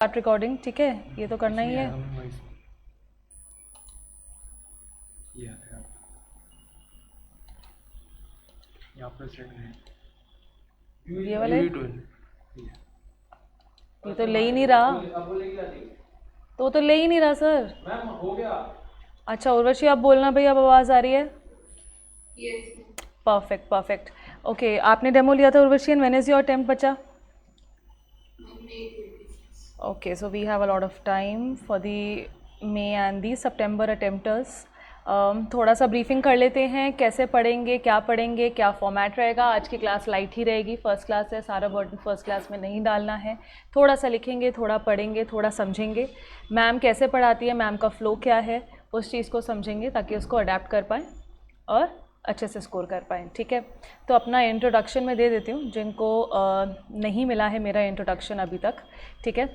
Start recording, ठीक है, ये तो करना ही है। ये वाले ये तो ले ही नहीं रहा, तो ले ही नहीं रहा सर। मैम हो गया। अच्छा उर्वशी आप बोलना भाई, अब आवाज़ आ रही है? Perfect perfect. ओके, आपने डेमो लिया था Urvashi, and when is your attempt बचा? Okay, so we have a lot of time for the May and the September attempters. थोड़ा सा ब्रीफिंग कर लेते हैं, कैसे पढ़ेंगे, क्या फॉर्मेट रहेगा। आज की क्लास लाइट ही रहेगी, फर्स्ट क्लास है, सारा बर्डन फर्स्ट क्लास में नहीं डालना है। थोड़ा सा लिखेंगे, थोड़ा पढ़ेंगे, थोड़ा समझेंगे मैम कैसे पढ़ाती है, मैम का फ्लो क्या है, उस चीज़ को समझेंगे ताकि उसको अडेप्ट कर पाएँ और अच्छे से स्कोर कर पाएँ। ठीक है, तो अपना इंट्रोडक्शन में दे देती हूँ जिनको नहीं मिला है मेरा इंट्रोडक्शन अभी तक। ठीक है,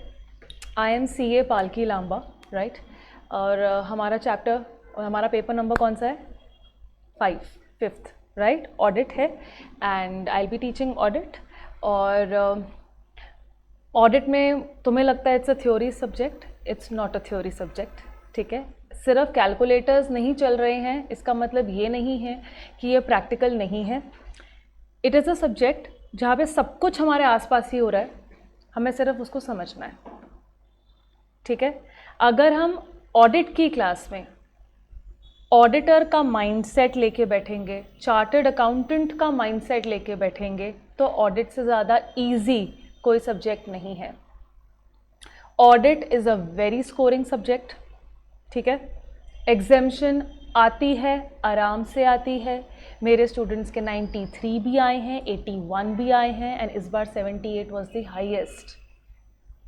आई एम CA पालकी लांबा, राइट। और हमारा चैप्टर और हमारा पेपर नंबर कौन सा है? 5th, right. ऑडिट है and I will be teaching audit. और ऑडिट में तुम्हें लगता है it's a theory subject, it's not a theory subject. ठीक है, सिर्फ कैलकुलेटर्स नहीं चल रहे हैं इसका मतलब ये नहीं है कि ये प्रैक्टिकल नहीं है। इट इज़ अ सब्जेक्ट जहाँ पे सब कुछ हमारे आसपास ही हो रहा है, हमें सिर्फ उसको समझना है। ठीक है, अगर हम ऑडिट की क्लास में ऑडिटर का माइंडसेट लेके बैठेंगे, चार्टर्ड अकाउंटेंट का माइंडसेट लेके बैठेंगे, तो ऑडिट से ज़्यादा इजी कोई सब्जेक्ट नहीं है। Audit is a very scoring subject. ठीक है, एग्जेम्पशन आती है, आराम से आती है। मेरे स्टूडेंट्स के 93 भी आए हैं, 81 भी आए हैं, एंड इस बार 78 वाज द हाईएस्ट।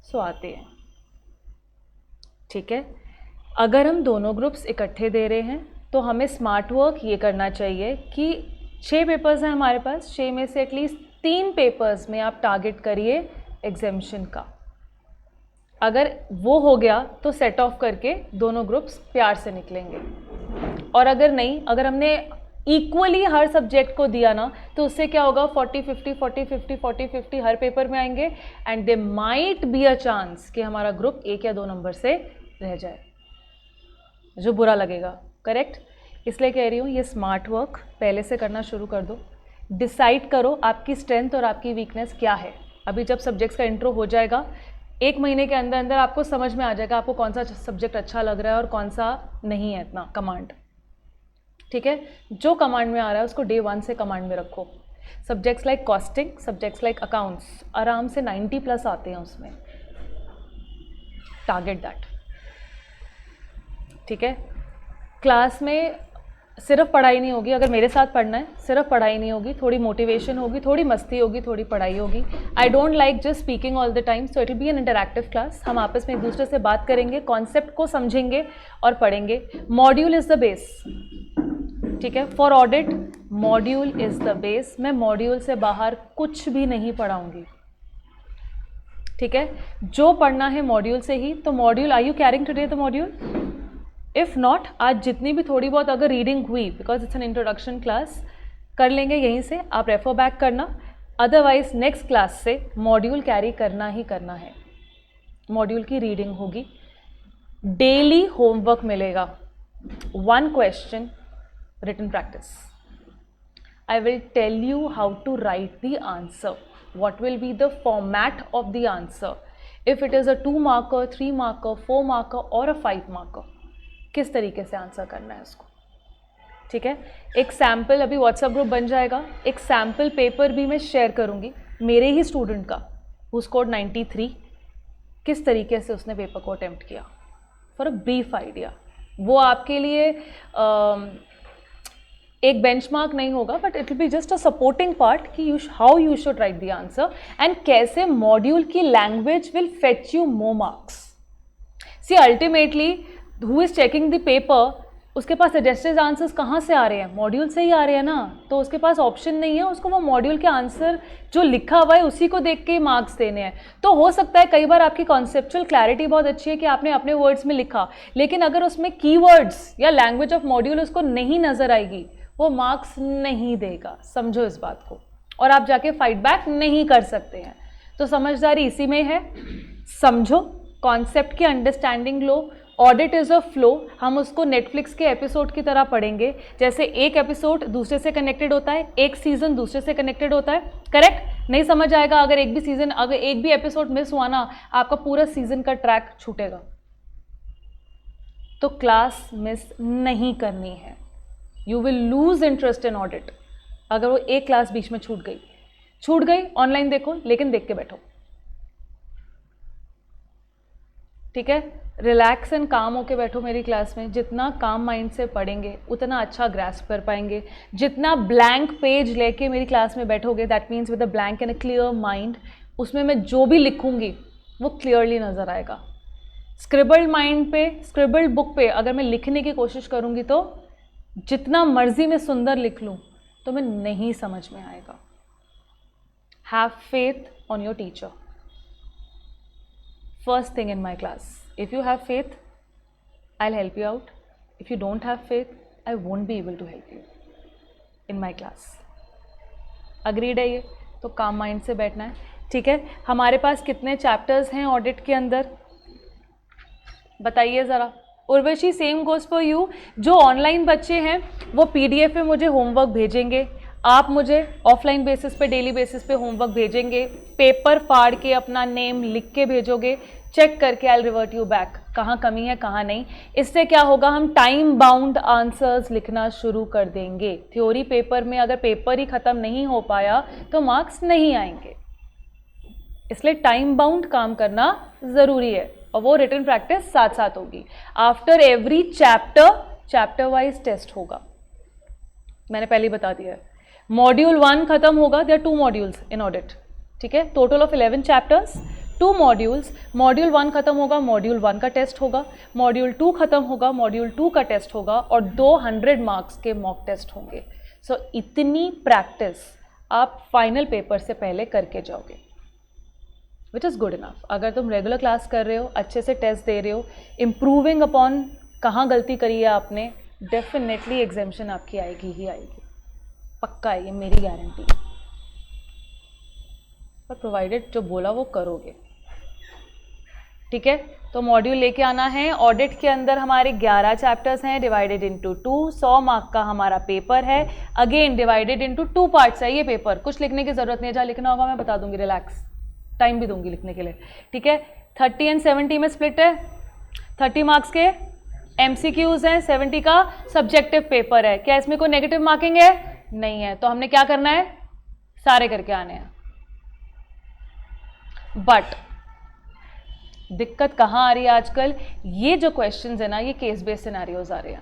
सो आते हैं। ठीक है, अगर हम दोनों ग्रुप्स इकट्ठे दे रहे हैं तो हमें स्मार्ट वर्क ये करना चाहिए कि 6 पेपर्स हैं हमारे पास, 6 में से एटलीस्ट 3 पेपर्स में आप टारगेट करिए एग्जेम्पशन का। अगर वो हो गया तो सेट ऑफ करके दोनों ग्रुप्स प्यार से निकलेंगे। और अगर नहीं, अगर हमने इक्वली हर सब्जेक्ट को दिया ना, तो उससे क्या होगा, 40-50 40-50 40-50 हर पेपर में आएंगे, and they might be a chance कि हमारा ग्रुप 1 या 2 नंबर से रह जाए, जो बुरा लगेगा। करेक्ट, इसलिए कह रही हूँ ये स्मार्ट वर्क पहले से करना शुरू कर दो। डिसाइड करो आपकी स्ट्रेंथ और आपकी वीकनेस क्या है। अभी जब सब्जेक्ट्स का इंट्रो हो जाएगा, 1 महीने के अंदर अंदर आपको समझ में आ जाएगा आपको कौन सा सब्जेक्ट अच्छा लग रहा है और कौन सा नहीं है इतना कमांड। ठीक है, जो कमांड में आ रहा है उसको डे 1 से कमांड में रखो। Subjects like costing, subjects like accounts आराम से 90+ आते हैं उसमें, टारगेट दैट। ठीक है, क्लास में सिर्फ पढ़ाई नहीं होगी, अगर मेरे साथ पढ़ना है सिर्फ पढ़ाई नहीं होगी, थोड़ी मोटिवेशन होगी, थोड़ी मस्ती होगी, थोड़ी पढ़ाई होगी। I don't like just speaking all the time, so it will be an interactive class. हम आपस में एक दूसरे से बात करेंगे, कॉन्सेप्ट को समझेंगे और पढ़ेंगे। Module is the base. ठीक है, for audit module is the base. मैं मॉड्यूल से बाहर कुछ भी नहीं पढ़ाऊँगी। ठीक है, जो पढ़ना है मॉड्यूल से ही। तो module, are you carrying today the module? If not, आज जितनी भी थोड़ी बहुत अगर रीडिंग हुई, because it's an introduction class, कर लेंगे यहीं से, आप रेफर बैक करना। अदरवाइज नेक्स्ट क्लास से मॉड्यूल कैरी करना ही करना है। मॉड्यूल की रीडिंग होगी, डेली होमवर्क मिलेगा, 1 question written practice. I will tell you how to write the answer. What will be the format of the answer? If it is a 2 marker, 3 marker, 4 marker or a 5 marker, किस तरीके से answer करना है उसको। ठीक है, एक sample अभी व्हाट्सएप ग्रुप बन जाएगा, एक सैम्पल पेपर भी मैं शेयर करूँगी मेरे ही स्टूडेंट का, हु स्कोर्ड 93, किस तरीके से उसने पेपर को अटेम्प्ट किया, फॉर अ ब्रीफ आइडिया। वो आपके लिए एक बेंचमार्क नहीं होगा, but it will be just a supporting part कि how you should write the answer and कैसे मॉड्यूल की language will fetch you more marks. See ultimately who is checking the paper, उसके पास सजेस्टेड आंसर्स कहाँ से आ रहे हैं? Module से ही आ रहे हैं ना। तो उसके पास ऑप्शन नहीं है, उसको वो मॉड्यूल के आंसर जो लिखा हुआ है उसी को देख के मार्क्स देने हैं। तो हो सकता है कई बार आपकी कॉन्सेप्चुअल क्लैरिटी बहुत अच्छी है कि आपने अपने वर्ड्स में लिखा, लेकिन अगर उसमें कीवर्ड्स या लैंग्वेज ऑफ मॉड्यूल उसको नहीं नजर आएगी, वो मार्क्स नहीं देगा। समझो इस बात को, और आप जाके फाइट बैक नहीं कर सकते हैं। तो समझदारी इसी में है, समझो, कॉन्सेप्ट की understanding low. Audit is a flow, हम उसको नेटफ्लिक्स के एपिसोड की तरह पढ़ेंगे, जैसे एक एपिसोड दूसरे से कनेक्टेड होता है, एक सीजन दूसरे से कनेक्टेड होता है। करेक्ट? नहीं समझ आएगा अगर एक भी सीजन, अगर एक भी एपिसोड मिस हुआ ना, आपका पूरा सीजन का ट्रैक छूटेगा। तो क्लास मिस नहीं करनी है। You will lose interest in audit अगर वो एक क्लास बीच में छूट गई। ऑनलाइन देखो, लेकिन देख के बैठो, ठीक है? रिलैक्स एंड काम होके बैठो मेरी क्लास में। जितना काम माइंड से पढ़ेंगे उतना अच्छा ग्रास्प कर पाएंगे। जितना ब्लैंक पेज लेके मेरी क्लास में बैठोगे, that means with a blank and a clear mind, उसमें मैं जो भी लिखूंगी वो क्लियरली नज़र आएगा। स्क्रिबल्ड माइंड पे, स्क्रिबल्ड बुक पे अगर मैं लिखने की कोशिश करूंगी तो जितना मर्जी मैं सुंदर लिख लूँ तो मैं नहीं समझ में आएगा। Have faith on your teacher. First thing in my class, if you have faith, I'll help you out. If you don't have faith, I won't be able to help you in my class. Agreed है ये? तो काम mind से बैठना है, ठीक है? हमारे पास कितने चैप्टर्स हैं ऑडिट के अंदर, बताइए ज़रा। Urvashi, same goes for you. जो ऑनलाइन बच्चे हैं वो PDF में मुझे होमवर्क भेजेंगे, आप मुझे ऑफलाइन बेसिस पे, डेली बेसिस पे होमवर्क भेजेंगे, पेपर फाड़ के अपना नेम लिख के भेजोगे, चेक करके आई रिवर्ट यू बैक कहाँ कमी है कहाँ नहीं। इससे क्या होगा, हम टाइम बाउंड आंसर्स लिखना शुरू कर देंगे। थ्योरी पेपर में अगर पेपर ही ख़त्म नहीं हो पाया तो मार्क्स नहीं आएंगे, इसलिए टाइम बाउंड काम करना ज़रूरी है, और वो रिटन प्रैक्टिस साथ साथ होगी। After every chapter wise test होगा, मैंने पहले ही बता दिया है। मॉड्यूल 1 खत्म होगा, देयर 2 मॉड्यूल्स इन ऑडिट, ठीक है? Total of 11 chapters, 2 modules. Module 1 खत्म होगा, मॉड्यूल 1 का टेस्ट होगा। मॉड्यूल 2 खत्म होगा, मॉड्यूल 2 का टेस्ट होगा, और 200 मार्क्स के मॉक टेस्ट होंगे। सो इतनी प्रैक्टिस आप फाइनल पेपर से पहले करके जाओगे, विच इज़ गुड इनफ। अगर तुम रेगुलर क्लास कर रहे हो, अच्छे से टेस्ट दे रहे हो, इम्प्रूविंग अपॉन कहाँ गलती करी है आपने, डेफिनेटली एग्जामिशन आपकी आएगी ही आएगी, पक्का है, ये मेरी गारंटी है। पर प्रोवाइडेड जो बोला वो करोगे, ठीक है? तो मॉड्यूल लेके आना है। ऑडिट के अंदर हमारे 11 चैप्टर्स हैं, डिवाइडेड इनटू 2, 100 मार्क का हमारा पेपर है। अगेन डिवाइडेड इनटू 2 पार्ट्स है ये पेपर, कुछ लिखने की जरूरत नहीं है, जहाँ लिखना होगा मैं बता दूंगी, रिलैक्स, टाइम भी दूंगी लिखने के लिए, ठीक है? 30 एंड 70 में स्प्लिट है। 30 मार्क्स के MCQs हैं, 70 का सब्जेक्टिव पेपर है। क्या इसमें कोई नेगेटिव मार्किंग है? नहीं है। तो हमने क्या करना है, सारे करके आने हैं। बट दिक्कत कहाँ आ रही है आजकल, ये जो क्वेश्चंस है ना, ये केस बेस्ड सिनेरियोज आ रहे हैं।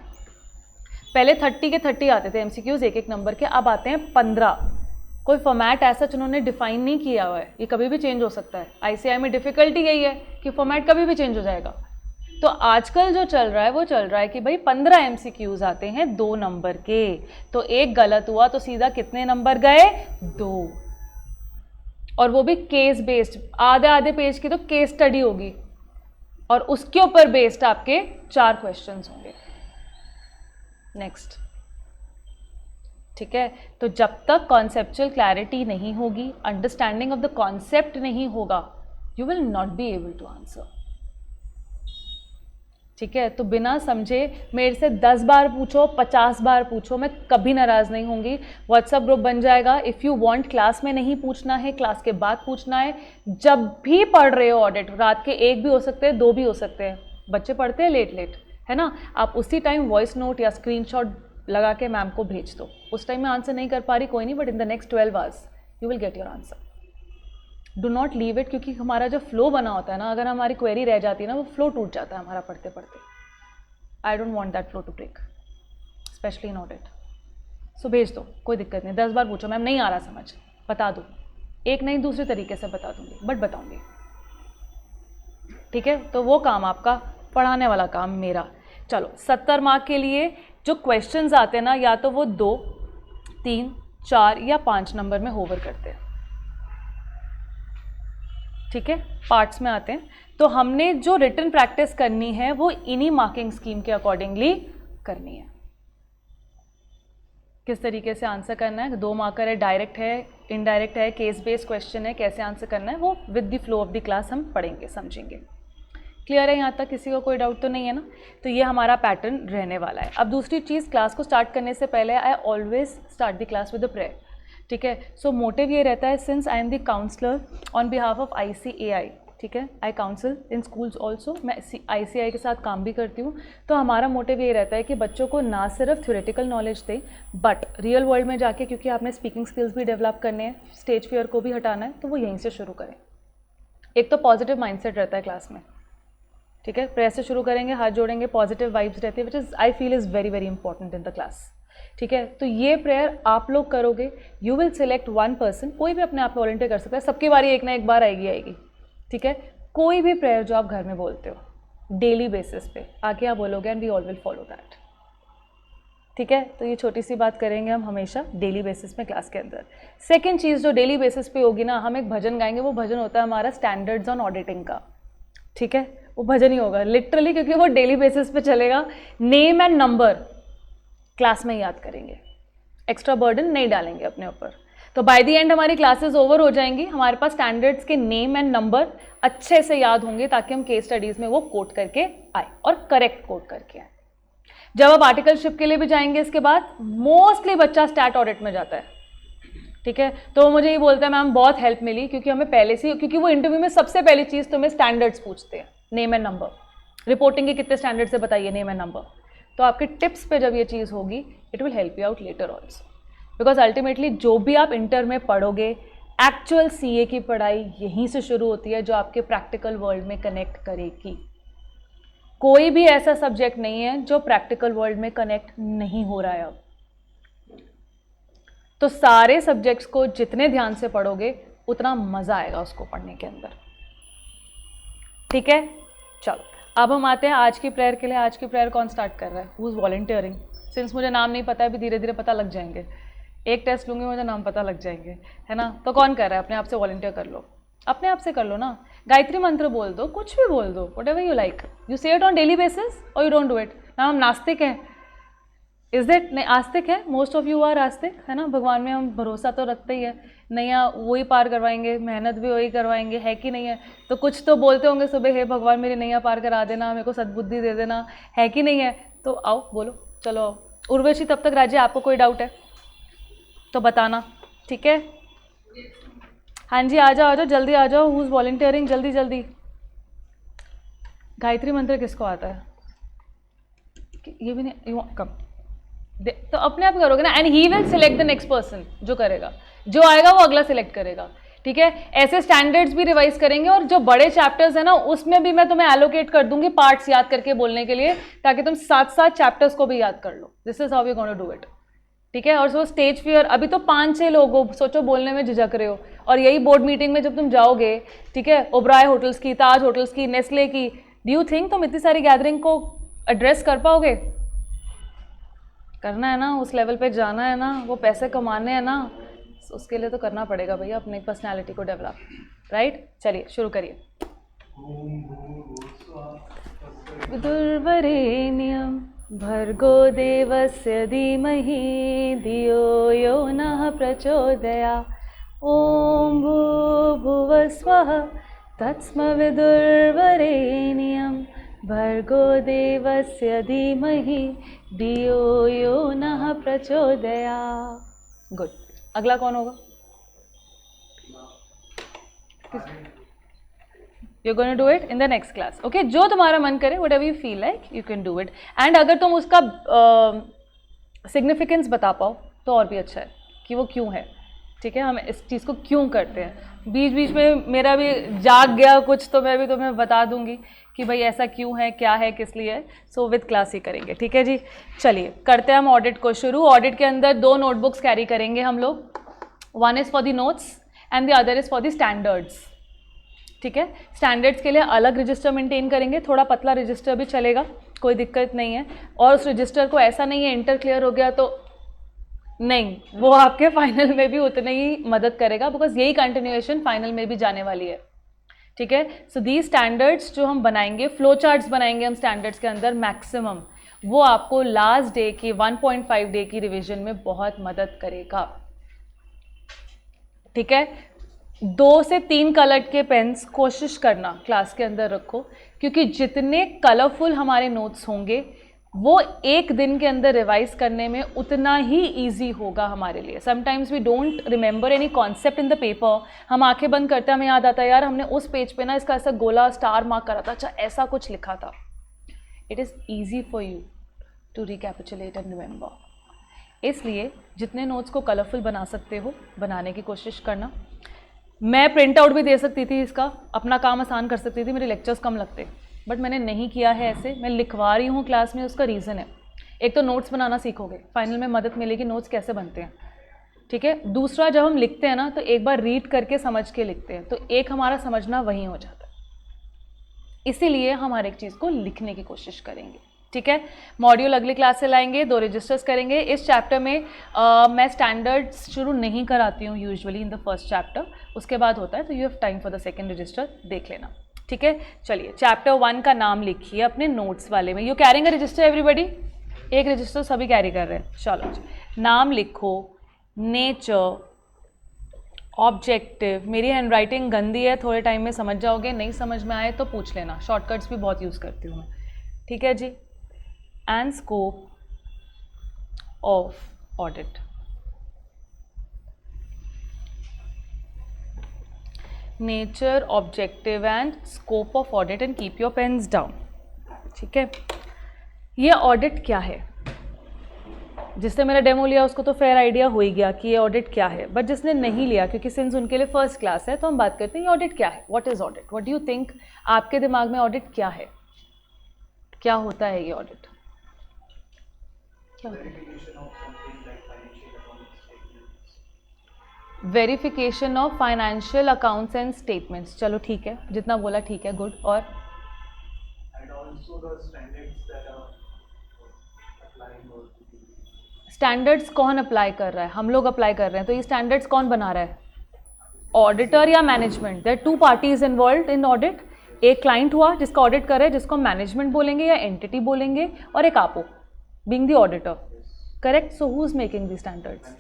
पहले 30 के 30 आते थे MCQs एक एक नंबर के, अब आते हैं 15। कोई फॉर्मेट ऐसा उन्होंने डिफाइन नहीं किया हुआ है, ये कभी भी चेंज हो सकता है। ICI में डिफिकल्टी यही है कि फॉर्मेट कभी भी चेंज हो जाएगा। तो आजकल जो चल रहा है वो चल रहा है कि भाई 15 MCQs आते हैं 2 नंबर के, तो एक गलत हुआ तो सीधा कितने नंबर गए, 2, और वो भी केस बेस्ड। आधे आधे पेज की तो केस स्टडी होगी, और उसके ऊपर बेस्ड आपके 4 क्वेश्चंस होंगे। नेक्स्ट, ठीक है? तो जब तक कॉन्सेप्चुअल क्लैरिटी नहीं होगी, अंडरस्टैंडिंग ऑफ द कॉन्सेप्ट नहीं होगा, you will not be able to answer, ठीक है? तो बिना समझे मेरे से 10 बार पूछो, 50 बार पूछो, मैं कभी नाराज़ नहीं होंगी। व्हाट्सएप ग्रुप बन जाएगा। इफ़ यू वांट, क्लास में नहीं पूछना है, क्लास के बाद पूछना है। जब भी पढ़ रहे हो ऑडिट, रात के 1 भी हो सकते हैं, 2 भी हो सकते हैं, बच्चे पढ़ते हैं लेट, है ना? आप उसी टाइम वॉइस नोट या स्क्रीनशॉट लगा के मैम को भेज दो। उस टाइम में आंसर नहीं कर पा रही, कोई नहीं, but in the next 12 hours you will get your answer. Do not leave it, क्योंकि हमारा जो फ्लो बना होता है ना, अगर हमारी क्वेरी रह जाती है ना, वो फ्लो टूट जाता है हमारा पढ़ते पढ़ते। I don't want that flow to break, specially in audit. So भेज दो, कोई दिक्कत नहीं। 10 बार पूछो, मैम नहीं आ रहा समझ, बता दो, एक नहीं दूसरे तरीके से बता दूंगी, बट बताऊंगी, ठीक है? तो वो काम आपका, पढ़ाने वाला काम मेरा। चलो, 70 मार्क के लिए जो क्वेश्चंस आते हैं ना, या तो वो 2, 3, 4 या 5 नंबर में होवर करते हैं, ठीक है? पार्ट्स में आते हैं। तो हमने जो रिटन प्रैक्टिस करनी है वो इन्हीं मार्किंग स्कीम के अकॉर्डिंगली करनी है। किस तरीके से आंसर करना है, 2 मार्कर है, डायरेक्ट है, इनडायरेक्ट है, केस बेस्ड क्वेश्चन है, कैसे आंसर करना है, वो with the flow of the class हम पढ़ेंगे, समझेंगे। क्लियर है यहाँ तक? किसी को कोई डाउट तो नहीं है ना? तो ये हमारा पैटर्न रहने वाला है। अब दूसरी चीज़, क्लास को स्टार्ट करने से पहले I always start the class with a prayer, ठीक है? सो मोटिव ये रहता है, since I am the counsellor on behalf of ICAI, ठीक है, I counsel in schools also, मैं ICAI के साथ काम भी करती हूँ, तो हमारा मोटिव ये रहता है कि बच्चों को ना सिर्फ थ्योरेटिकल नॉलेज दें बट रियल वर्ल्ड में जाके, क्योंकि आपने स्पीकिंग स्किल्स भी डेवलप करने हैं, स्टेज फियर को भी हटाना है, तो वो यहीं से शुरू करें। एक तो पॉजिटिव माइंडसेट रहता है क्लास में, ठीक है? प्रेयर से शुरू करेंगे, हाथ जोड़ेंगे, पॉजिटिव वाइब्स रहती है, which is I feel is very very important in the class, ठीक है? तो ये प्रेयर आप लोग करोगे, you will select one person, कोई भी अपने आप में वॉलंटियर कर सकता है, सबकी बारी एक ना एक बार आएगी, ठीक है? कोई भी प्रेयर जो आप घर में बोलते हो डेली बेसिस पे आके आप बोलोगे and we all will follow that, ठीक है? तो ये छोटी सी बात करेंगे हम हमेशा डेली बेसिस में क्लास के अंदर। सेकेंड चीज़ जो डेली बेसिस पे होगी ना, हम एक भजन गाएंगे, वो भजन होता है हमारा स्टैंडर्ड्स ऑन ऑडिटिंग का, ठीक है? वो भजन ही होगा लिटरली, क्योंकि वो डेली बेसिस पे चलेगा। नेम एंड नंबर क्लास में याद करेंगे, एक्स्ट्रा बर्डन नहीं डालेंगे अपने ऊपर। तो बाय द एंड हमारी क्लासेस ओवर हो जाएंगी, हमारे पास स्टैंडर्ड्स के नेम एंड नंबर अच्छे से याद होंगे, ताकि हम केस स्टडीज़ में वो कोट करके आए और करेक्ट कोट करके आए। जब आप आर्टिकलशिप के लिए भी जाएंगे इसके बाद, मोस्टली बच्चा स्टैट ऑडिट में जाता है, ठीक है? तो वो मुझे ये बोलता है मैम बहुत हेल्प मिली, क्योंकि हमें पहले से, क्योंकि वो इंटरव्यू में सबसे पहली चीज़ तुम्हें स्टैंडर्ड्स पूछते हैं, नेम एंड नंबर, रिपोर्टिंग के कितने स्टैंडर्ड से बताइए, नेम एंड नंबर। तो आपके टिप्स पे जब ये चीज़ होगी, it will help you out later also, because ultimately जो भी आप इंटर में पढ़ोगे, एक्चुअल CA की पढ़ाई यहीं से शुरू होती है, जो आपके प्रैक्टिकल वर्ल्ड में कनेक्ट करेगी। कोई भी ऐसा सब्जेक्ट नहीं है जो प्रैक्टिकल वर्ल्ड में कनेक्ट नहीं हो रहा है अब। तो सारे सब्जेक्ट्स को जितने ध्यान से पढ़ोगे उतना मजा आएगा उसको पढ़ने के अंदर, ठीक है? चलो अब हम आते हैं आज की प्रेयर के लिए। आज की प्रेयर कौन स्टार्ट कर रहा है? Who is volunteering? सिंस मुझे नाम नहीं पता है, अभी धीरे धीरे पता लग जाएंगे, एक टेस्ट लूंगी मुझे नाम पता लग जाएंगे, है ना? तो कौन कर रहा है? अपने आप से वॉलंटियर कर लो, अपने आप से कर लो ना। गायत्री मंत्र बोल दो, कुछ भी बोल दो, व्हाटएवर यू लाइक। यू से इट ऑन डेली बेसिस और you don't do it. Ma'am हम नास्तिक हैं, इज इट? नहीं, आस्तिक है, मोस्ट ऑफ यू आर आस्तिक, है ना? भगवान में हम भरोसा तो रखते ही है, नैया वही पार करवाएंगे, मेहनत भी वही करवाएंगे, है कि नहीं है? तो कुछ तो बोलते होंगे सुबह, हे भगवान मेरी नैया पार करा देना, मेरे को सद्बुद्धि दे देना, है कि नहीं है? तो आओ बोलो, चलो आओ। उर्वशी तब तक राज्य, आपको कोई डाउट है तो बताना, ठीक है? हाँ जी, आ जाओ जल्दी आ जाओ। Who is volunteering? जल्दी जल्दी। गायत्री मंत्र किसको आता है? ये भी नहीं, यू कम। तो अपने आप करोगे ना, and he will select the next person, जो करेगा, जो आएगा वो अगला सिलेक्ट करेगा, ठीक है? ऐसे स्टैंडर्ड्स भी रिवाइज करेंगे, और जो बड़े चैप्टर्स है ना, उसमें भी मैं तुम्हें एलोकेट कर दूंगी पार्ट्स याद करके बोलने के लिए, ताकि तुम साथ साथ चैप्टर्स को भी याद कर लो। This is how you gonna do it, ठीक है? और सो स्टेज फियर, अभी तो 5-6 लोग हो, सोचो बोलने में झिझक रहे हो, और यही बोर्ड मीटिंग में जब तुम जाओगे, ठीक है, ओबराय होटल्स की, ताज होटल्स की, नेस्ले की, डू यू थिंक तुम इतनी सारी गैदरिंग को एड्रेस कर पाओगे? करना है ना, उस लेवल पे जाना है ना, वो पैसे कमाने हैं ना, उसके लिए तो करना पड़ेगा भैया अपनी पर्सनैलिटी को डेवलप, राइट? चलिए शुरू करिए। विदुर्वरेण्यं भर्गो देवस्य धीमहि धियो यो नः प्रचोदयात्। ॐ भूर्भुवः स्वः तत्सवितुर्वरेण्यं भर्गो देवस्य धीमहि धियो यो नः प्रचोदयात्। गुड। अगला कौन होगा? You're going to do it in the next class, okay? जो तुम्हारा मन करे, whatever you feel like, you can do it. And अगर तुम उसका significance बता पाओ तो और भी अच्छा है कि वो क्यों है, ठीक है? हम इस चीज़ को क्यों करते हैं। बीच बीच में मेरा भी जाग गया कुछ, तो मैं भी तुम्हें बता दूंगी कि भाई ऐसा क्यों है, क्या है, किस लिए है। सो विद क्लास ही करेंगे, ठीक है जी? चलिए करते हैं हम ऑडिट को शुरू। ऑडिट के अंदर 2 नोटबुक्स कैरी करेंगे हम लोग, one is for the notes and the other is for the standards, ठीक है? स्टैंडर्ड्स के लिए अलग रजिस्टर मेंटेन करेंगे, थोड़ा पतला रजिस्टर भी चलेगा, कोई दिक्कत नहीं है। और उस रजिस्टर को ऐसा नहीं है इंटर क्लियर हो गया तो नहीं, वो आपके फाइनल में भी उतने ही मदद करेगा, बिकॉज यही कंटिन्यूएशन फाइनल में भी जाने वाली है, ठीक है? सो दी स्टैंडर्ड्स जो हम बनाएंगे, फ्लो चार्ट्स बनाएंगे हम स्टैंडर्ड्स के अंदर मैक्सिमम, वो आपको लास्ट डे की 1.5 डे की रिवीजन में बहुत मदद करेगा, ठीक है? 2 से 3 कलर के पेन्स कोशिश करना क्लास के अंदर रखो, क्योंकि जितने कलरफुल हमारे नोट्स होंगे वो एक दिन के अंदर रिवाइज करने में उतना ही ईजी होगा हमारे लिए. Sometimes we don't remember any concept in the paper. हम आंखें बंद करते हैं, हमें याद आता है यार हमने उस पेज पे ना इसका ऐसा गोला स्टार मार्क करा था, अच्छा ऐसा कुछ लिखा था. It is easy for you to recapitulate and remember. इसलिए जितने नोट्स को कलरफुल बना सकते हो बनाने की कोशिश करना. मैं प्रिंट आउट भी दे सकती थी इसका, अपना काम आसान कर सकती थी, मेरे लेक्चर्स कम लगते, बट मैंने नहीं किया है ऐसे. मैं लिखवा रही हूँ क्लास में, उसका रीज़न है. एक तो नोट्स बनाना सीखोगे, फाइनल में मदद मिलेगी नोट्स कैसे बनते हैं, ठीक है. दूसरा, जब हम लिखते हैं ना तो एक बार रीड करके समझ के लिखते हैं, तो एक हमारा समझना वहीं हो जाता है. इसीलिए हम हर एक चीज़ को लिखने की कोशिश करेंगे, ठीक है. मॉड्यूल अगली क्लास से लाएंगे, 2 रजिस्टर्स करेंगे. इस चैप्टर में मैं स्टैंडर्ड्स शुरू नहीं कराती हूँ usually in the first chapter, उसके बाद होता है, तो you have time for the second register, देख लेना, ठीक है. चलिए चैप्टर 1 का नाम लिखिए अपने नोट्स वाले में. You carrying a resistor everybody? एक रजिस्टर सभी कैरी कर रहे हैं. चलो नाम लिखो, नेचर, ऑब्जेक्टिव. मेरी हैंड राइटिंग गंदी है, थोड़े टाइम में समझ जाओगे, नहीं समझ में आए तो पूछ लेना, शॉर्टकट्स भी बहुत यूज़ करती हूँ मैं, ठीक है जी. And scope of audit. Nature, objective and scope of audit, and keep your pens down, ठीक है. ये ऑडिट क्या है? जिसने मेरा डेमो लिया उसको तो फेयर आइडिया हो ही गया कि ये ऑडिट क्या है, बट जिसने नहीं लिया, क्योंकि सिंस उनके लिए फर्स्ट क्लास है, तो हम बात करते हैं ये ऑडिट क्या है. What is audit? What do you think? आपके दिमाग में ऑडिट क्या है? क्या होता है ये ऑडिट? क्या होता है? Verification of financial accounts and statements. चलो ठीक है, जितना बोला ठीक है, गुड. और स्टैंडर्ड्स कौन अप्लाई कर रहा है? हम लोग अप्लाई कर रहे हैं, तो ये स्टैंडर्ड्स कौन बना रहा है? ऑडिटर या management? There 2 parties involve in audit. एक क्लाइंट हुआ जिसका ऑडिट कर रहे हैं, जिसको मैनेजमेंट बोलेंगे या एंटिटी बोलेंगे, और एक आपो being the auditor, correct. So who is making the standards?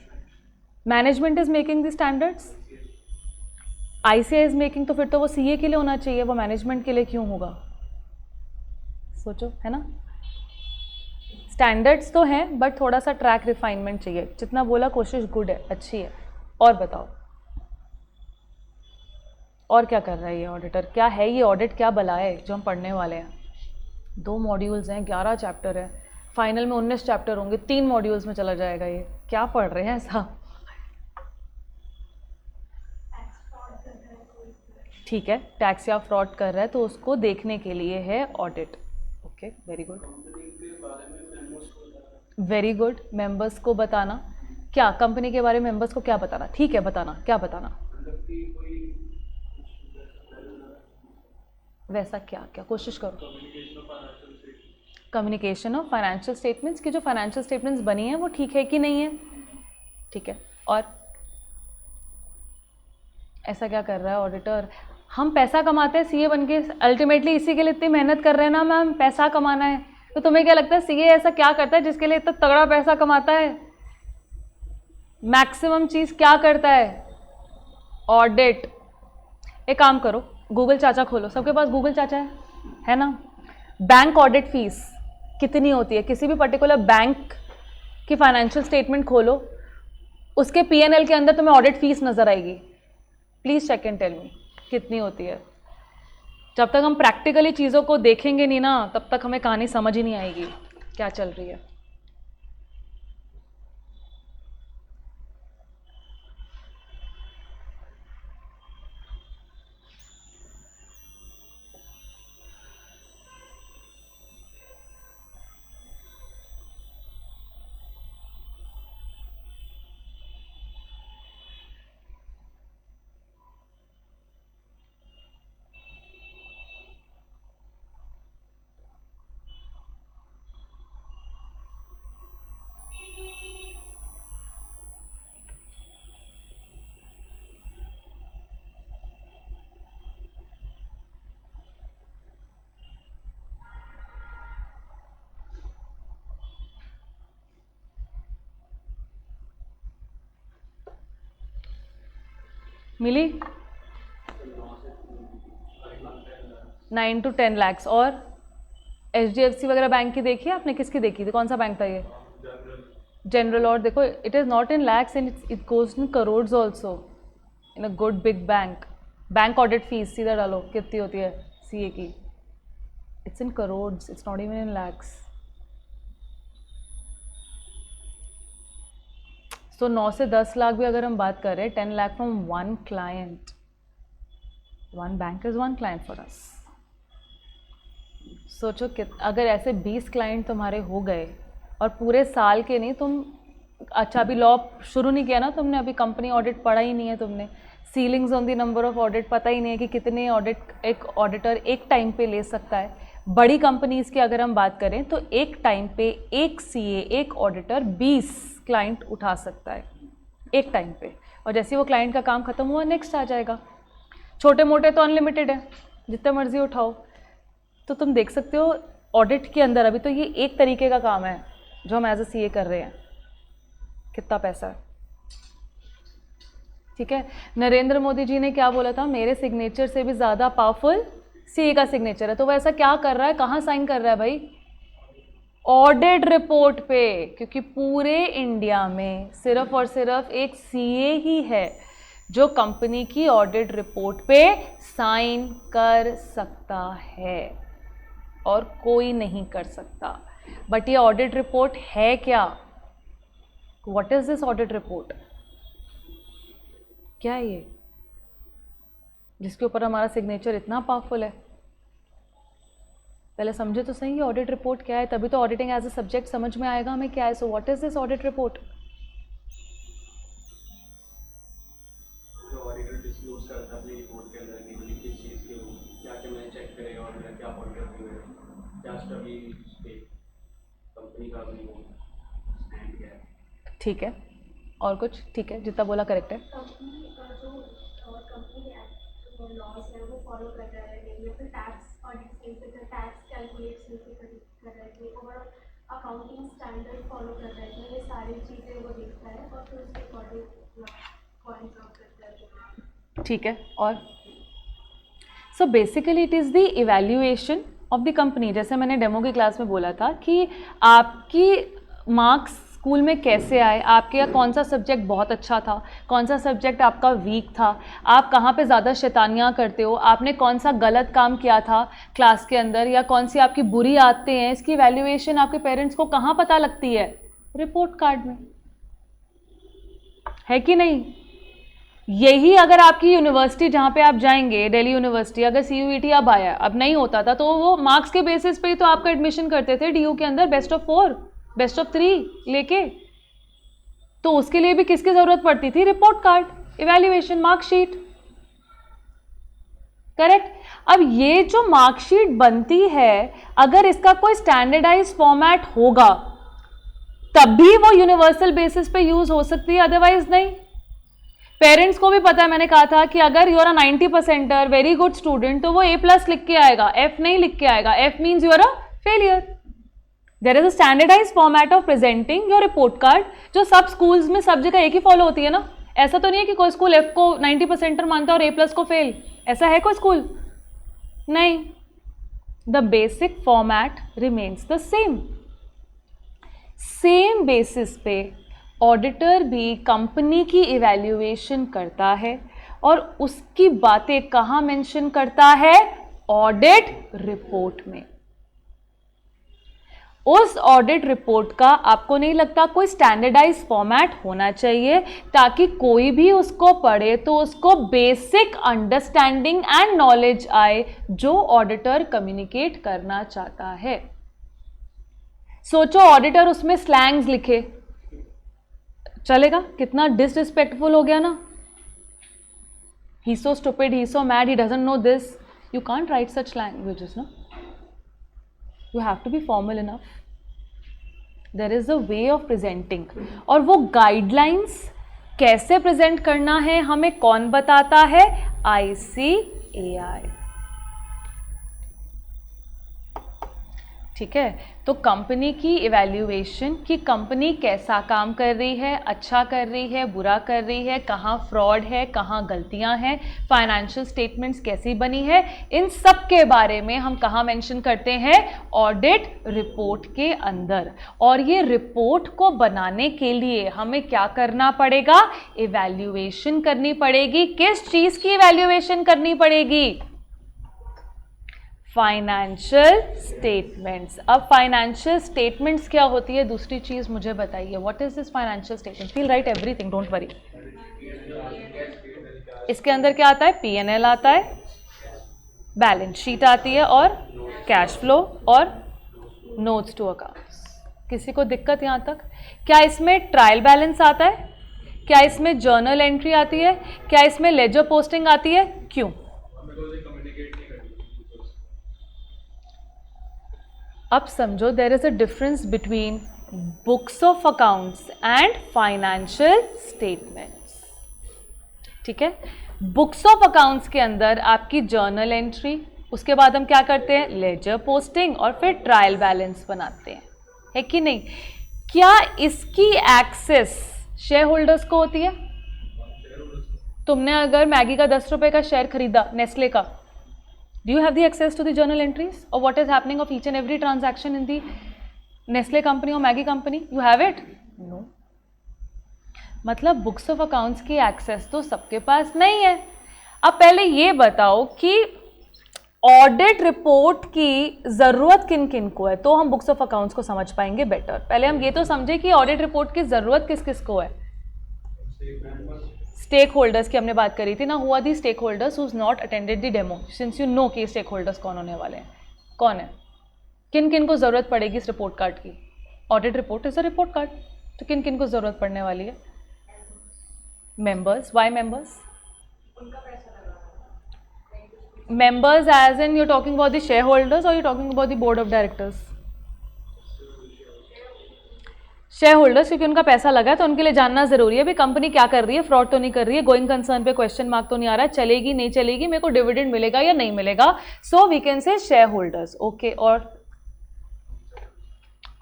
Management is making the standards. ICAI is making, तो फिर तो वो CA के लिए होना चाहिए, वो मैनेजमेंट के लिए क्यों होगा? सोचो, है ना. स्टैंडर्ड्स तो हैं, बट थोड़ा सा ट्रैक रिफाइनमेंट चाहिए. जितना बोला कोशिश गुड है, अच्छी है. और बताओ और क्या कर रहा है ये ऑडिटर? क्या है ये ऑडिट? क्या बला है जो हम पढ़ने वाले हैं? 2 मॉड्यूल्स हैं, 11 चैप्टर है, फाइनल में 19 चैप्टर होंगे, 3 मॉड्यूल्स में चला जाएगा. ये क्या पढ़ रहे हैं ऐसा? ठीक है, टैक्स या फ्रॉड कर रहा है तो उसको देखने के लिए है audit. Okay, very good, very good. Members को बताना. क्या कंपनी के बारे में मेंबर्स को क्या बताना? ठीक है, बताना. क्या बताना? वैसा क्या? क्या कोशिश करो. कम्युनिकेशन ऑफ फाइनेंशियल स्टेटमेंट्स, की जो फाइनेंशियल स्टेटमेंट्स बनी है वो ठीक है कि नहीं है, ठीक है. और ऐसा क्या कर रहा है ऑडिटर? हम पैसा कमाते हैं CA बन के, अल्टीमेटली इसी के लिए इतनी मेहनत कर रहे हैं ना मैम, पैसा कमाना है. तो तुम्हें क्या लगता है CA ऐसा क्या करता है जिसके लिए इतना तगड़ा पैसा कमाता है? मैक्सिमम चीज़ क्या करता है? ऑडिट. एक काम करो, गूगल चाचा खोलो. सबके पास गूगल चाचा है ना. बैंक ऑडिट फीस कितनी होती है? किसी भी पर्टिकुलर बैंक की फाइनेंशियल स्टेटमेंट खोलो, उसके P&L के अंदर तुम्हें ऑडिट फीस नजर आएगी. Please check and tell me कितनी होती है. जब तक हम प्रैक्टिकली चीज़ों को देखेंगे नहीं ना, तब तक हमें कहानी समझ ही नहीं आएगी क्या चल रही है. मिली? 9 to 10 lakhs। और HDFC वगैरह बैंक की देखी है आपने? किसकी देखी थी? कौन सा बैंक था ये? जनरल। और देखो it is not in lakhs and it goes in crores also in a good big bank. Bank audit fees सीधा डालो कितनी होती है CA की, it's in crores, it's not even in lakhs. So 9 से 10 लाख भी अगर हम बात करें, 10 lakh from one client, one bank is one client for us. सोचो कि अगर ऐसे 20 क्लाइंट तुम्हारे हो गए और पूरे साल के नहीं, तुम अच्छा अभी लॉ शुरू नहीं किया ना तुमने, अभी कंपनी ऑडिट पढ़ा ही नहीं है तुमने, ceilings on the number of audit पता ही नहीं है कि कितने ऑडिट एक ऑडिटर एक टाइम पे ले सकता है। बड़ी कंपनीज़ की अगर हम बात करें तो एक टाइम पे एक CA एक ऑडिटर 20 क्लाइंट उठा सकता है एक टाइम पे, और जैसे वो क्लाइंट का काम खत्म हुआ नेक्स्ट आ जाएगा। छोटे मोटे तो अनलिमिटेड है, जितने मर्जी उठाओ। तो तुम देख सकते हो ऑडिट के अंदर अभी तो ये एक तरीके का काम है जो हम एज अ CA कर रहे हैं, कितना पैसा है। ठीक है, नरेंद्र मोदी जी ने क्या बोला था? मेरे सिग्नेचर से भी ज़्यादा पावरफुल CA का सिग्नेचर है। तो वो ऐसा क्या कर रहा है, कहाँ साइन कर रहा है भाई? ऑडिट रिपोर्ट पे, क्योंकि पूरे इंडिया में सिर्फ और सिर्फ एक CA ही है जो कंपनी की ऑडिट रिपोर्ट पे साइन कर सकता है और कोई नहीं कर सकता। बट ये ऑडिट रिपोर्ट है क्या? What is this audit report? क्या है ये जिसके ऊपर हमारा सिग्नेचर इतना पावरफुल है? पहले समझे तो सही ऑडिट रिपोर्ट क्या है, तभी तो ऑडिटिंग एज अ सब्जेक्ट समझ में आएगा हमें क्या है। So what is this audit report? जो ऑडिटर डिस्क्लोज करता है अपनी रिपोर्ट के अंदर कि मुझे किस चीज़ की क्या मैं चेक करेगा और मेरा क्या पॉइंट ऑफ व्यू है, क्या स्टडी पे कंपनी का भी स्टैंड क्या है। ठीक है, और कुछ? ठीक है, जितना बोला करेक्ट है। कंपनी जो कंपनी एक्ट जो लॉज है वो फॉलो कर रहा है नहीं, या फिर टैक्स ऑडिट से टैक्स कैलकुलेट नहीं कर रहा है, और अकाउंटिंग स्टैंडर्ड फॉलो कर रहा है, ये सारी चीज़ें वो देखता है और फिर उसके अकॉर्डिंग पॉइंट आउट करता है। ठीक है, और so basically it is the evaluation of the company. जैसे मैंने डेमो की क्लास में बोला था कि आपकी मार्क्स स्कूल में कैसे आए, आपके कौन सा सब्जेक्ट बहुत अच्छा था, कौन सा सब्जेक्ट आपका वीक था, आप कहाँ पे ज़्यादा शैतानियाँ करते हो, आपने कौन सा गलत काम किया था क्लास के अंदर, या कौन सी आपकी बुरी आदतें हैं, इसकी वैल्यूएशन आपके पेरेंट्स को कहाँ पता लगती है? रिपोर्ट कार्ड में, है कि नहीं? यही अगर आपकी यूनिवर्सिटी जहाँ पे आप जाएंगे, दिल्ली यूनिवर्सिटी, अगर CUET अब आया, अब नहीं होता था, तो वो मार्क्स के बेसिस पे ही तो आपका एडमिशन करते थे DU के अंदर, बेस्ट ऑफ 4 बेस्ट ऑफ 3 लेके। तो उसके लिए भी किसकी जरूरत पड़ती थी? Report card, evaluation, marksheet. Correct. अब ये जो मार्कशीट बनती है, अगर इसका कोई स्टैंडर्डाइज फॉर्मेट होगा तब भी वो यूनिवर्सल बेसिस पे यूज हो सकती है, अदरवाइज नहीं। पेरेंट्स को भी पता है, मैंने कहा था कि अगर you are a 90%, very good student, तो वो A+ लिख के आएगा, F नहीं लिख के आएगा। F means you are a failure. There is a standardize format of presenting your report card, जो सब स्कूल्स में सब जगह एक ही फॉलो होती है ना। ऐसा तो नहीं है कि कोई स्कूल F को 90% मानता है और A+ को फेल, ऐसा है कोई स्कूल? नहीं। The basic format remains the same. Same basis पे ऑडिटर भी कंपनी की इवैल्यूएशन करता है और उसकी बातें कहाँ मेंशन करता है? ऑडिट रिपोर्ट में। उस ऑडिट रिपोर्ट का आपको नहीं लगता कोई स्टैंडर्डाइज फॉर्मेट होना चाहिए, ताकि कोई भी उसको पढ़े तो उसको बेसिक अंडरस्टैंडिंग एंड नॉलेज आए जो ऑडिटर कम्युनिकेट करना चाहता है। सोचो ऑडिटर उसमें स्लैंग्स लिखे, चलेगा? कितना डिसरिस्पेक्टफुल हो गया ना। He so stupid, he so mad, he doesn't know this. You can't write such languages ना। You have to be formal enough. There is a way of presenting. और वो guidelines कैसे present करना है हमें कौन बताता है? ICAI। ठीक है, तो कंपनी की इवैल्यूएशन कि कंपनी कैसा काम कर रही है, अच्छा कर रही है, बुरा कर रही है, कहाँ फ्रॉड है, कहाँ गलतियाँ हैं, फाइनेंशियल स्टेटमेंट्स कैसी बनी है, इन सब के बारे में हम कहाँ मेंशन करते हैं, ऑडिट रिपोर्ट के अंदर। और ये रिपोर्ट को बनाने के लिए हमें क्या करना पड़ेगा, इवैल्यूएशन करनी पड़ेगी। किस चीज़ की इवैल्यूएशन करनी पड़ेगी, फाइनेंशियल स्टेटमेंट्स। अब फाइनेंशियल स्टेटमेंट्स क्या होती है, दूसरी चीज मुझे बताइए, what is this financial statement, we'll write everything, don't worry. इसके अंदर क्या आता है, P&L आता है, बैलेंस शीट आती है, और कैश फ्लो और नोट्स टू अकाउंट्स। किसी को दिक्कत यहाँ तक? क्या इसमें ट्रायल बैलेंस आता है, क्या इसमें जर्नल एंट्री आती है, क्या इसमें लेजर पोस्टिंग आती है? क्यों? अब समझो, there is a difference between books of accounts and financial statements. ठीक है, बुक्स ऑफ अकाउंट्स के अंदर आपकी जर्नल एंट्री, उसके बाद हम क्या करते हैं, लेजर पोस्टिंग, और फिर ट्रायल बैलेंस बनाते हैं, है कि नहीं? क्या इसकी एक्सेस शेयर होल्डर्स को होती है? तुमने अगर मैगी का 10 रुपए का शेयर खरीदा, नेस्ले का, do you have the access to the journal entries or what is happening of each and every transaction in the Nestle company or Maggi company? You have it? No. मतलब books of accounts की access तो सबके पास नहीं है। अब पहले ये बताओ कि ऑडिट रिपोर्ट की ज़रूरत किन किन को है, तो हम बुक्स ऑफ अकाउंट्स को समझ पाएंगे बेटर। पहले हम ये तो समझे कि ऑडिट रिपोर्ट की ज़रूरत किस किस को है। स्टेक होल्डर्स की हमने बात करी थी ना, हुआ the stakeholders who not attended the demo, since you know कि स्टेक होल्डर्स कौन होने वाले हैं, कौन है, किन किन को ज़रूरत पड़ेगी इस रिपोर्ट कार्ड की। Audit report is a report card, तो किन किन को ज़रूरत पड़ने वाली है, members. Why members? Members as in you talking about the shareholders और you talking about the board of directors? Shareholders, क्योंकि उनका पैसा लगा है तो उनके लिए जानना जरूरी है भी कंपनी क्या कर रही है, फ्रॉड तो नहीं कर रही है, गोइंग कंसर्न पे क्वेश्चन मार्क तो नहीं आ रहा है, चलेगी नहीं चलेगी, मेरे को डिविडेंड मिलेगा या नहीं मिलेगा, so we can say shareholders. Okay, और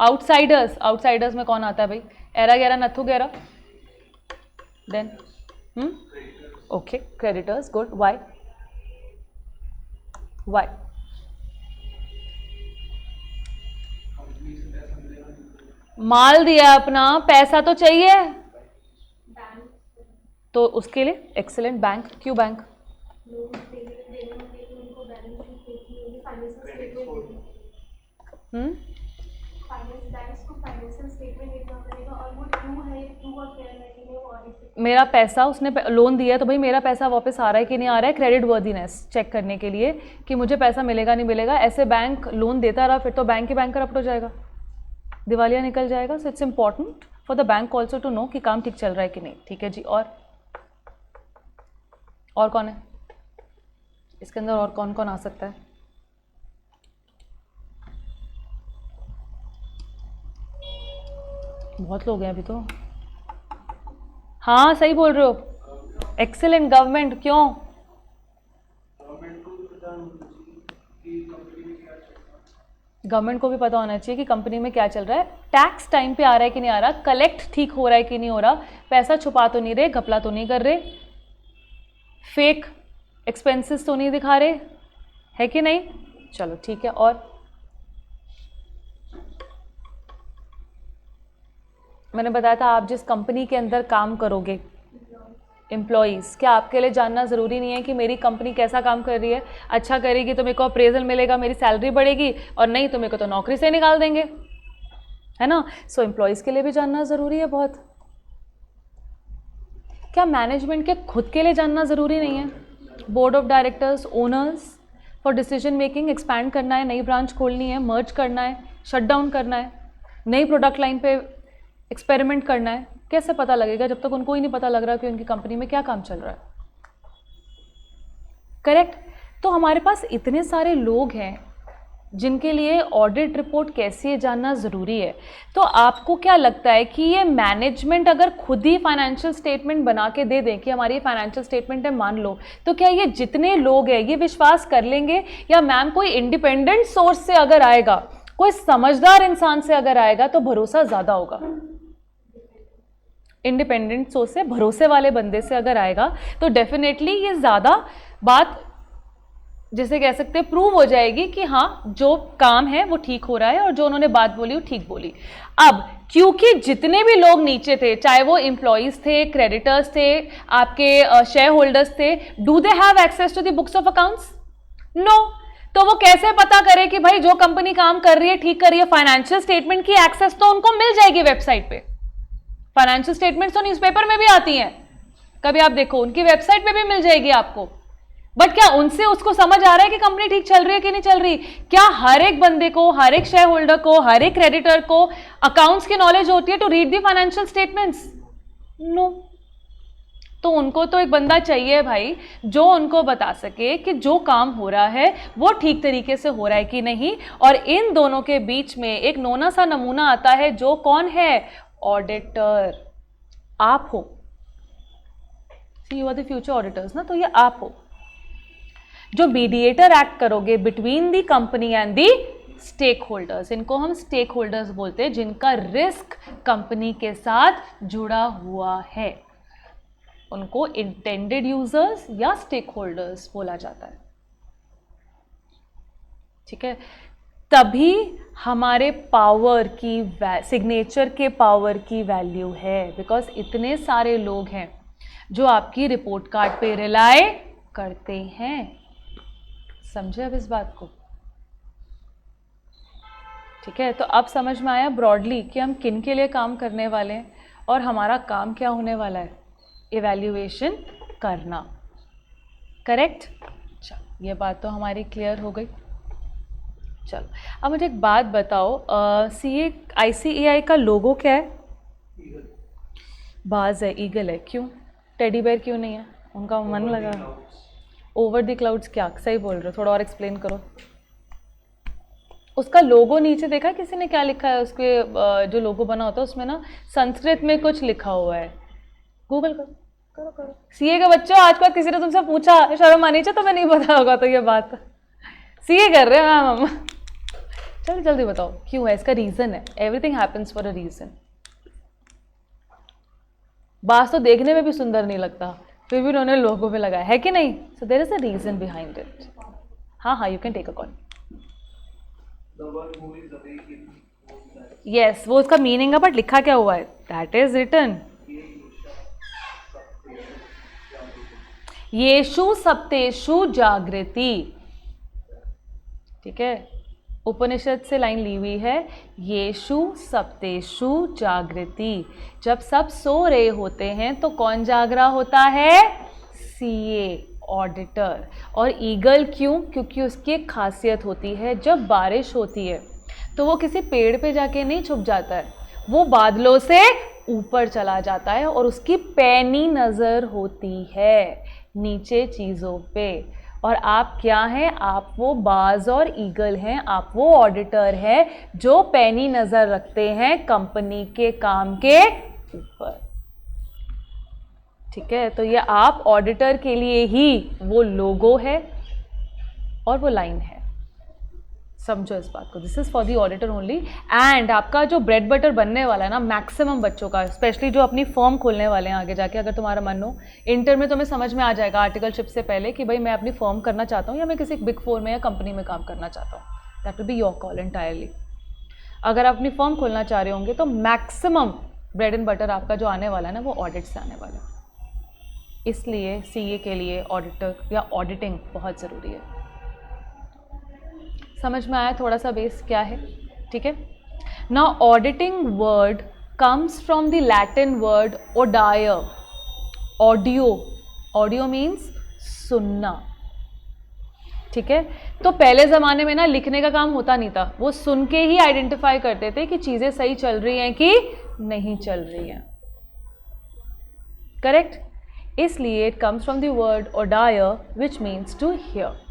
आउटसाइडर्स, आउटसाइडर्स में कौन आता है भाई, एरा गैरा नथु गैरा, then okay, creditors, good. Why? Why? माल दिया अपना, पैसा तो चाहिए, तो उसके लिए एक्सीलेंट। बैंक, क्यों बैंक? मेरा पैसा, उसने लोन दिया तो भाई मेरा पैसा वापस आ रहा है कि नहीं आ रहा है, क्रेडिट वर्दीनेस चेक करने के लिए कि मुझे पैसा मिलेगा नहीं मिलेगा। ऐसे बैंक लोन देता रहा फिर तो बैंक ही बैंक करप्ट हो जाएगा, दिवालिया निकल जाएगा। So it's important for the bank also to know कि काम ठीक चल रहा है कि नहीं। ठीक है जी, और कौन है इसके अंदर, और कौन कौन आ सकता है? बहुत लोग हैं अभी तो। हाँ सही बोल रहे हो, एक्सीलेंट। गवर्नमेंट, क्यों? गवर्नमेंट को भी पता होना चाहिए कि कंपनी में क्या चल रहा है, टैक्स टाइम पे आ रहा है कि नहीं आ रहा, कलेक्ट ठीक हो रहा है कि नहीं हो रहा, पैसा छुपा तो नहीं रहे, घपला तो नहीं कर रहे, फेक एक्सपेंसेस तो नहीं दिखा रहे, है कि नहीं? चलो ठीक है। और मैंने बताया था आप जिस कंपनी के अंदर काम करोगे, एम्प्लॉयज़, क्या आपके लिए जानना ज़रूरी नहीं है कि मेरी कंपनी कैसा काम कर रही है? अच्छा करेगी तो मेरे को अप्रेजल मिलेगा, मेरी सैलरी बढ़ेगी, और नहीं तो मेरे को तो नौकरी से निकाल देंगे, है ना? सो एम्प्लॉयज़ के लिए भी जानना ज़रूरी है बहुत। क्या मैनेजमेंट के खुद के लिए जानना ज़रूरी नहीं है? Board of directors, owners, for decision making, expand करना है, नई ब्रांच खोलनी है, मर्ज करना है, शट डाउन करना है, नई प्रोडक्ट लाइन पे एक्सपेरिमेंट करना है, कैसे पता लगेगा जब तक उनको ही नहीं पता लग रहा कि उनकी कंपनी में क्या काम चल रहा है? करेक्ट। तो हमारे पास इतने सारे लोग हैं जिनके लिए ऑडिट रिपोर्ट कैसी है जानना ज़रूरी है। तो आपको क्या लगता है कि ये मैनेजमेंट अगर खुद ही फाइनेंशियल स्टेटमेंट बना के दे दें कि हमारी फाइनेंशियल स्टेटमेंट है, मान लो, तो क्या ये जितने लोग हैं ये विश्वास कर लेंगे, या मैम कोई इंडिपेंडेंट सोर्स से अगर आएगा कोई समझदार इंसान से अगर आएगा तो भरोसा ज़्यादा होगा। इंडिपेंडेंट सोच से, भरोसे वाले बंदे से अगर आएगा तो डेफिनेटली ये ज़्यादा बात जैसे कह सकते हैं प्रूव हो जाएगी कि हाँ जो काम है वो ठीक हो रहा है और जो उन्होंने बात बोली वो ठीक बोली। अब क्योंकि जितने भी लोग नीचे थे, चाहे वो एम्प्लॉयज थे, क्रेडिटर्स थे, आपके शेयर होल्डर्स थे, do they have access to the books of accounts? No. तो वो कैसे पता करे कि भाई जो कंपनी काम कर रही है ठीक कर रही है? फाइनेंशियल स्टेटमेंट की एक्सेस तो उनको मिल जाएगी वेबसाइट पे। फाइनेंशियल स्टेटमेंट्स तो न्यूज़पेपर में भी आती हैं, कभी आप देखो उनकी वेबसाइट पे भी मिल जाएगी आपको। बट क्या उनसे उसको समझ आ रहा है कि कंपनी ठीक चल रही है कि नहीं चल रही? क्या हर एक बंदे को, हर एक शेयर होल्डर को, हर एक क्रेडिटर को अकाउंट्स की नॉलेज होती है to read the financial statements? No. तो उनको तो एक बंदा चाहिए भाई जो उनको बता सके कि जो काम हो रहा है वो ठीक तरीके से हो रहा है कि नहीं। और इन दोनों के बीच में एक नोना सा नमूना आता है, जो कौन है? ऑडिटर। आप हो। You are the future auditors ना, तो ये आप हो जो मीडिएटर एक्ट करोगे between the company and the stakeholders. इनको हम स्टेक होल्डर्स बोलते हैं, जिनका रिस्क कंपनी के साथ जुड़ा हुआ है। उनको इंटेंडेड यूजर्स या स्टेक होल्डर्स बोला जाता है। ठीक है, तभी हमारे पावर की सिग्नेचर के पावर की वैल्यू है, बिकॉज इतने सारे लोग हैं जो आपकी रिपोर्ट कार्ड पे रिलाय करते हैं। समझे अब इस बात को? ठीक है, तो अब समझ में आया ब्रॉडली कि हम किन के लिए काम करने वाले हैं और हमारा काम क्या होने वाला है? इवैल्यूएशन करना। करेक्ट? चलो, ये बात तो हमारी क्लियर हो गई। चलो अब मुझे एक बात बताओ, CA ICAI का लोगो क्या है? बाज है, ईगल है। क्यों? टेडी बेयर क्यों नहीं है? उनका मन लगा। ओवर द क्लाउड्स क्या? सही बोल रहे हो, थोड़ा और एक्सप्लेन करो। उसका लोगो नीचे देखा किसी ने क्या लिखा है? उसके जो लोगो बना होता है उसमें ना संस्कृत में कुछ लिखा हुआ है। गूगल करो करो करो। CA के बच्चों, आज बात किसी ने तुमसे पूछा, शर्म आनी चाहिए, तुम्हें नहीं पता होगा तो ये बात। CA कर रहे हैं हम। चलो जल्दी बताओ क्यों है? इसका रीजन है। Everything happens for a reason. बास तो देखने में भी सुंदर नहीं लगता, फिर भी उन्होंने लोगों पे लगाया है कि नहीं? So there is a reason behind it. हाँ हाँ, you can take a call. Yes, वो उसका मीनिंग है, बट लिखा क्या हुआ है? दैट इज रिटन येषु सप्तेषु जागृति। ठीक है, उपनिषद से लाइन ली हुई है, येषु सप्तेषु जागृति। जब सब सो रहे होते हैं तो कौन जाग रहा होता है? CA auditor. और ईगल क्यों? क्योंकि उसकी एक खासियत होती है, जब बारिश होती है तो वो किसी पेड़ पे जाके नहीं छुप जाता है, वो बादलों से ऊपर चला जाता है और उसकी पैनी नज़र होती है नीचे चीज़ों पे। और आप क्या हैं? आप वो बाज और ईगल हैं, आप वो ऑडिटर हैं जो पैनी नज़र रखते हैं कंपनी के काम के ऊपर। ठीक है, तो ये आप ऑडिटर के लिए ही वो लोगो है और वो लाइन है। समझो इस बात को, this is for the auditor only. And आपका जो ब्रेड बटर बनने वाला है ना, मैक्सिमम बच्चों का, स्पेशली जो अपनी फर्म खोलने वाले हैं आगे जाके, अगर तुम्हारा मन हो, इंटर में तुम्हें समझ में आ जाएगा आर्टिकलशिप से पहले कि भाई मैं अपनी फर्म करना चाहता हूँ या मैं किसी बिग 4 में या कंपनी में काम करना चाहता हूँ। That will be your call entirely. अगर आप अपनी फर्म खोलना चाह रहे होंगे तो मैक्सिमम ब्रेड एंड बटर आपका जो आने वाला है ना, वो ऑडिट से आने वाला है। इसलिए CA के लिए ऑडिटर या ऑडिटिंग बहुत ज़रूरी है। समझ में आया थोड़ा सा बेस क्या है? ठीक है, now auditing word comes from the Latin word O'Dwyer. Audio, audio means सुनना। ठीक है, तो पहले ज़माने में ना लिखने का काम होता नहीं था, वो सुन के ही आइडेंटिफाई करते थे कि चीज़ें सही चल रही हैं कि नहीं चल रही हैं। करेक्ट? इसलिए it comes from the word ओडायर विच मीन्स टू हियर।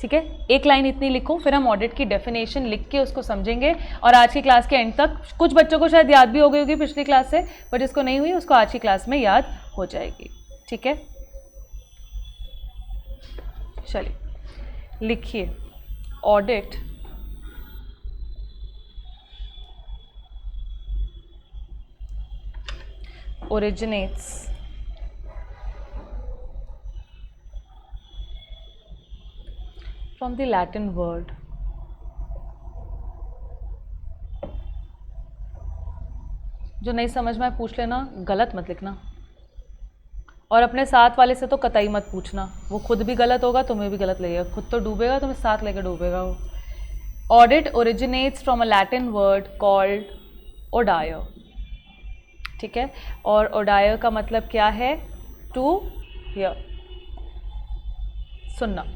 ठीक है, एक लाइन इतनी लिखो, फिर हम ऑडिट की डेफिनेशन लिख के उसको समझेंगे और आज की क्लास के एंड तक कुछ बच्चों को शायद याद भी हो गई होगी पिछली क्लास से, बट जिसको नहीं हुई उसको आज की क्लास में याद हो जाएगी। ठीक है, चलिए लिखिए, audit originates from the Latin word जो नहीं समझ में पूछ लेना, गलत मत लिखना, और अपने साथ वाले से तो कतई मत पूछना, वो खुद भी गलत होगा तुम्हें भी गलत लगेगा, खुद तो डूबेगा तुम्हें साथ लेकर डूबेगा वो। Audit originates from a Latin word called O'Dwyer, ठीक है, और ओडायर का मतलब क्या है? टू हियर, सुनना।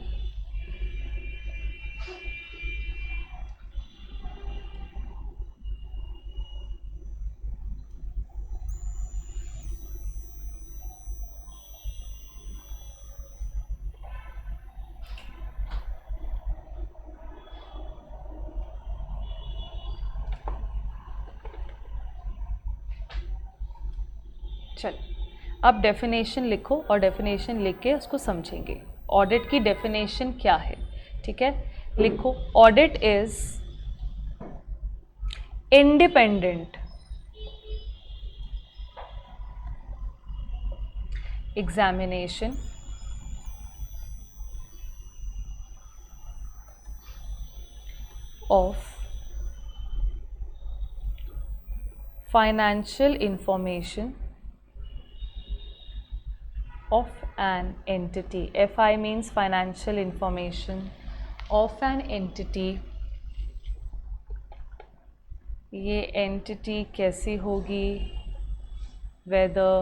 चल अब डेफिनेशन लिखो और डेफिनेशन लिख के उसको समझेंगे। ऑडिट की डेफिनेशन क्या है, ठीक है, लिखो। Audit is independent examination of financial information of an entity. FI means financial information of an entity. ये entity कैसी होगी? Whether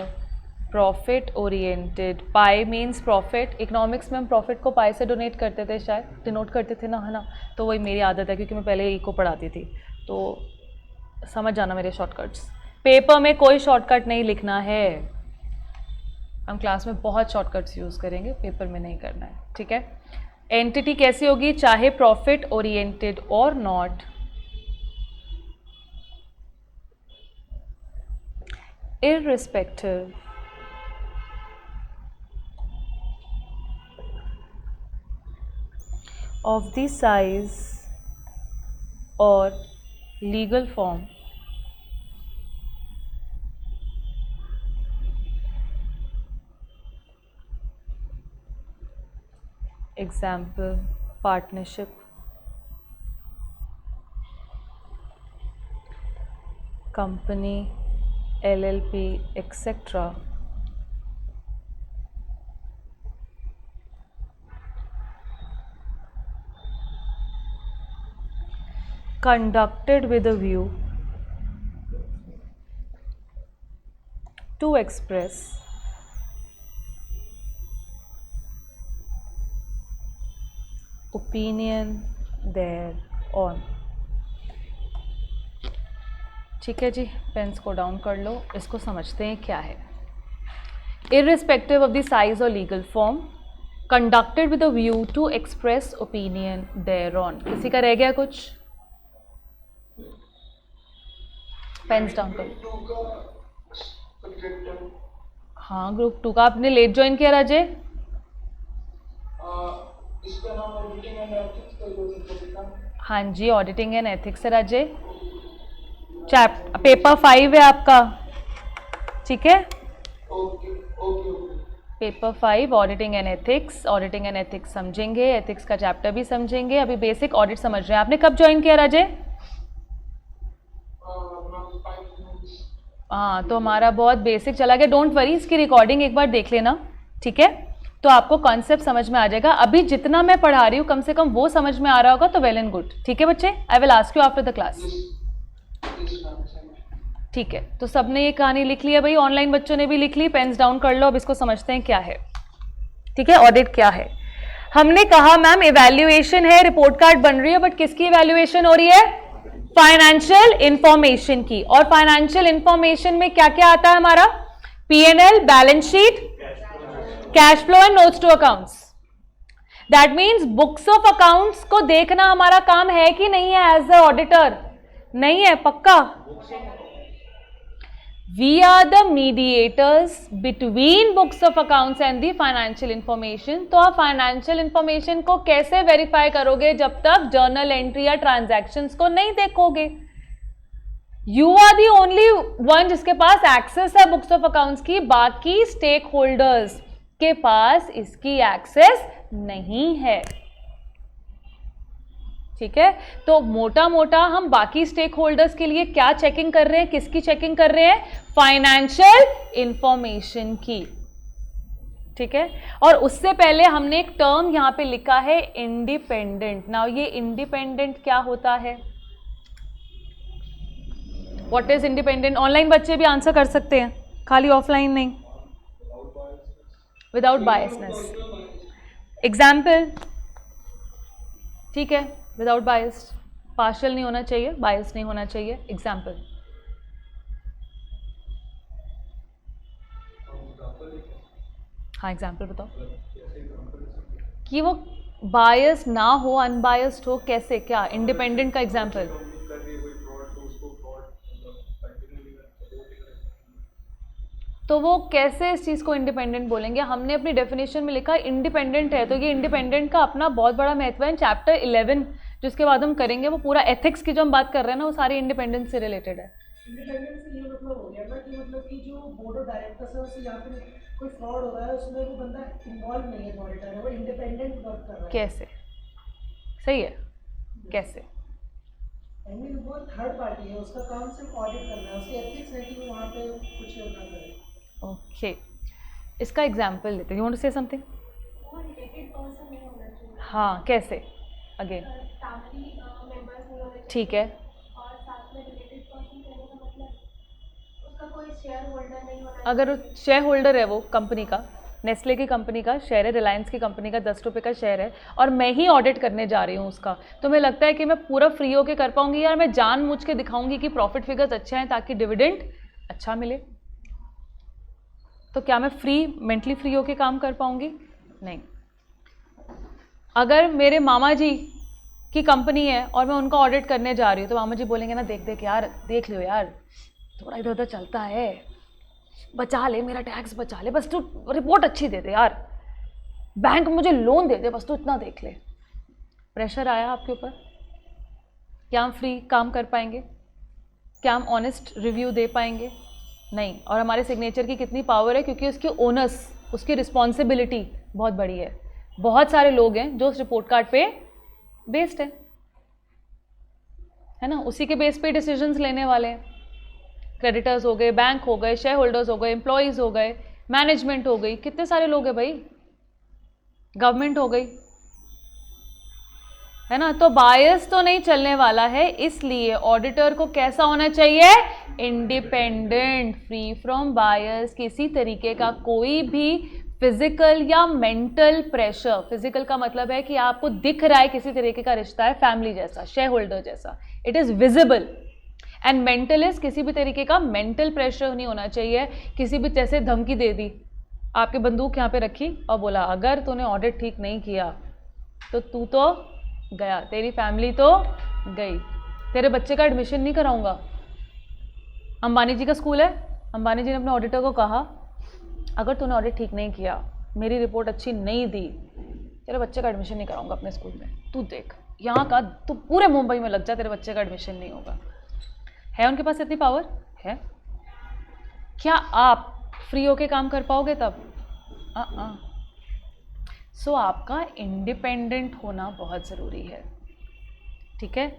profit oriented, pi means profit. Economics में हम profit को pi से डोनेट करते थे, शायद डिनोट करते थे ना, है ना? तो वही मेरी आदत है क्योंकि मैं पहले इको पढ़ाती थी, तो समझ जाना मेरे शॉर्टकट्स। पेपर में कोई शॉर्टकट नहीं लिखना है, हम क्लास में बहुत शॉर्टकट्स यूज़ करेंगे, पेपर में नहीं करना है, ठीक है। एंटिटी कैसी होगी? चाहे प्रॉफिट ओरिएंटेड और not, irrespective of the size और legal form example partnership, company, LLP, etc. Conducted with a view to express opinion thereon, ठीक है जी। पेन्स को डाउन कर लो, इसको समझते हैं क्या है। इररिस्पेक्टिव ऑफ द साइज और legal form, conducted with a view to express opinion thereon. किसी का रह गया कुछ? पेन्स डाउन करो। हाँ, ग्रुप 2 का आपने लेट ज्वाइन किया राजे? इसका नाम ऑडिटिंग एंड एथिक्स। हाँ जी, ऑडिटिंग एंड एथिक्स है राजे। पेपर 5 है आपका, ठीक है। Okay. Paper 5 auditing and ethics. Auditing and ethics समझेंगे, एथिक्स का चैप्टर भी समझेंगे। अभी बेसिक ऑडिट समझ रहे हैं। आपने कब ज्वाइन किया राजे? हाँ, तो हमारा बहुत बेसिक चला गया। डोंट वरी, इसकी रिकॉर्डिंग एक बार देख लेना, ठीक है, तो आपको कॉन्सेप्ट समझ में आ जाएगा। अभी जितना मैं पढ़ा रही हूँ कम से कम वो समझ में आ रहा होगा तो वेल एंड गुड, ठीक है बच्चे। I will ask you after the class, ठीक है। तो सबने ये कहानी लिख ली है भाई, ऑनलाइन बच्चों ने भी लिख ली। पेन्स डाउन कर लो, अब इसको समझते हैं क्या है, ठीक है। ऑडिट क्या है? हमने कहा मैम इवैल्यूएशन है, रिपोर्ट कार्ड बन रही है, बट किसकी इवैल्यूएशन हो रही है? फाइनेंशियल इंफॉर्मेशन की। और फाइनेंशियल इंफॉर्मेशन में क्या क्या आता है हमारा? P&L, balance sheet, cash flow and notes to accounts. That means books of accounts को देखना हमारा काम है कि नहीं है एज द ऑडिटर? नहीं है, पक्का। We are the mediators between books of accounts and the financial information। तो आप फाइनेंशियल इंफॉर्मेशन को कैसे वेरीफाई करोगे जब तक जर्नल एंट्री या ट्रांजैक्शंस को नहीं देखोगे? You are the only one जिसके पास एक्सेस है बुक्स ऑफ अकाउंट्स की, बाकी स्टेक होल्डर्स के पास इसकी एक्सेस नहीं है। ठीक है, तो मोटा मोटा हम बाकी स्टेक होल्डर्स के लिए क्या चेकिंग कर रहे हैं, किसकी चेकिंग कर रहे हैं, फाइनेंशियल इंफॉर्मेशन की। ठीक है, और उससे पहले हमने एक टर्म यहां पे लिखा है इंडिपेंडेंट। नाउ ये इंडिपेंडेंट क्या होता है, व्हाट इज इंडिपेंडेंट? ऑनलाइन बच्चे भी आंसर कर सकते हैं, खाली ऑफलाइन नहीं। Without biasness, example. ठीक है, विदाउट बायस्ड, पार्शियल नहीं होना चाहिए, बायस नहीं होना चाहिए। एग्जाम्पल, हाँ एग्जाम्पल बताओ कि वो बायस ना हो, अनबायस्ड हो, कैसे, क्या इंडिपेंडेंट का एग्जाम्पल? तो वो कैसे इस चीज़ को इंडिपेंडेंट बोलेंगे? हमने अपनी डेफिनेशन में लिखा इंडिपेंडेंट है, तो ये इंडिपेंडेंट का अपना बहुत बड़ा महत्व है। चैप्टर 11 जिसके बाद हम करेंगे वो पूरा एथिक्स की जो हम बात कर रहे हैं ना, वो सारी इंडिपेंडेंस से रिलेटेड है। इंडिपेंडेंस से ये मतलब हो गया ना कि मतलब कि जो बोर्ड ऑफ डायरेक्टर्स है उससे यहाँ पे कोई फ्रॉड हो रहा है, उसमें वो बंदा इन्वॉल्व नहीं है, ऑडिटर है, वो इंडिपेंडेंट वर्क कर रहा है। कैसे? सही है, कैसे? आई मीन वो थर्ड पार्टी है, उसका काम सिर्फ ऑडिट करना है, उसकी एथिक्स है कि वो वहाँ पे कुछ ना करे। ओके, इसका एग्जाम्पल लेते हैं। You want to say something? वो रिलेटेड पर्सन नहीं होना चाहिए। हाँ, कैसे? अगेन फैमिली मेंबर्स नहीं होने चाहिए। ठीक है, और साथ में रिलेटेड पर्सन कहने का मतलब उसका कोई शेयर होल्डर नहीं होना चाहिए। अगर शेयर होल्डर है वो कंपनी का, नेस्ले की कंपनी का शेयर है, रिलायंस की कंपनी का 10 रुपये का शेयर है, और मैं ही ऑडिट करने जा रही हूँ उसका, तो मुझे लगता है कि मैं पूरा फ्री होके कर पाऊंगी यार? मैं जानबूझ के दिखाऊंगी कि प्रॉफिट फिगर्स अच्छे हैं ताकि डिविडेंड अच्छा मिले, तो क्या मैं मेंटली फ्री होके काम कर पाऊंगी? नहीं। अगर मेरे मामा जी की कंपनी है और मैं उनका ऑडिट करने जा रही हूँ, तो मामा जी बोलेंगे ना, देख देख यार, देख लियो यार, थोड़ा इधर उधर चलता है, बचा ले मेरा टैक्स, बचा ले, बस तू रिपोर्ट अच्छी दे दे यार, बैंक मुझे लोन दे दे, बस तू इतना देख ले। प्रेशर आया आपके ऊपर? क्या हम फ्री काम कर पाएंगे? क्या हम ऑनेस्ट रिव्यू दे पाएंगे? नहीं। और हमारे सिग्नेचर की कितनी पावर है, क्योंकि उसकी ओनर्स, उसकी रिस्पॉन्सिबिलिटी बहुत बड़ी है। बहुत सारे लोग हैं जो उस रिपोर्ट कार्ड पे बेस्ड है ना, उसी के बेस पे डिसीजंस लेने वाले हैं। क्रेडिटर्स हो गए, बैंक हो गए, शेयर होल्डर्स हो गए, एम्प्लॉयज हो गए, मैनेजमेंट हो गई, कितने सारे लोग हैं भाई, गवर्नमेंट हो गई, है ना। तो बायस तो नहीं चलने वाला है, इसलिए ऑडिटर को कैसा होना चाहिए? इंडिपेंडेंट, फ्री फ्रॉम बायस। किसी तरीके का कोई भी फिजिकल या मेंटल प्रेशर, फिजिकल का मतलब है कि आपको दिख रहा है किसी तरीके का रिश्ता है, फैमिली जैसा, शेयर होल्डर जैसा, it is visible. And mental is किसी भी तरीके का मेंटल प्रेशर नहीं होना चाहिए। किसी भी जैसे धमकी दे दी, आपके बंदूक यहाँ पे रखी और बोला अगर तूने ऑडिट ठीक नहीं किया तो तू तो गया, तेरी फैमिली तो गई, तेरे बच्चे का एडमिशन नहीं कराऊंगा। अंबानी जी का स्कूल है, अंबानी जी ने अपने ऑडिटर को कहा अगर तूने ऑडिट ठीक नहीं किया, मेरी रिपोर्ट अच्छी नहीं दी, तेरे बच्चे का एडमिशन नहीं कराऊंगा अपने स्कूल में, तू देख यहाँ का, तू पूरे मुंबई में लग जा, तेरे बच्चे का एडमिशन नहीं होगा। है उनके पास इतनी पावर है? क्या आप फ्री होके काम कर पाओगे तब? सो आपका इंडिपेंडेंट होना बहुत ज़रूरी है। ठीक है,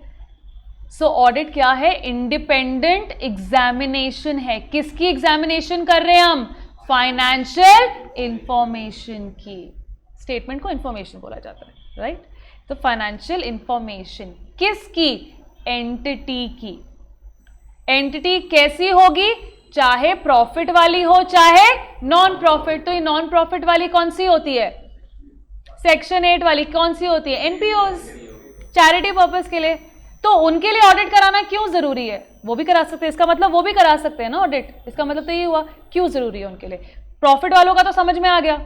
सो ऑडिट क्या है? इंडिपेंडेंट एग्जामिनेशन है। किसकी एग्जामिनेशन कर रहे हैं हम? फाइनेंशियल इंफॉर्मेशन की। स्टेटमेंट को इंफॉर्मेशन बोला जाता है, राइट? तो फाइनेंशियल इंफॉर्मेशन किसकी? एंटिटी की। एंटिटी कैसी होगी? चाहे प्रॉफिट वाली हो चाहे नॉन प्रॉफिट। तो ये नॉन प्रॉफिट वाली कौन सी होती है? सेक्शन 8 वाली कौन सी होती है? एनपीओज, चैरिटी पर्पस के लिए। तो उनके लिए ऑडिट कराना क्यों जरूरी है? वो भी करा सकते हैं, इसका मतलब वो भी करा सकते हैं ना ऑडिट। इसका मतलब तो ये हुआ क्यों जरूरी है उनके लिए। प्रॉफिट वालों का तो समझ में आ गया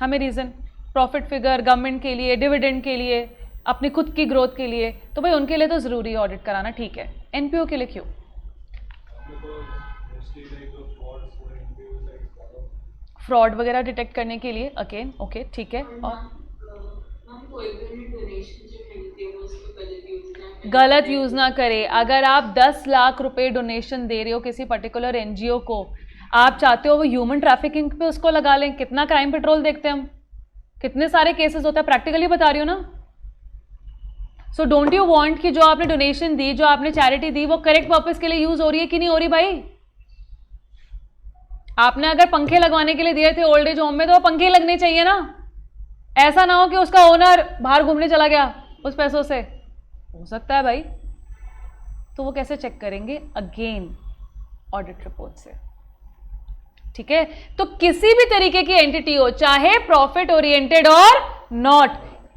हमें रीजन, प्रॉफिट फिगर गवर्नमेंट के लिए, डिविडेंड के लिए, अपनी खुद की ग्रोथ के लिए, तो भाई उनके लिए तो जरूरी है ऑडिट कराना, ठीक है। एनपीओ के लिए क्यों? फ्रॉड वगैरह डिटेक्ट करने के लिए, अगेन ओके, ठीक है। और कोई भी डोनेशन जो मिलती है वो उसको गलत यूज ना गलत यूज ना करें। अगर आप 10 लाख रुपए डोनेशन दे रहे हो किसी पर्टिकुलर एनजीओ को, आप चाहते हो वो ह्यूमन ट्रैफिकिंग पे उसको लगा लें। कितना क्राइम पेट्रोल देखते हैं हम, कितने सारे केसेस होते हैं, प्रैक्टिकली बता रही हो ना। सो डोंट यू वांट कि जो आपने डोनेशन दी, जो आपने चैरिटी दी, वो करेक्ट पर्पस के लिए यूज हो रही है कि नहीं हो रही भाई। आपने अगर पंखे लगवाने के लिए दिए थे ओल्ड एज होम में, तो वो पंखे लगने चाहिए ना। ऐसा ना हो कि उसका ओनर बाहर घूमने चला गया उस पैसों से, हो सकता है भाई। तो वो कैसे चेक करेंगे? अगेन ऑडिट रिपोर्ट से, ठीक है। तो किसी भी तरीके की एंटिटी हो, चाहे प्रॉफिट ओरिएंटेड और not,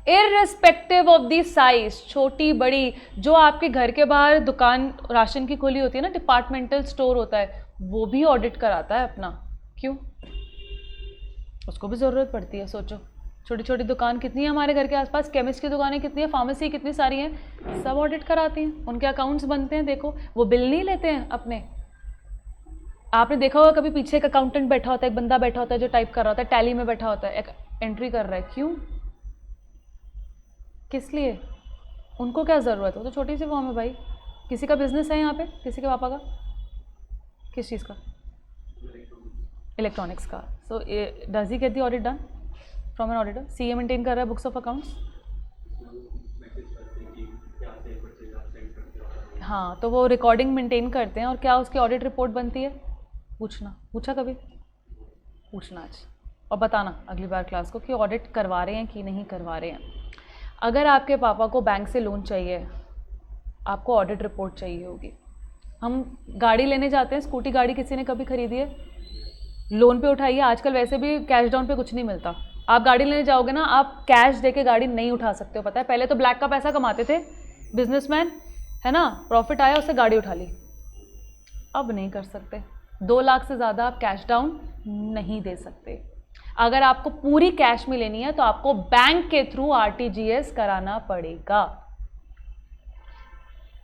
irrespective of the size, छोटी बड़ी, जो आपके घर के बाहर दुकान राशन की खोली होती है ना, डिपार्टमेंटल स्टोर होता है, वो भी ऑडिट कराता है अपना। क्यों? उसको भी जरूरत पड़ती है। सोचो छोटी छोटी दुकान कितनी है हमारे घर के आसपास, केमिस्ट की दुकानें कितनी है, फार्मेसी कितनी सारी हैं, सब ऑडिट कराती हैं, उनके अकाउंट्स बनते हैं। देखो वो बिल नहीं लेते हैं अपने। आपने देखा होगा कभी पीछे एक अकाउंटेंट बैठा होता है, एक बंदा बैठा होता है जो टाइप कर रहा होता है, टैली में बैठा होता है, एक एंट्री कर रहा है। क्यों? किस लिए? उनको क्या ज़रूरत हो? तो छोटी सी फॉर्म है भाई। किसी का बिजनेस है यहाँ पे, किसी के पापा का, किस चीज़ का? इलेक्ट्रॉनिक्स का। So does he get the audit done from an auditor? CA maintain कर रहा है बुक्स ऑफ अकाउंट्स। हाँ, तो वो रिकॉर्डिंग मेंटेन करते हैं। और क्या उसकी ऑडिट रिपोर्ट बनती है? पूछना, पूछा कभी? पूछना आज और बताना अगली बार क्लास को कि ऑडिट करवा रहे हैं कि नहीं करवा रहे हैं। अगर आपके पापा को बैंक से लोन चाहिए, आपको ऑडिट रिपोर्ट चाहिए होगी। हम गाड़ी लेने जाते हैं, स्कूटी गाड़ी किसी ने कभी खरीदी है, लोन पे उठाई है। आजकल वैसे भी कैश डाउन पे कुछ नहीं मिलता। आप गाड़ी लेने जाओगे ना, आप कैश देके गाड़ी नहीं उठा सकते हो, पता है। पहले तो ब्लैक का पैसा कमाते थे बिजनेसमैन, है ना, प्रॉफिट आया उससे गाड़ी उठा ली। अब नहीं कर सकते। 2 लाख से ज़्यादा आप कैश डाउन नहीं दे सकते। अगर आपको पूरी कैश में लेनी है तो आपको बैंक के थ्रू आरटीजीएस कराना पड़ेगा।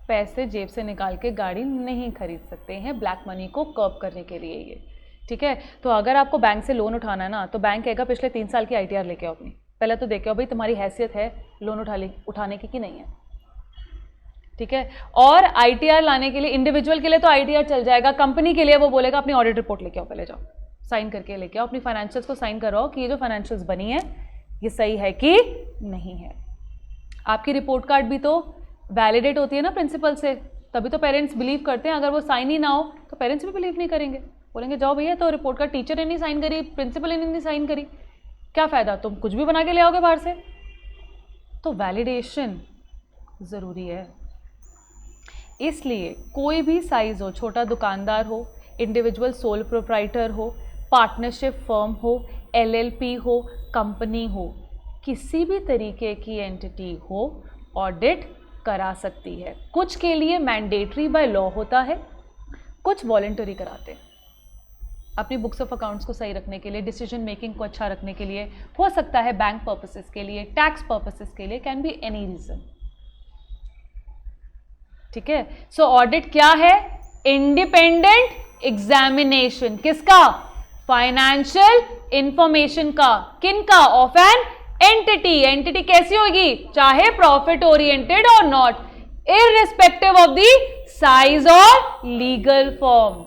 पैसे जेब से निकाल के गाड़ी नहीं खरीद सकते हैं, ब्लैक मनी को कर्ब करने के लिए ये, ठीक है। तो अगर आपको बैंक से लोन उठाना है ना, तो बैंक कहेगा पिछले 3 साल की आईटीआर लेके आओ अपनी। पहले तो देखो भाई तुम्हारी हैसियत है लोन उठाने की कि नहीं है, ठीक है। और आईटीआर लाने के लिए, इंडिविजुअल के लिए तो आईटीआर चल जाएगा, कंपनी के लिए वो बोलेगा अपनी ऑडिट रिपोर्ट लेके आओ, पहले जाओ साइन करके लेके आओ, अपनी फाइनेंशियल्स को साइन करवाओ कि ये जो फाइनेंशियल्स बनी है ये सही है कि नहीं है। आपकी रिपोर्ट कार्ड भी तो वैलिडेट होती है ना प्रिंसिपल से, तभी तो पेरेंट्स बिलीव करते हैं। अगर वो साइन ही ना हो तो पेरेंट्स भी बिलीव नहीं करेंगे, बोलेंगे जाओ भैया, तो रिपोर्ट कार्ड टीचर ने नहीं साइन करी, प्रिंसिपल ने नहीं साइन करी, क्या फ़ायदा, तुम कुछ भी बना के ले आओगे बाहर से। तो वैलिडेशन ज़रूरी है। इसलिए कोई भी साइज़ हो, छोटा दुकानदार हो, इंडिविजुअल सोल प्रोप्राइटर हो, पार्टनरशिप फर्म हो, एलएलपी हो, कंपनी हो, किसी भी तरीके की एंटिटी हो, ऑडिट करा सकती है। कुछ के लिए मैंडेटरी बाय लॉ होता है, कुछ वॉलंटरी कराते हैं अपनी बुक्स ऑफ अकाउंट्स को सही रखने के लिए, डिसीजन मेकिंग को अच्छा रखने के लिए, हो सकता है बैंक पर्पसेस के लिए, टैक्स पर्पसेस के लिए, कैन बी एनी रीजन, ठीक है। सो ऑडिट क्या है? इंडिपेंडेंट एग्जामिनेशन, किसका? फाइनेंशियल इंफॉर्मेशन का। किनका? Of an entity. एंटिटी कैसी होगी? चाहे प्रॉफिट ओरिएंटेड और not, irrespective of the size और लीगल फॉर्म।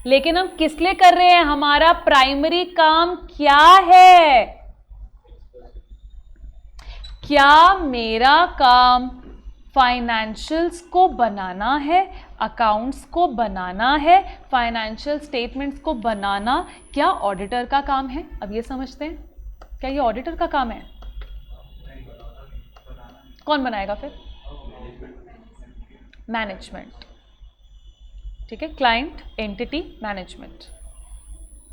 लेकिन हम किस लिए कर रहे हैं? हमारा प्राइमरी काम क्या है? क्या मेरा काम फाइनेंशियल्स को बनाना है, अकाउंट्स को बनाना है, फाइनेंशियल स्टेटमेंट्स को बनाना क्या ऑडिटर का काम है? अब ये समझते हैं, क्या ये ऑडिटर का काम है? कौन बनाएगा फिर? मैनेजमेंट, ठीक है। क्लाइंट एंटिटी मैनेजमेंट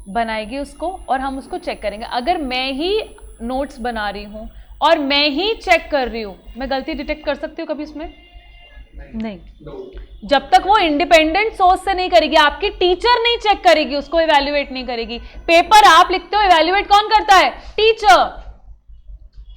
बनाएगी उसको, और हम उसको चेक करेंगे। अगर मैं ही नोट्स बना रही हूं और मैं ही चेक कर रही हूं, मैं गलती डिटेक्ट कर सकती हूँ कभी इसमें? नहीं। जब तक वो इंडिपेंडेंट सोर्स से नहीं करेगी, आपकी टीचर नहीं चेक करेगी, उसको इवैल्यूएट नहीं करेगी। पेपर आप लिखते हो, इवैल्यूएट कौन करता है? टीचर।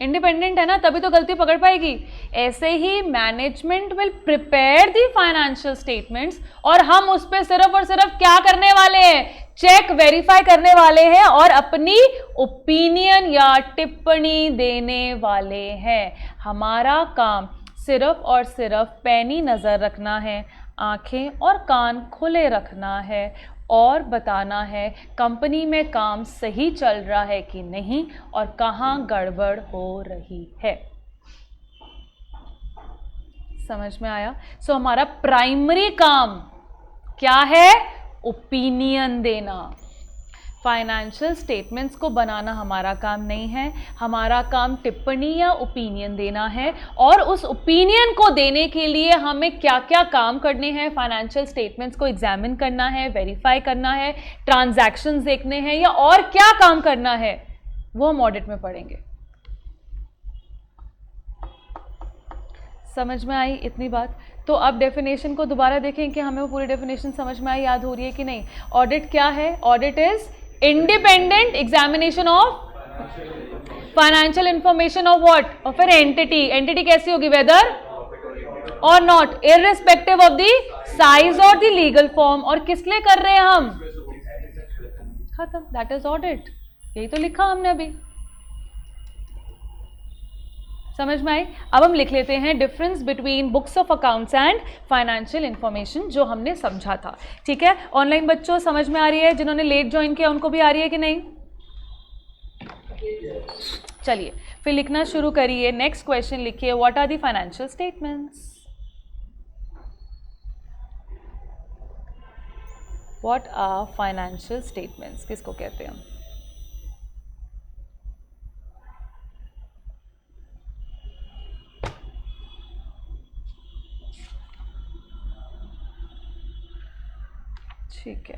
इंडिपेंडेंट है ना, तभी तो गलती पकड़ पाएगी। ऐसे ही management will prepare the financial statements, और हम उस पर सिर्फ और सिर्फ क्या करने वाले हैं? चेक वेरीफाई करने वाले हैं और अपनी ओपिनियन या टिप्पणी देने वाले हैं। हमारा काम सिर्फ और सिर्फ पैनी नज़र रखना है, आंखें और कान खुले रखना है और बताना है कंपनी में काम सही चल रहा है कि नहीं और कहाँ गड़बड़ हो रही है। समझ में आया? सो हमारा प्राइमरी काम क्या है? ओपिनियन देना। फाइनेंशियल स्टेटमेंट्स को बनाना हमारा काम नहीं है, हमारा काम टिप्पणी या ओपिनियन देना है। और उस ओपिनियन को देने के लिए हमें क्या क्या काम करने हैं? फाइनेंशियल स्टेटमेंट्स को एग्जामिन करना है, वेरीफाई करना है, ट्रांजैक्शंस देखने हैं, या और क्या काम करना है वो हम ऑडिट में पढ़ेंगे। समझ में आई इतनी बात? तो अब डेफिनेशन को दोबारा देखें कि हमें वो पूरी डेफिनेशन समझ में आई, याद हो रही है कि नहीं। ऑडिट क्या है? Audit is independent examination of financial information of what? Of an entity. Entity कैसी होगी? वेदर और not, irrespective of the size और द लीगल फॉर्म। और किस लिए कर रहे हैं हम? खत्म, दैट इज ऑडिट। यही तो लिखा हमने अभी। समझ में आई? अब हम लिख लेते हैं difference between books of accounts and financial information, जो हमने समझा था। ठीक है, ऑनलाइन बच्चों समझ में आ रही है? जिन्होंने लेट ज्वाइन किया उनको भी आ रही है कि नहीं? चलिए फिर लिखना शुरू करिए। नेक्स्ट क्वेश्चन लिखिए, what are the financial statements? What are financial statements? किसको कहते हैं हम? ठीक है,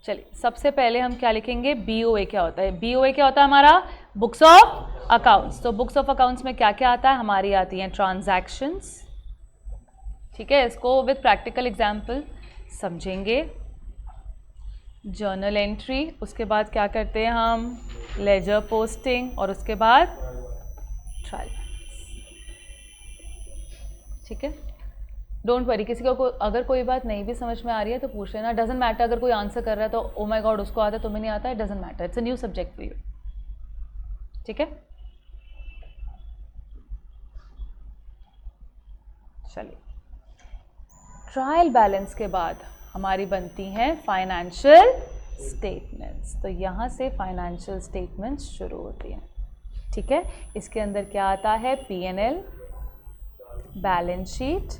चलिए सबसे पहले हम क्या लिखेंगे? BOA क्या होता है? BOA क्या होता है हमारा? Books of accounts. तो बुक्स ऑफ अकाउंट्स में क्या क्या आता है? हमारी आती हैं ट्रांजैक्शंस। ठीक है, इसको विद प्रैक्टिकल एग्जाम्पल समझेंगे। जर्नल एंट्री, उसके बाद क्या करते हैं हम? लेजर पोस्टिंग, और उसके बाद ट्रायल। ठीक है, डोंट वरी, किसी को अगर कोई बात नहीं भी समझ में आ रही है तो पूछ लेना। डजेंट मैटर, अगर कोई आंसर कर रहा है तो ओ माय गॉड उसको आता है तुम्हें नहीं आता है, doesn't matter, it's a new subject for you. ठीक है, चलिए ट्रायल बैलेंस के बाद हमारी बनती हैं फाइनेंशियल स्टेटमेंट्स। तो यहाँ से फाइनेंशियल स्टेटमेंट्स शुरू होती हैं। ठीक है, इसके अंदर क्या आता है? P&L, balance sheet,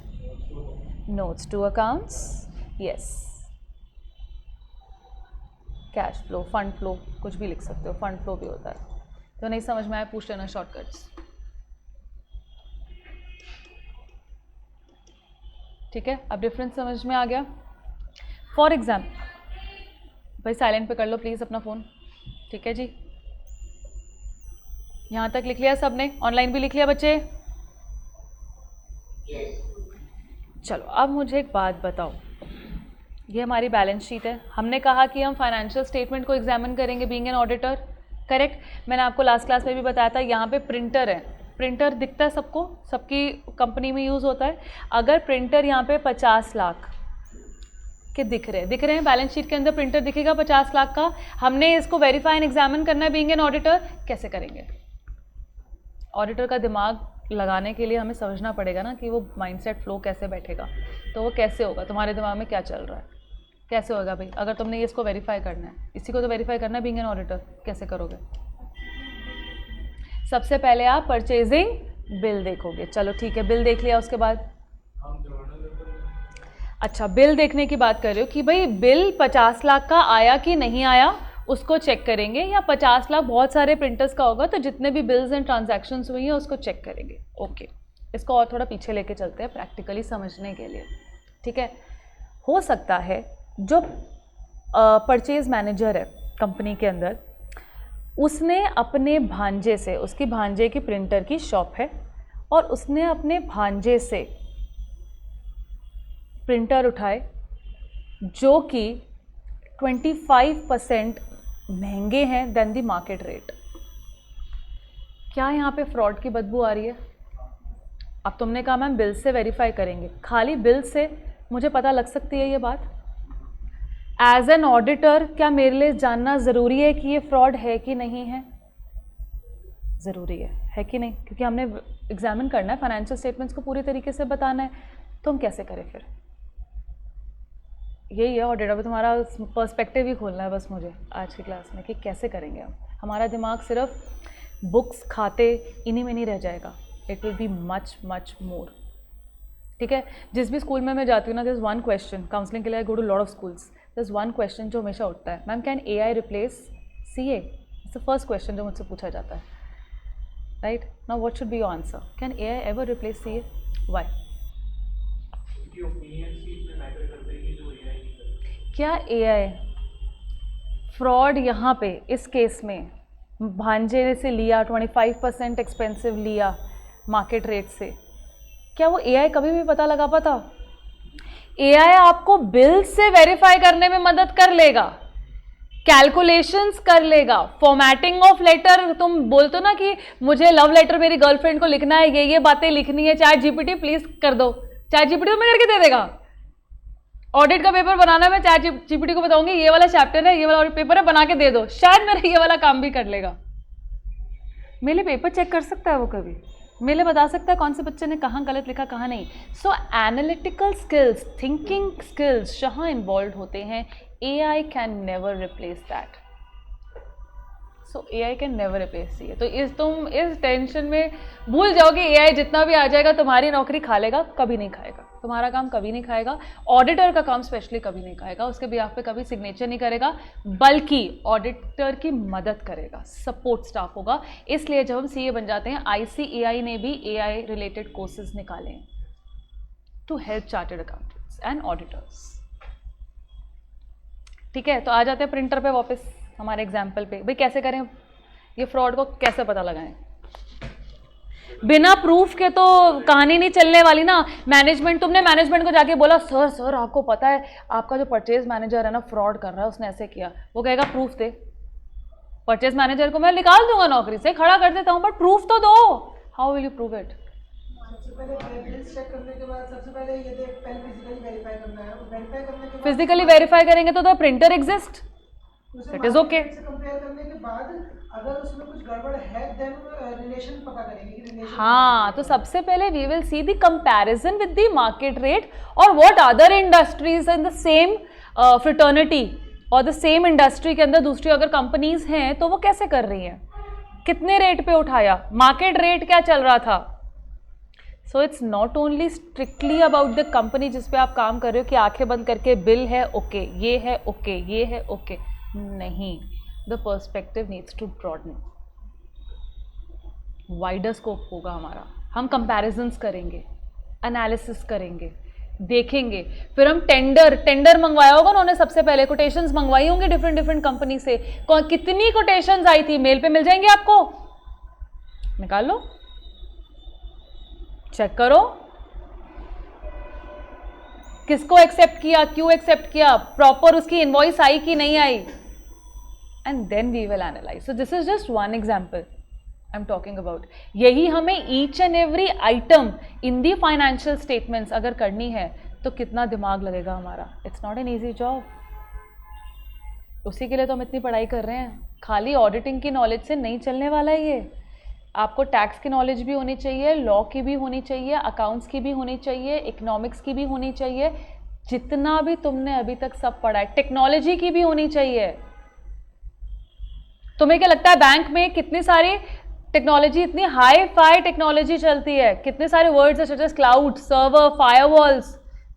notes to accounts, yes, cash flow, fund flow, कुछ भी लिख सकते हो, फंड फ्लो भी होता है। तो नहीं समझ में आया पूछ लेना शॉर्टकट्स। ठीक है, अब डिफरेंस समझ में आ गया। फॉर एग्जाम्पल, भाई साइलेंट पे कर लो प्लीज़ अपना फ़ोन। ठीक है जी, यहाँ तक लिख लिया सबने? ऑनलाइन भी लिख लिया बच्चे? चलो अब मुझे एक बात बताओ, ये हमारी बैलेंस शीट है। हमने कहा कि हम फाइनेंशियल स्टेटमेंट को एग्जामिन करेंगे बीइंग एन ऑडिटर, करेक्ट? मैंने आपको लास्ट क्लास में भी बताया था, यहाँ पे प्रिंटर है। प्रिंटर दिखता है सबको, सबकी कंपनी में यूज़ होता है। अगर प्रिंटर यहाँ पे 50 लाख के दिख रहे हैं बैलेंस शीट के अंदर, प्रिंटर दिखेगा 50 लाख का। हमने इसको वेरीफाई एंड एग्जामिन करना है बीइंग एन ऑडिटर। कैसे करेंगे? ऑडिटर का दिमाग लगाने के लिए हमें समझना पड़ेगा ना कि वो माइंडसेट फ्लो कैसे बैठेगा। तो वो कैसे होगा? तुम्हारे दिमाग में क्या चल रहा है? कैसे होगा भाई? अगर तुमने इसको वेरीफाई करना है, इसी को तो वेरीफाई करना है बीइंग एन ऑडिटर, कैसे करोगे? सबसे पहले आप परचेजिंग बिल देखोगे। चलो ठीक है, बिल देख लिया, उसके बाद अच्छा बिल देखने की बात कर रहे हो कि भाई बिल 50 लाख का आया कि नहीं आया, उसको चेक करेंगे। या 50 लाख बहुत सारे प्रिंटर्स का होगा, तो जितने भी बिल्स एंड ट्रांजैक्शंस हुई हैं उसको चेक करेंगे। ओके, इसको और थोड़ा पीछे लेके चलते हैं प्रैक्टिकली समझने के लिए। ठीक है, हो सकता है जो परचेज मैनेजर है कंपनी के अंदर, उसने अपने भांजे से, उसकी भांजे की प्रिंटर की शॉप है, और उसने अपने भांजे से प्रिंटर उठाए जो कि 25% महंगे हैं देन दी मार्केट रेट। क्या यहाँ पे फ्रॉड की बदबू आ रही है? अब तुमने कहा मैम बिल से वेरीफाई करेंगे, खाली बिल से मुझे पता लग सकती है ये बात? एज एन ऑडिटर क्या मेरे लिए जानना ज़रूरी है कि ये फ्रॉड है कि नहीं है? ज़रूरी है है कि नहीं? क्योंकि हमने एग्जामिन करना है, फाइनेंशियल स्टेटमेंट्स को पूरी तरीके से बताना है, तो हम कैसे करें फिर? यही है ऑडिट। अभी तुम्हारा पर्सपेक्टिव ही खोलना है बस मुझे आज की क्लास में कि कैसे करेंगे हम। हमारा दिमाग सिर्फ बुक्स खाते इन्हीं में नहीं रह जाएगा, it will be much much more. ठीक है, जिस भी स्कूल में मैं जाती हूँ ना, दिस वन क्वेश्चन, काउंसलिंग के लिए I go to lot of schools, this one question जो हमेशा उठता है, ma'am can AI replace CA? It's the first question जो मुझसे पूछा जाता है, right? Now what should be your answer? Can AI ever replace CA? Why? क्या AI फ्रॉड यहाँ पे इस केस में भांजे से लिया, 25% एक्सपेंसिव लिया मार्केट रेट से, क्या वो AI कभी भी पता लगा पाता? AI आपको बिल से वेरीफाई करने में मदद कर लेगा, कैलकुलेशंस कर लेगा, फॉर्मेटिंग ऑफ लेटर। तुम बोलते हो ना कि मुझे लव लेटर मेरी गर्लफ्रेंड को लिखना है, ये बातें लिखनी है, चैट जीपीटी प्लीज कर दो, चैट जीपीटी तुम्हें करके दे देगा। ऑडिट का पेपर बनाना मैं चैट जीपीटी को बताऊंगी ये वाला चैप्टर है, ये वाला पेपर है, बना के दे दो, शायद मेरा ये वाला काम भी कर लेगा। मेरे पेपर चेक कर सकता है वो, कभी मेरे बता सकता है कौन से बच्चे ने कहाँ गलत लिखा कहाँ नहीं। सो एनालिटिकल स्किल्स, थिंकिंग स्किल्स जहाँ इन्वॉल्व होते हैं, AI can never replace that. So AI can never replace CA। तो तुम इस टेंशन में भूल जाओ कि AI जितना भी आ जाएगा तुम्हारी नौकरी खा लेगा, कभी नहीं खाएगा, तुम्हारा काम कभी नहीं खाएगा, ऑडिटर का काम स्पेशली कभी नहीं खाएगा, उसके बिहाफ पे कभी सिग्नेचर नहीं करेगा, बल्कि ऑडिटर की मदद करेगा, सपोर्ट स्टाफ होगा। इसलिए जब हम CA बन जाते हैं, ICAI ने भी AI रिलेटेड कोर्सेज निकाले हैं to help chartered accountants and auditors. ठीक है, तो आ जाते हैं प्रिंटर पे वापस, हमारे एग्जाम्पल पे। भाई कैसे करें ये फ्रॉड को, कैसे पता लगाएं? बिना प्रूफ के तो कहानी नहीं चलने वाली ना। मैनेजमेंट, तुमने मैनेजमेंट को जाके बोला सर आपको पता है आपका जो परचेज मैनेजर है ना फ्रॉड कर रहा है, उसने ऐसे किया, वो कहेगा प्रूफ दे। परचेज मैनेजर को मैं निकाल दूंगा नौकरी से, खड़ा कर देता हूं, बट प्रूफ तो दो। How will you prove it? सबसे पहले बिल्स चेक करने के बाद सबसे पहले ये पहले फिजिकली वेरीफाई करना है, और वेरीफाई करने के बाद फिजिकली वेरीफाई करेंगे तो the printer exist, it is okay. Compare करने के बाद अगर उसमें कुछ गड़बड़ है देन रिलेशन पता करेंगे कि रिलेशन। हाँ, तो सबसे पहले we will see the comparison with the market rate और what other industries in the same fraternity और द सेम इंडस्ट्री के अंदर दूसरी अगर कंपनीज हैं तो वो कैसे कर रही हैं, कितने रेट पे उठाया, मार्केट रेट क्या चल रहा था। So it's not only strictly about the company जिस पे आप काम कर रहे हो कि आंखें बंद करके बिल है ओके, ये है ओके, ये है ओके, नहीं। The perspective needs to broaden, wider scope होगा हमारा। हम कंपैरिजंस करेंगे, एनालिसिस करेंगे, देखेंगे, फिर हम टेंडर मंगवाया होगा उन्होंने, सबसे पहले कोटेशंस मंगवाई होंगी डिफरेंट कंपनी से, कितनी कोटेशंस आई थी, मेल पे मिल जाएंगे आपको, निकाल लो, चेक करो किसको एक्सेप्ट किया, क्यों एक्सेप्ट किया, प्रॉपर उसकी इनवॉइस आई कि नहीं आई, and then we will analyse. So this is just one example I am talking about. यही हमें each and every item in the financial statements अगर करनी है तो कितना दिमाग लगेगा हमारा। It's not an easy job, उसी के लिए तो हम इतनी पढ़ाई कर रहे हैं। खाली ऑडिटिंग की नॉलेज से नहीं चलने वाला है ये, आपको टैक्स की नॉलेज भी होनी चाहिए, लॉ की भी होनी चाहिए, अकाउंट्स की भी होनी चाहिए, इकोनॉमिक्स की भी होनी चाहिए, जितना भी तुमने अभी तक सब पढ़ा है, टेक्नोलॉजी की भी होनी चाहिए। तुम्हें क्या लगता है बैंक में कितनी सारी टेक्नोलॉजी, इतनी हाई फाई टेक्नोलॉजी चलती है, कितने सारे वर्ड्स है such as cloud, server, firewalls,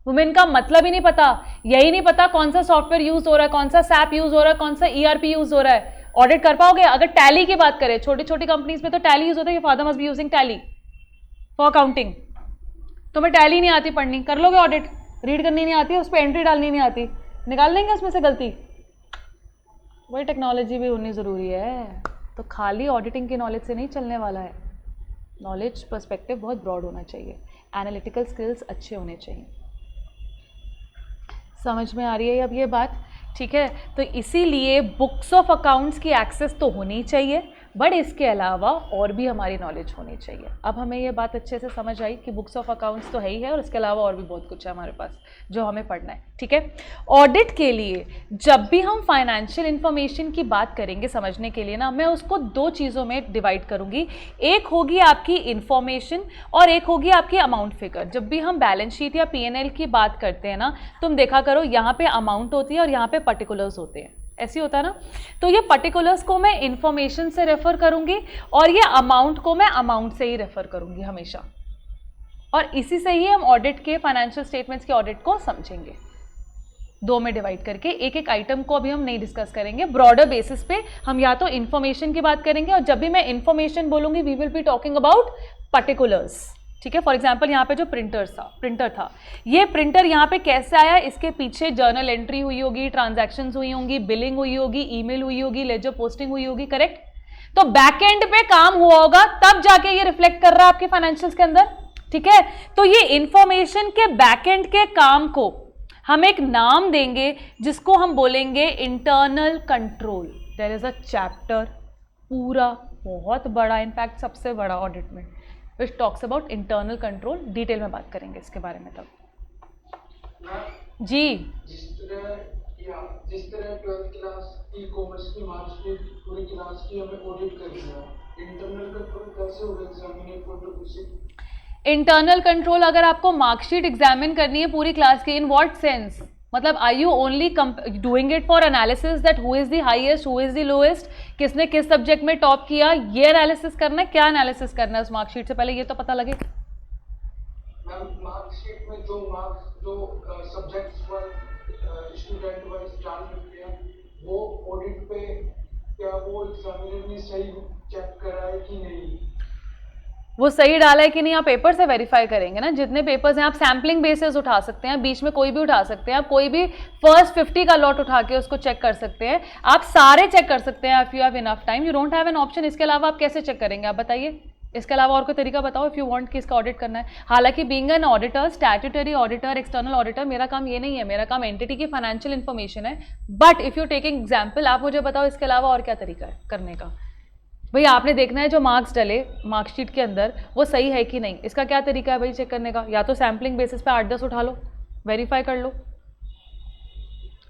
तुम्हें इनका मतलब ही नहीं पता। यही नहीं पता कौन सा सॉफ्टवेयर यूज हो रहा है, कौन सा सैप यूज हो रहा है, कौन सा ERP यूज हो रहा है, ऑडिट कर पाओगे? अगर टैली की बात करें, छोटी छोटी कंपनीज में तो टैली यूज होता है, father must be using tally for accounting. तुम्हें टैली नहीं आती पढ़नी, कर लोगे ऑडिट, रीड करनी नहीं आती, उस पर एंट्री डालनी नहीं आती, निकाल लेंगे उसमें से गलती। वही टेक्नोलॉजी भी होनी ज़रूरी है। तो खाली ऑडिटिंग की नॉलेज से नहीं चलने वाला है, नॉलेज पर्सपेक्टिव बहुत ब्रॉड होना चाहिए, एनालिटिकल स्किल्स अच्छे होने चाहिए। समझ में आ रही है अब ये बात? ठीक है, तो इसीलिए बुक्स ऑफ अकाउंट्स की एक्सेस तो होनी चाहिए, बट इसके अलावा और भी हमारी नॉलेज होनी चाहिए। अब हमें ये बात अच्छे से समझ आई कि बुक्स ऑफ अकाउंट्स तो है ही है और इसके अलावा और भी बहुत कुछ है हमारे पास जो हमें पढ़ना है, ठीक है। ऑडिट के लिए जब भी हम फाइनेंशियल इंफॉर्मेशन की बात करेंगे समझने के लिए ना, मैं उसको दो चीज़ों में डिवाइड करूंगी। एक होगी आपकी इंफॉर्मेशन और एक होगी आपकी अमाउंट फिगर। जब भी हम बैलेंस शीट या P&L की बात करते हैं ना, तुम देखा करो यहाँ पे अमाउंट होती है और यहाँ पे पर्टिकुलर्स होते हैं, ऐसे होता है ना। तो ये पर्टिकुलर्स को मैं इंफॉर्मेशन से रेफर करूंगी और ये अमाउंट को मैं अमाउंट से ही रेफर करूंगी हमेशा, और इसी से ही हम ऑडिट के फाइनेंशियल स्टेटमेंट्स के ऑडिट को समझेंगे, दो में डिवाइड करके। एक एक आइटम को अभी हम नहीं डिस्कस करेंगे, ब्रॉडर बेसिस पे हम या तो इंफॉर्मेशन की बात करेंगे, और जब भी मैं इंफॉर्मेशन बोलूंगी we will be talking about particulars, ठीक है। फॉर एग्जाम्पल यहाँ पे जो प्रिंटर था, ये प्रिंटर यहाँ पे कैसे आया, इसके पीछे जर्नल एंट्री हुई होगी, ट्रांजैक्शंस हुई होंगी, बिलिंग हुई होगी, ईमेल हुई होगी, लेजर पोस्टिंग हुई होगी, करेक्ट। तो बैक एंड पे काम हुआ होगा तब जाके ये रिफ्लेक्ट कर रहा है आपके फाइनेंशियल्स के अंदर, ठीक है। तो ये इंफॉर्मेशन के बैक एंड के काम को हम एक नाम देंगे जिसको हम बोलेंगे internal control. There is a chapter पूरा बहुत बड़ा, इनफैक्ट सबसे बड़ा ऑडिट में, which talks about internal control। Detail में बात करेंगे इसके बारे में तब। जी जिस तरह 12th क्लास ई कॉमर्स की मार्कशीट पूरी क्लास की हमें ऑडिट करनी है, इंटरनल कंट्रोल कैसे होगा एग्जामिनेशन पर उसी। इंटरनल कंट्रोल अगर आपको मार्कशीट एग्जामिन करनी है पूरी क्लास की, इन व्हाट सेंस, मतलब are you only doing it for analysis that who is the highest, who is the lowest, किसने किस सब्जेक्ट में टॉप किया, ये एनालिसिस करना है। क्या एनालिसिस करना है उस मार्कशीट से, पहले ये तो पता लगे। मैम मार्कशीट में जो सब्जेक्ट्स पर स्टूडेंट वाइज डाल रखे हैं, वो ऑडिट पे क्या वो एग्जामिनर ने सही चेक करा है कि नहीं, वो सही डाला है कि नहीं, आप पेपर से वेरीफाई करेंगे ना। जितने पेपर्स हैं आप सैम्पलिंग बेसिस उठा सकते हैं, बीच में कोई भी उठा सकते हैं, आप कोई भी फर्स्ट 50 का लॉट उठा के उसको चेक कर सकते हैं, आप सारे चेक कर सकते हैं if you have enough time, you don't have an option. इसके अलावा आप कैसे चेक करेंगे, आप बताइए, इसके अलावा और कोई तरीका बताओ इफ यू वांट कि इसका ऑडिट करना है। हालांकि being an auditor, statutory auditor, external auditor, मेरा काम ये नहीं है, मेरा काम एंटिटी की फाइनेंशियल इन्फॉर्मेशन है। But if you taking example, आप मुझे बताओ इसके अलावा और क्या तरीका है करने का। भाई आपने देखना है जो मार्क्स डले मार्कशीट के अंदर वो सही है कि नहीं, इसका क्या तरीका है भाई चेक करने का। या तो सैम्पलिंग बेसिस पे 8-10 उठा लो, वेरीफाई कर लो,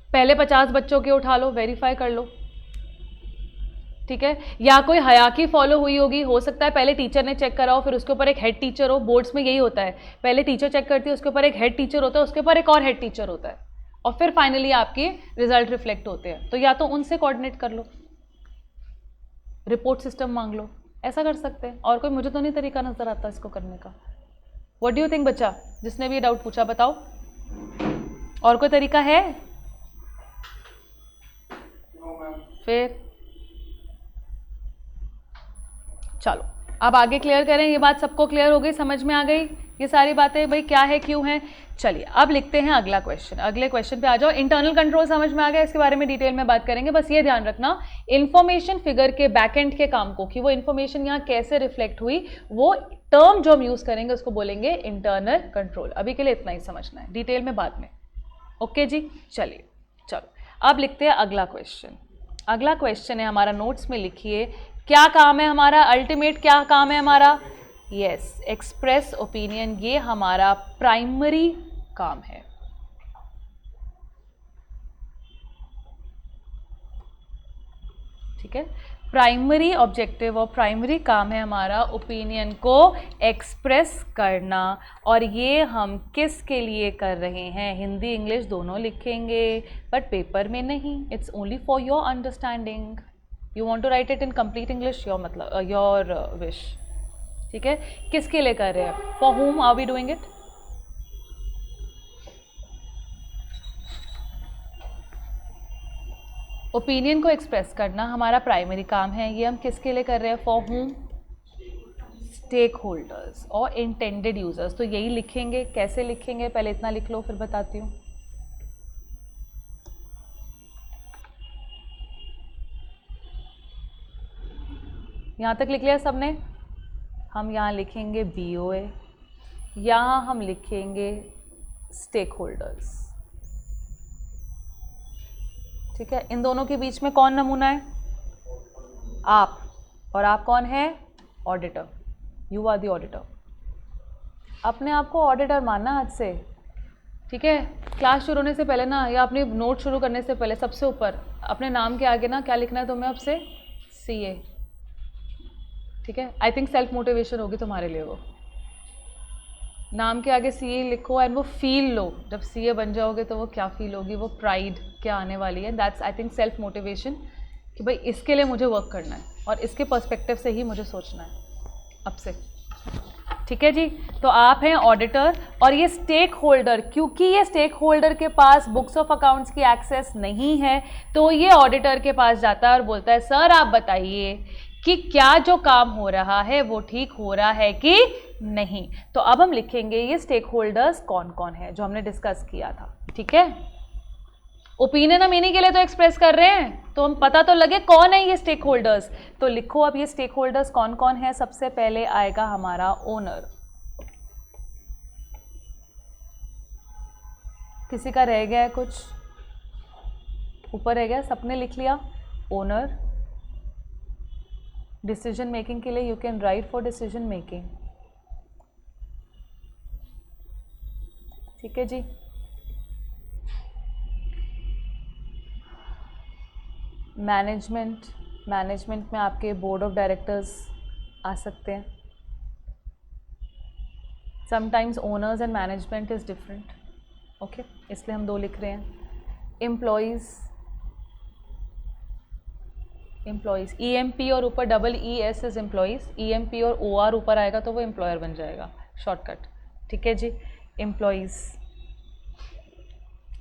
पहले 50 बच्चों के उठा लो, वेरीफाई कर लो, ठीक है। या कोई हयाकी फॉलो हुई होगी, हो सकता है पहले टीचर ने चेक करा हो, फिर उसके ऊपर एक हेड टीचर हो। बोर्ड्स में यही होता है, पहले टीचर चेक करती है, उसके ऊपर एक हेड टीचर होता है, उसके ऊपर एक और हेड टीचर होता है, और फिर फाइनली आपके रिजल्ट रिफ्लेक्ट होते हैं। तो या तो उनसे कोऑर्डिनेट कर लो, रिपोर्ट सिस्टम मांग लो, ऐसा कर सकते हैं। और कोई मुझे तो नहीं तरीका नजर आता इसको करने का। व्हाट डू यू थिंक बच्चा, जिसने भी ये डाउट पूछा बताओ, और कोई तरीका है? फिर चलो अब आगे क्लियर करें। ये बात सबको क्लियर हो गई, समझ में आ गई ये सारी बातें, भाई क्या है क्यों है। चलिए अब लिखते हैं अगला क्वेश्चन। अगले क्वेश्चन पे आ जाओ। इंटरनल कंट्रोल समझ में आ गया, इसके बारे में डिटेल में बात करेंगे। बस ये ध्यान रखना इंफॉर्मेशन फिगर के बैकएंड के काम को, कि वो इंफॉर्मेशन यहाँ कैसे रिफ्लेक्ट हुई, वो टर्म जो हम यूज करेंगे उसको बोलेंगे इंटरनल कंट्रोल। अभी के लिए इतना ही समझना है, डिटेल में बाद में। ओके जी, चलिए चलो अब लिखते हैं अगला क्वेश्चन। अगला क्वेश्चन है हमारा, नोट्स में लिखिए, क्या काम है हमारा, अल्टीमेट क्या काम है हमारा। यस, एक्सप्रेस ओपिनियन, ये हमारा प्राइमरी काम है। ठीक है, प्राइमरी ऑब्जेक्टिव और प्राइमरी काम है हमारा ओपिनियन को एक्सप्रेस करना। और ये हम किस के लिए कर रहे हैं, हिंदी इंग्लिश दोनों लिखेंगे बट पेपर में नहीं, it's only for your understanding. You want to write it in complete English, your मतलब योर विश। ठीक है, किसके लिए कर रहे हैं, for whom are we doing it. Opinion को एक्सप्रेस करना हमारा प्राइमरी काम है। ये हम किसके लिए कर रहे हैं, फॉर whom, स्टेक होल्डर्स और इंटेंडेड यूजर्स। तो यही लिखेंगे, कैसे लिखेंगे पहले इतना लिख लो फिर बताती हूँ। यहाँ तक लिख लिया सबने। हम यहाँ लिखेंगे BOA, यहाँ हम लिखेंगे स्टेक होल्डर्स। ठीक है, इन दोनों के बीच में कौन नमूना है, आप। और आप कौन है? Auditor. You are the auditor. अपने आप को ऑडिटर मानना आज से, ठीक है? क्लास शुरू होने से पहले ना, या अपनी नोट शुरू करने से पहले सबसे ऊपर अपने नाम के आगे ना क्या लिखना है तुम्हें? अब से CA, ठीक है? आई थिंक सेल्फ मोटिवेशन होगी तुम्हारे लिए वो। नाम के आगे CA लिखो एंड वो फील लो, जब CA बन जाओगे तो वो क्या फील होगी, वो प्राइड क्या आने वाली है। That's I think self motivation, कि भाई इसके लिए मुझे वर्क करना है और इसके पर्सपेक्टिव से ही मुझे सोचना है अब से, ठीक है जी? तो आप हैं ऑडिटर, और ये स्टेक होल्डर, क्योंकि ये स्टेक होल्डर के पास बुक्स ऑफ अकाउंट्स की एक्सेस नहीं है, तो ये ऑडिटर के पास जाता है और बोलता है सर आप बताइए कि क्या जो काम हो रहा है वो ठीक हो रहा है कि नहीं। तो अब हम लिखेंगे ये स्टेक होल्डर्स कौन कौन है जो हमने डिस्कस किया था, ठीक है? ओपिनियन हम इन्हीं के लिए तो एक्सप्रेस कर रहे हैं, तो हम पता तो लगे कौन है ये स्टेक होल्डर्स। तो लिखो अब ये स्टेक होल्डर्स कौन कौन है। सबसे पहले आएगा हमारा ओनर। किसी का रह गया है कुछ? ऊपर रह गया, सबने लिख लिया ओनर। डिसीजन मेकिंग के लिए you can write for decision making, ठीक है जी? मैनेजमेंट, मैनेजमेंट में आपके बोर्ड ऑफ डायरेक्टर्स आ सकते हैं। Sometimes owners and management is different, okay, इसलिए हम 2 लिख रहे हैं। एम्प्लॉयज़, एम्प्लॉयज़ EMP और ऊपर EES इज एम्प्लॉयज़, EMP और OR ऊपर आएगा तो वो एम्प्लॉयर बन जाएगा, शॉर्टकट, ठीक है जी? एम्प्लॉयज़।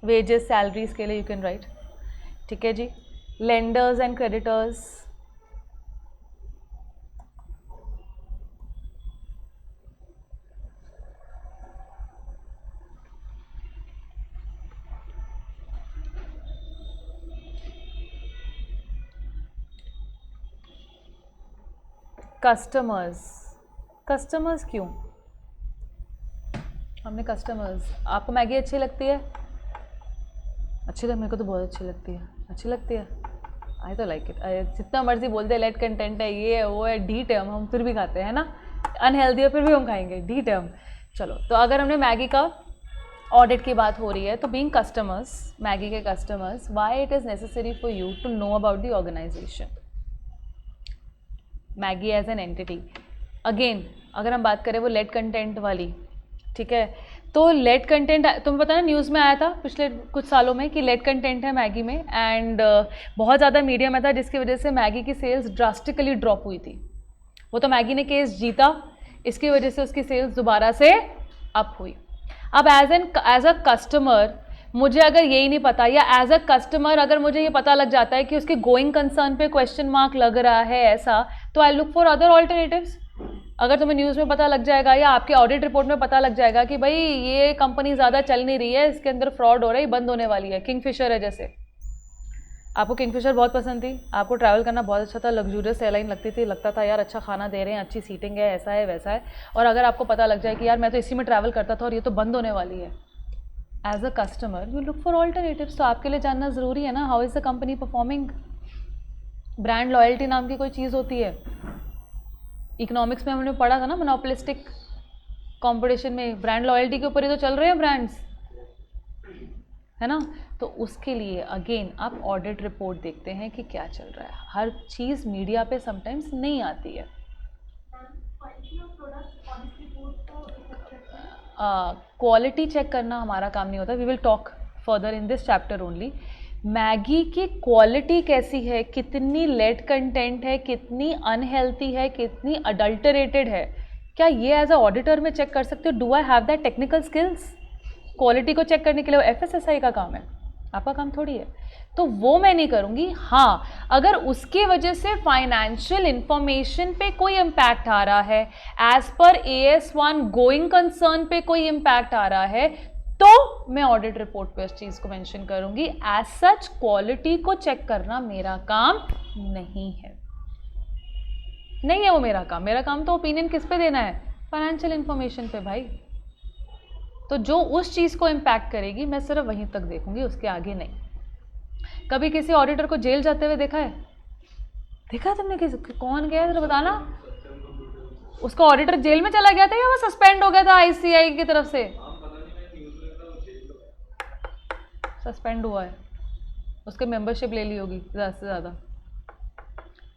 वेजेस सैलरीज के लिए यू कैन राइट, ठीक है जी? Lenders and creditors, customers. Customers क्यों हमने कस्टमर्स? आपको मैगी अच्छी लगती है? अच्छी लग, मेरे को तो बहुत अच्छी लगती है। अच्छी लगती है, आई तो लाइक इट। जितना मर्जी बोल दे लेट कंटेंट है, ये है वो है, डी टर्म हम फिर भी खाते हैं ना, अनहेल्दी है फिर भी हम खाएंगे, डी टर्म। चलो, तो अगर हमने मैगी का ऑडिट की बात हो रही है, तो बीइंग कस्टमर्स, मैगी के customers, why it is necessary for you to know about the organisation Maggi as an entity. Again अगर हम बात करें वो लेट कंटेंट वाली, ठीक है? तो लेट कंटेंट तुम्हें पता है न्यूज़ में आया था पिछले कुछ सालों में कि लेट कंटेंट है मैगी में, एंड बहुत ज़्यादा मीडिया में था, जिसकी वजह से मैगी की सेल्स ड्रास्टिकली ड्रॉप हुई थी। वो तो मैगी ने केस जीता, इसकी वजह से उसकी सेल्स दोबारा से अप हुई। अब एज अ कस्टमर मुझे अगर यही नहीं पता, या एज अ कस्टमर अगर मुझे ये पता लग जाता है कि उसके गोइंग कंसर्न पे क्वेश्चन मार्क लग रहा है ऐसा, तो I look for other alternatives. अगर तुम्हें न्यूज़ में पता लग जाएगा या आपके ऑडिट रिपोर्ट में पता लग जाएगा कि भाई ये कंपनी ज़्यादा चल नहीं रही है, इसके अंदर फ्रॉड हो रहा है, बंद होने वाली है, किंगफिशर है जैसे। आपको किंगफिशर बहुत पसंद थी, आपको ट्रैवल करना बहुत अच्छा था, लग्जूरियस एयरलाइन लगती थी, लगता था यार अच्छा खाना दे रहे हैं, अच्छी सीटिंग है, ऐसा है वैसा है, और अगर आपको पता लग जाए कि यार मैं तो इसी में ट्रैवल करता था और ये तो बंद होने वाली है, as a customer you look for alternatives. तो आपके लिए जानना ज़रूरी है ना, how is the company performing. Brand loyalty नाम की कोई चीज़ होती है, इकोनॉमिक्स में हमने पढ़ा था ना, मोनोपोलिस्टिक कंपटीशन में ब्रांड लॉयल्टी के ऊपर ही तो चल रहे हैं ब्रांड्स, है ना? तो उसके लिए अगेन आप ऑडिट रिपोर्ट देखते हैं कि क्या चल रहा है। हर चीज़ मीडिया पे समटाइम्स नहीं आती है। क्वालिटी चेक करना हमारा काम नहीं होता, we will talk further in this chapter only. Maggi की क्वालिटी कैसी है, कितनी लेट कंटेंट है, कितनी अनहेल्थी है, कितनी अडल्टरेटेड है, क्या ये एज अ ऑडिटर में चेक कर सकते हो? Do I have that technical skills? Quality को चेक करने के लिए FSSAI का काम है, आपका काम थोड़ी है। तो वो मैं नहीं करूँगी। हाँ, अगर उसकी वजह से फाइनेंशियल इंफॉर्मेशन पे कोई इम्पैक्ट आ रहा है, as per AS1 going concern पे कोई इम्पैक्ट आ रहा है, तो मैं ऑडिट रिपोर्ट पे उस चीज़ को मेंशन करूँगी। एज सच क्वालिटी को चेक करना मेरा काम नहीं है, नहीं है वो मेरा काम। मेरा काम तो ओपिनियन किस पे देना है? फाइनेंशियल इंफॉर्मेशन पे भाई। तो जो उस चीज़ को इम्पैक्ट करेगी मैं सिर्फ वहीं तक देखूंगी, उसके आगे नहीं। कभी किसी ऑडिटर को जेल जाते हुए देखा है? देखा तुमने कौन गया जरा बताना। उसका ऑडिटर जेल में चला गया था या वो सस्पेंड हो गया था आईसीआई की तरफ से? सस्पेंड हुआ है, उसके मेंबरशिप ले ली होगी ज़्यादा से ज़्यादा।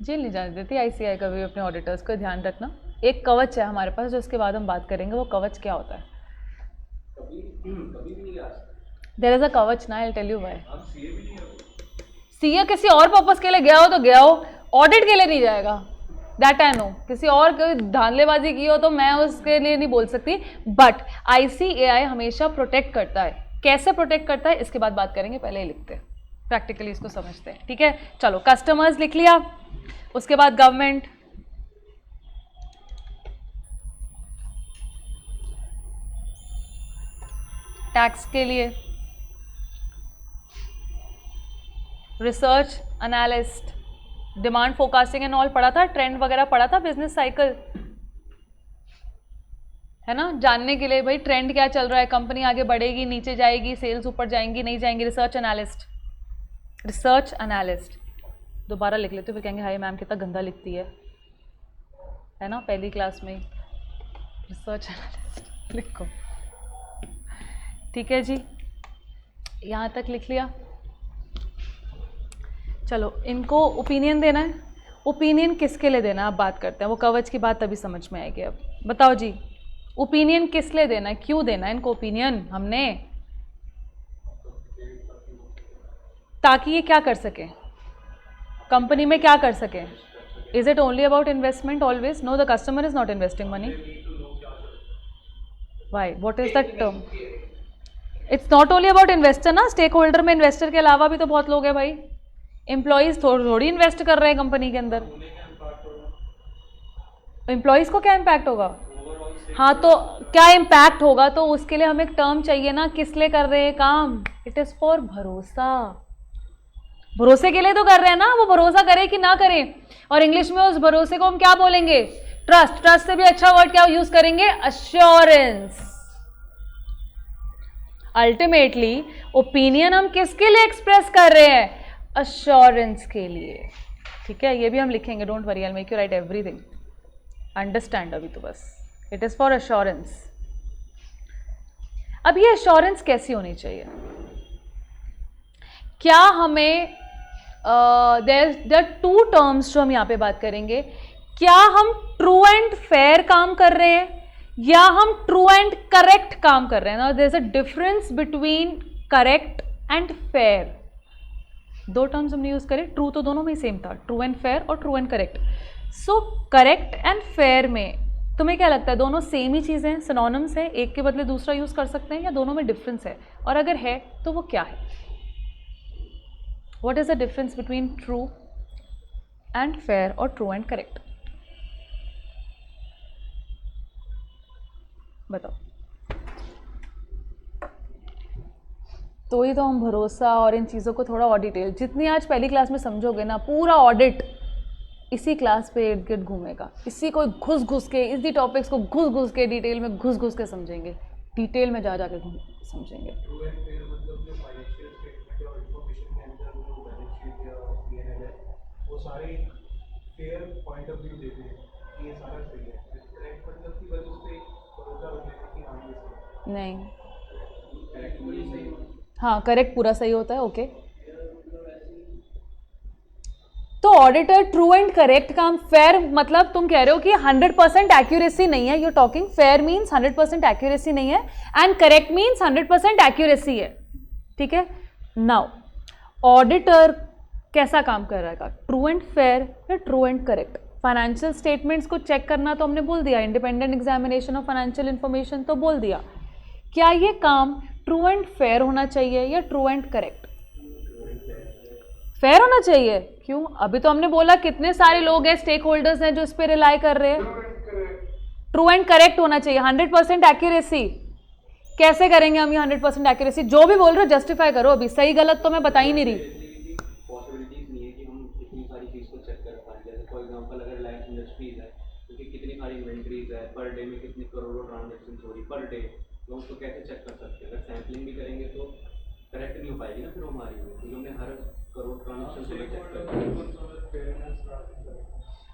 जेल नहीं जाने देती आईसीआई कभी अपने ऑडिटर्स को, ध्यान रखना। एक कवच है हमारे पास जो उसके बाद हम बात करेंगे, वो कवच क्या होता है। देयर इज अ कवच ना, I will tell you why. CA किसी और पर्पस के लिए गया हो तो गया हो, ऑडिट के लिए नहीं जाएगा, दैट आई नो। किसी और धांधलेबाजी की हो तो मैं उसके लिए नहीं बोल सकती, बट आईसीएआई हमेशा प्रोटेक्ट करता है। कैसे प्रोटेक्ट करता है इसके बाद बात करेंगे, पहले ही लिखते हैं, प्रैक्टिकली इसको समझते हैं, ठीक है। चलो, कस्टमर्स लिख लिया, उसके बाद गवर्नमेंट, टैक्स के लिए research analyst, demand forecasting and all पढ़ा था, ट्रेंड वगैरह पढ़ा था, बिजनेस साइकिल है ना, जानने के लिए भाई ट्रेंड क्या चल रहा है, कंपनी आगे बढ़ेगी, नीचे जाएगी, सेल्स ऊपर जाएंगी, नहीं जाएंगी। रिसर्च एनालिस्ट, रिसर्च एनालिस्ट दोबारा लिख लेते हो, फिर कहेंगे हाय मैम कितना गंदा लिखती है ना, पहली क्लास में। रिसर्च एनालिस्ट लिखो, ठीक है जी, यहाँ तक लिख लिया। चलो, इनको ओपिनियन देना है। ओपिनियन किसके लिए देना है, अब बात करते हैं, वो कवच की बात तभी समझ में आएगी। अब बताओ जी, ओपिनियन किस लिए देना है, क्यों देना है इनको ओपिनियन हमने, ताकि ये क्या कर सके, कंपनी में क्या कर सके। Is it only about investment always? No, the customer is not investing money. Why, what is the term? It's not only about investor ना, स्टेक होल्डर में इन्वेस्टर के अलावा भी तो बहुत लोग हैं भाई। एम्प्लॉयज थोड़ी इन्वेस्ट कर रहे हैं कंपनी के अंदर। एम्प्लॉयज को क्या इम्पैक्ट होगा? हाँ, तो क्या इम्पैक्ट होगा, तो उसके लिए हमें एक टर्म चाहिए ना, किस लिए कर रहे हैं काम। इट इज फॉर भरोसा, भरोसे के लिए तो कर रहे हैं ना, वो भरोसा करे कि ना करें। और इंग्लिश में उस भरोसे को हम क्या बोलेंगे? ट्रस्ट। ट्रस्ट से भी अच्छा वर्ड क्या यूज करेंगे? अश्योरेंस। अल्टीमेटली ओपिनियन हम किसके लिए एक्सप्रेस कर रहे हैं? अश्योरेंस के लिए, ठीक है। ये भी हम लिखेंगे, don't worry, I will make you right everything, understand अभी तो बस। It is for assurance. अब ये अश्योरेंस कैसी होनी चाहिए? क्या हमें देयर टू टर्म्स जो हम यहाँ पे बात करेंगे। क्या हम ट्रू एंड फेयर काम कर रहे हैं या हम ट्रू एंड करेक्ट काम कर रहे हैं ना। There is a difference between correct and fair. दो टर्म्स हमने यूज करे, ट्रू तो दोनों में ही सेम था, ट्रू एंड फेयर और true and correct. So correct and fair में तुम्हें क्या लगता है, दोनों सेम ही चीज़ें हैं, सिनोनिम्स है, एक के बदले दूसरा यूज कर सकते हैं या दोनों में डिफरेंस है, और अगर है तो वो क्या है? What is the difference between true and fair और ट्रू एंड करेक्ट? बताओ। तो ही तो हम भरोसा और इन चीज़ों को थोड़ा और डिटेल, जितनी आज पहली क्लास में समझोगे ना, पूरा ऑडिट इसी क्लास पे इर्द गिर्द घूमेगा। इसी को घुस घुस के, इसी टॉपिक्स को घुस घुस के, डिटेल में घुस घुस के समझेंगे, डिटेल में जा जाके समझेंगे। वो सारे फेयर पॉइंट ऑफ व्यू देते हैं कि ये सारा सही है, करेक्ट मतलब कि बस उस पे भरोसा रखने की हाँ ये सही नहीं, करेक्ट पूरी सही है। हाँ, करेक्ट पूरा सही होता है, ओके। तो ऑडिटर ट्रू एंड करेक्ट काम, फेयर मतलब तुम कह रहे हो कि 100% एक्यूरेसी नहीं है, you talking fair means 100% accuracy नहीं है एंड करेक्ट मीन्स 100% एक्यूरेसी है, ठीक है। नाउ ऑडिटर कैसा काम कर रहा है, ट्रू एंड फेयर या true and correct? Financial statements को चेक करना तो हमने बोल दिया, independent examination of financial information तो बोल दिया। क्या ये काम ट्रू एंड फेयर होना चाहिए या ट्रू एंड करेक्ट? फेयर होना चाहिए। क्यों? अभी तो हमने बोला कितने सारे लोग हैं, स्टेक होल्डर्स हैं जो इस पे रिलाई कर रहे हैं। ट्रू एंड करेक्ट होना चाहिए, 100% एक्यूरेसी। कैसे करेंगे हम ये 100% एक्यूरेसी? जो भी बोल रहे हो जस्टिफाई करो, अभी सही गलत तो मैं बता ही नहीं रही। पॉसिबिलिटीज नहीं है कि हम इतनी सारी चीज़ को चेक कर पाएं। जैसे फॉर एग्जांपल अगर रिलायंस इंडस्ट्रीज है, क्योंकि कितनी सारी इन्वेंट्रीज है, पर डे में कितने करोड़ों ट्रांजेक्शन हो रही पर डे, तो उसको कैसे चेक कर सकते हैं? अगर सैम्पलिंग भी करेंगे तो करेक्ट नहीं हो पाएगी ना फिर हमारी, क्योंकि हमने हर करोड़ ट्रांजेक्शन को चेक कर।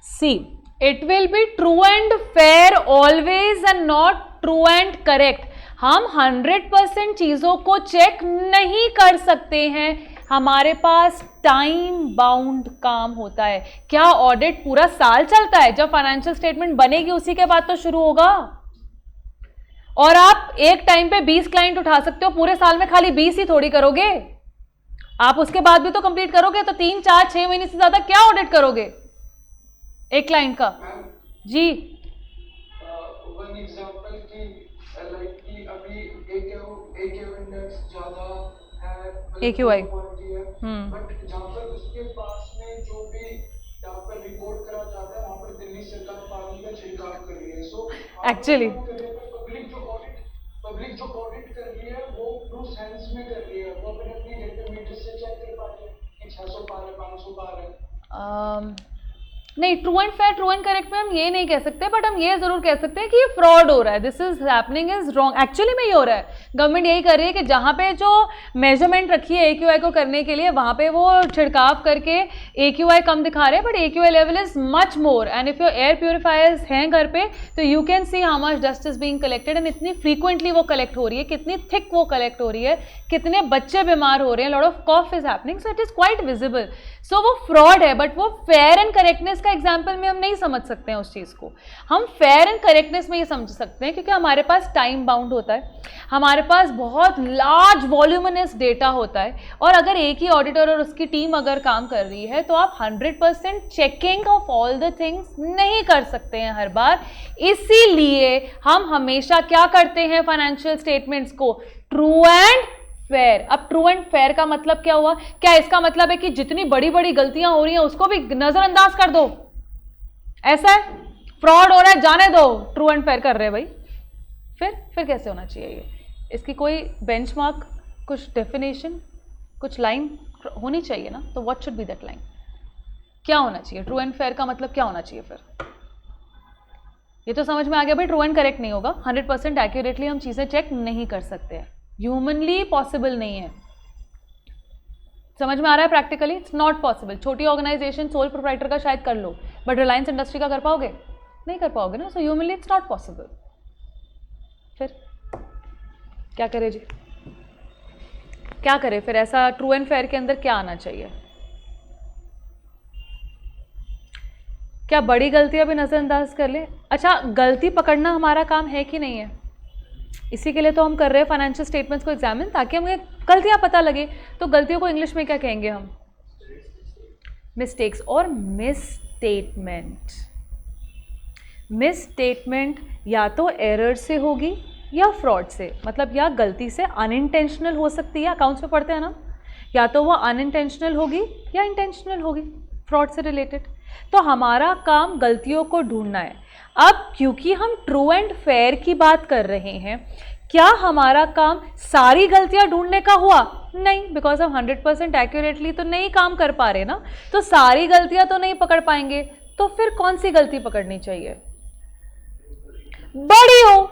See, it will be true and fair always and not true and correct. हम 100% चीज़ों को चेक नहीं कर सकते हैं, हमारे पास टाइम बाउंड काम होता है। क्या ऑडिट पूरा साल चलता है? जब फाइनेंशियल स्टेटमेंट बनेगी उसी के बाद तो शुरू होगा। और आप एक टाइम पे 20 क्लाइंट उठा सकते हो, पूरे साल में खाली 20 ही थोड़ी करोगे। आप उसके बाद भी तो कंप्लीट करोगे, तो 3, 4, 6 महीने से ज्यादा क्या ऑडिट करोगे एक क्लाइंट का? जी वन एग्जांपल की लाइक कि अभी AQI इंडेक्स ज्यादा है, AQI बट जहाँ पर उसके पास में जो भी यहाँ पर रिपोर्ट करा जाता है वहाँ पर दिल्ली सरकार पानी का छिड़काव कर रही है। सो एक्चुअली पब्लिक जो ऑडिट कर रही है वो ट्रू सेंस में कर रही है, वो अपने अपनी डेटा मीटर से चेक कर पा रही है कि 600 पार है, 500 पार है। नहीं, true and fair, true and correct में हम ये नहीं कह सकते, बट हम ये जरूर कह सकते हैं कि ये फ्रॉड हो रहा है, this is happening is wrong. Actually में ये हो रहा है, गवर्नमेंट यही कर रही है कि जहाँ पे जो मेजरमेंट रखी है AQI को करने के लिए, वहाँ पे वो छिड़काव करके AQI कम दिखा रहे हैं, but AQI level is much more. And if your air purifiers हैं घर पे तो you can see how much dust is being collected, and इतनी फ्रीक्वेंटली वो कलेक्ट हो रही है, कितनी थिक वो कलेक्ट हो रही है, कितने बच्चे बीमार हो रहे हैं, lot of cough is happening, so it is quite visible. So वो फ्रॉड है, बट वो फेयर एंड करेक्टनेस का एग्जाम्पल में हम नहीं समझ सकते हैं उस चीज़ को। हम फेयर एंड करेक्टनेस में ये समझ सकते हैं क्योंकि हमारे पास टाइम बाउंड होता है, हमारे पास बहुत लार्ज वॉल्यूमिनस डेटा होता है, और अगर एक ही ऑडिटर और उसकी टीम अगर काम कर रही है तो आप 100% checking of all the things नहीं कर सकते हैं हर बार। इसीलिए हम हमेशा क्या करते हैं फाइनेंशियल स्टेटमेंट्स को? True and fair. अब ट्रू एंड फेयर का मतलब क्या हुआ? क्या इसका मतलब है कि जितनी बड़ी बड़ी गलतियां हो रही हैं उसको भी नजरअंदाज कर दो? ऐसा है? फ्रॉड हो रहा है, जाने दो, ट्रू एंड फेयर कर रहे हैं भाई। फिर कैसे होना चाहिए ये? इसकी कोई बेंचमार्क, कुछ डेफिनेशन, कुछ लाइन होनी चाहिए ना। तो what should B that line? क्या होना चाहिए? ट्रू एंड फेयर का मतलब क्या होना चाहिए? फिर ये तो समझ में आ गया भाई, ट्रू एंड करेक्ट नहीं होगा, 100% एक्यूरेटली हम चीजें चेक नहीं कर सकते हैं, ह्यूमनली पॉसिबल नहीं है। समझ में आ रहा है? Practically it's not possible. छोटी ऑर्गेनाइजेशन सोल प्रोप्राइटर का शायद कर लो, बट रिलायंस इंडस्ट्री का कर पाओगे? नहीं कर पाओगे ना। सो ह्यूमनली इट्स नॉट पॉसिबल। फिर क्या करें जी? क्या करें फिर? ऐसा ट्रू एंड फेयर के अंदर क्या आना चाहिए? क्या बड़ी गलतियां भी नजरअंदाज कर ले? अच्छा, गलती पकड़ना हमारा काम है कि नहीं है? इसी के लिए तो हम कर रहे हैं फाइनेंशियल स्टेटमेंट्स को एग्जामिन, ताकि हमें गलतियां पता लगे। तो गलतियों को इंग्लिश में क्या कहेंगे हम? मिस्टेक्स और मिसस्टेटमेंट। मिसस्टेटमेंट या तो एरर से होगी या फ्रॉड से, मतलब या गलती से अनइंटेंशनल हो सकती है, अकाउंट्स में पढ़ते हैं ना, या तो वो अनइंटेंशनल होगी या इंटेंशनल होगी, फ्रॉड से रिलेटेड। तो हमारा काम गलतियों को ढूंढना है। अब क्योंकि हम ट्रू एंड फेयर की बात कर रहे हैं, क्या हमारा काम सारी गलतियां ढूंढने का हुआ? नहीं, बिकॉज हम 100% एक्यूरेटली तो नहीं काम कर पा रहे ना, तो सारी गलतियां तो नहीं पकड़ पाएंगे। तो फिर कौन सी गलती पकड़नी चाहिए? बड़ी हो।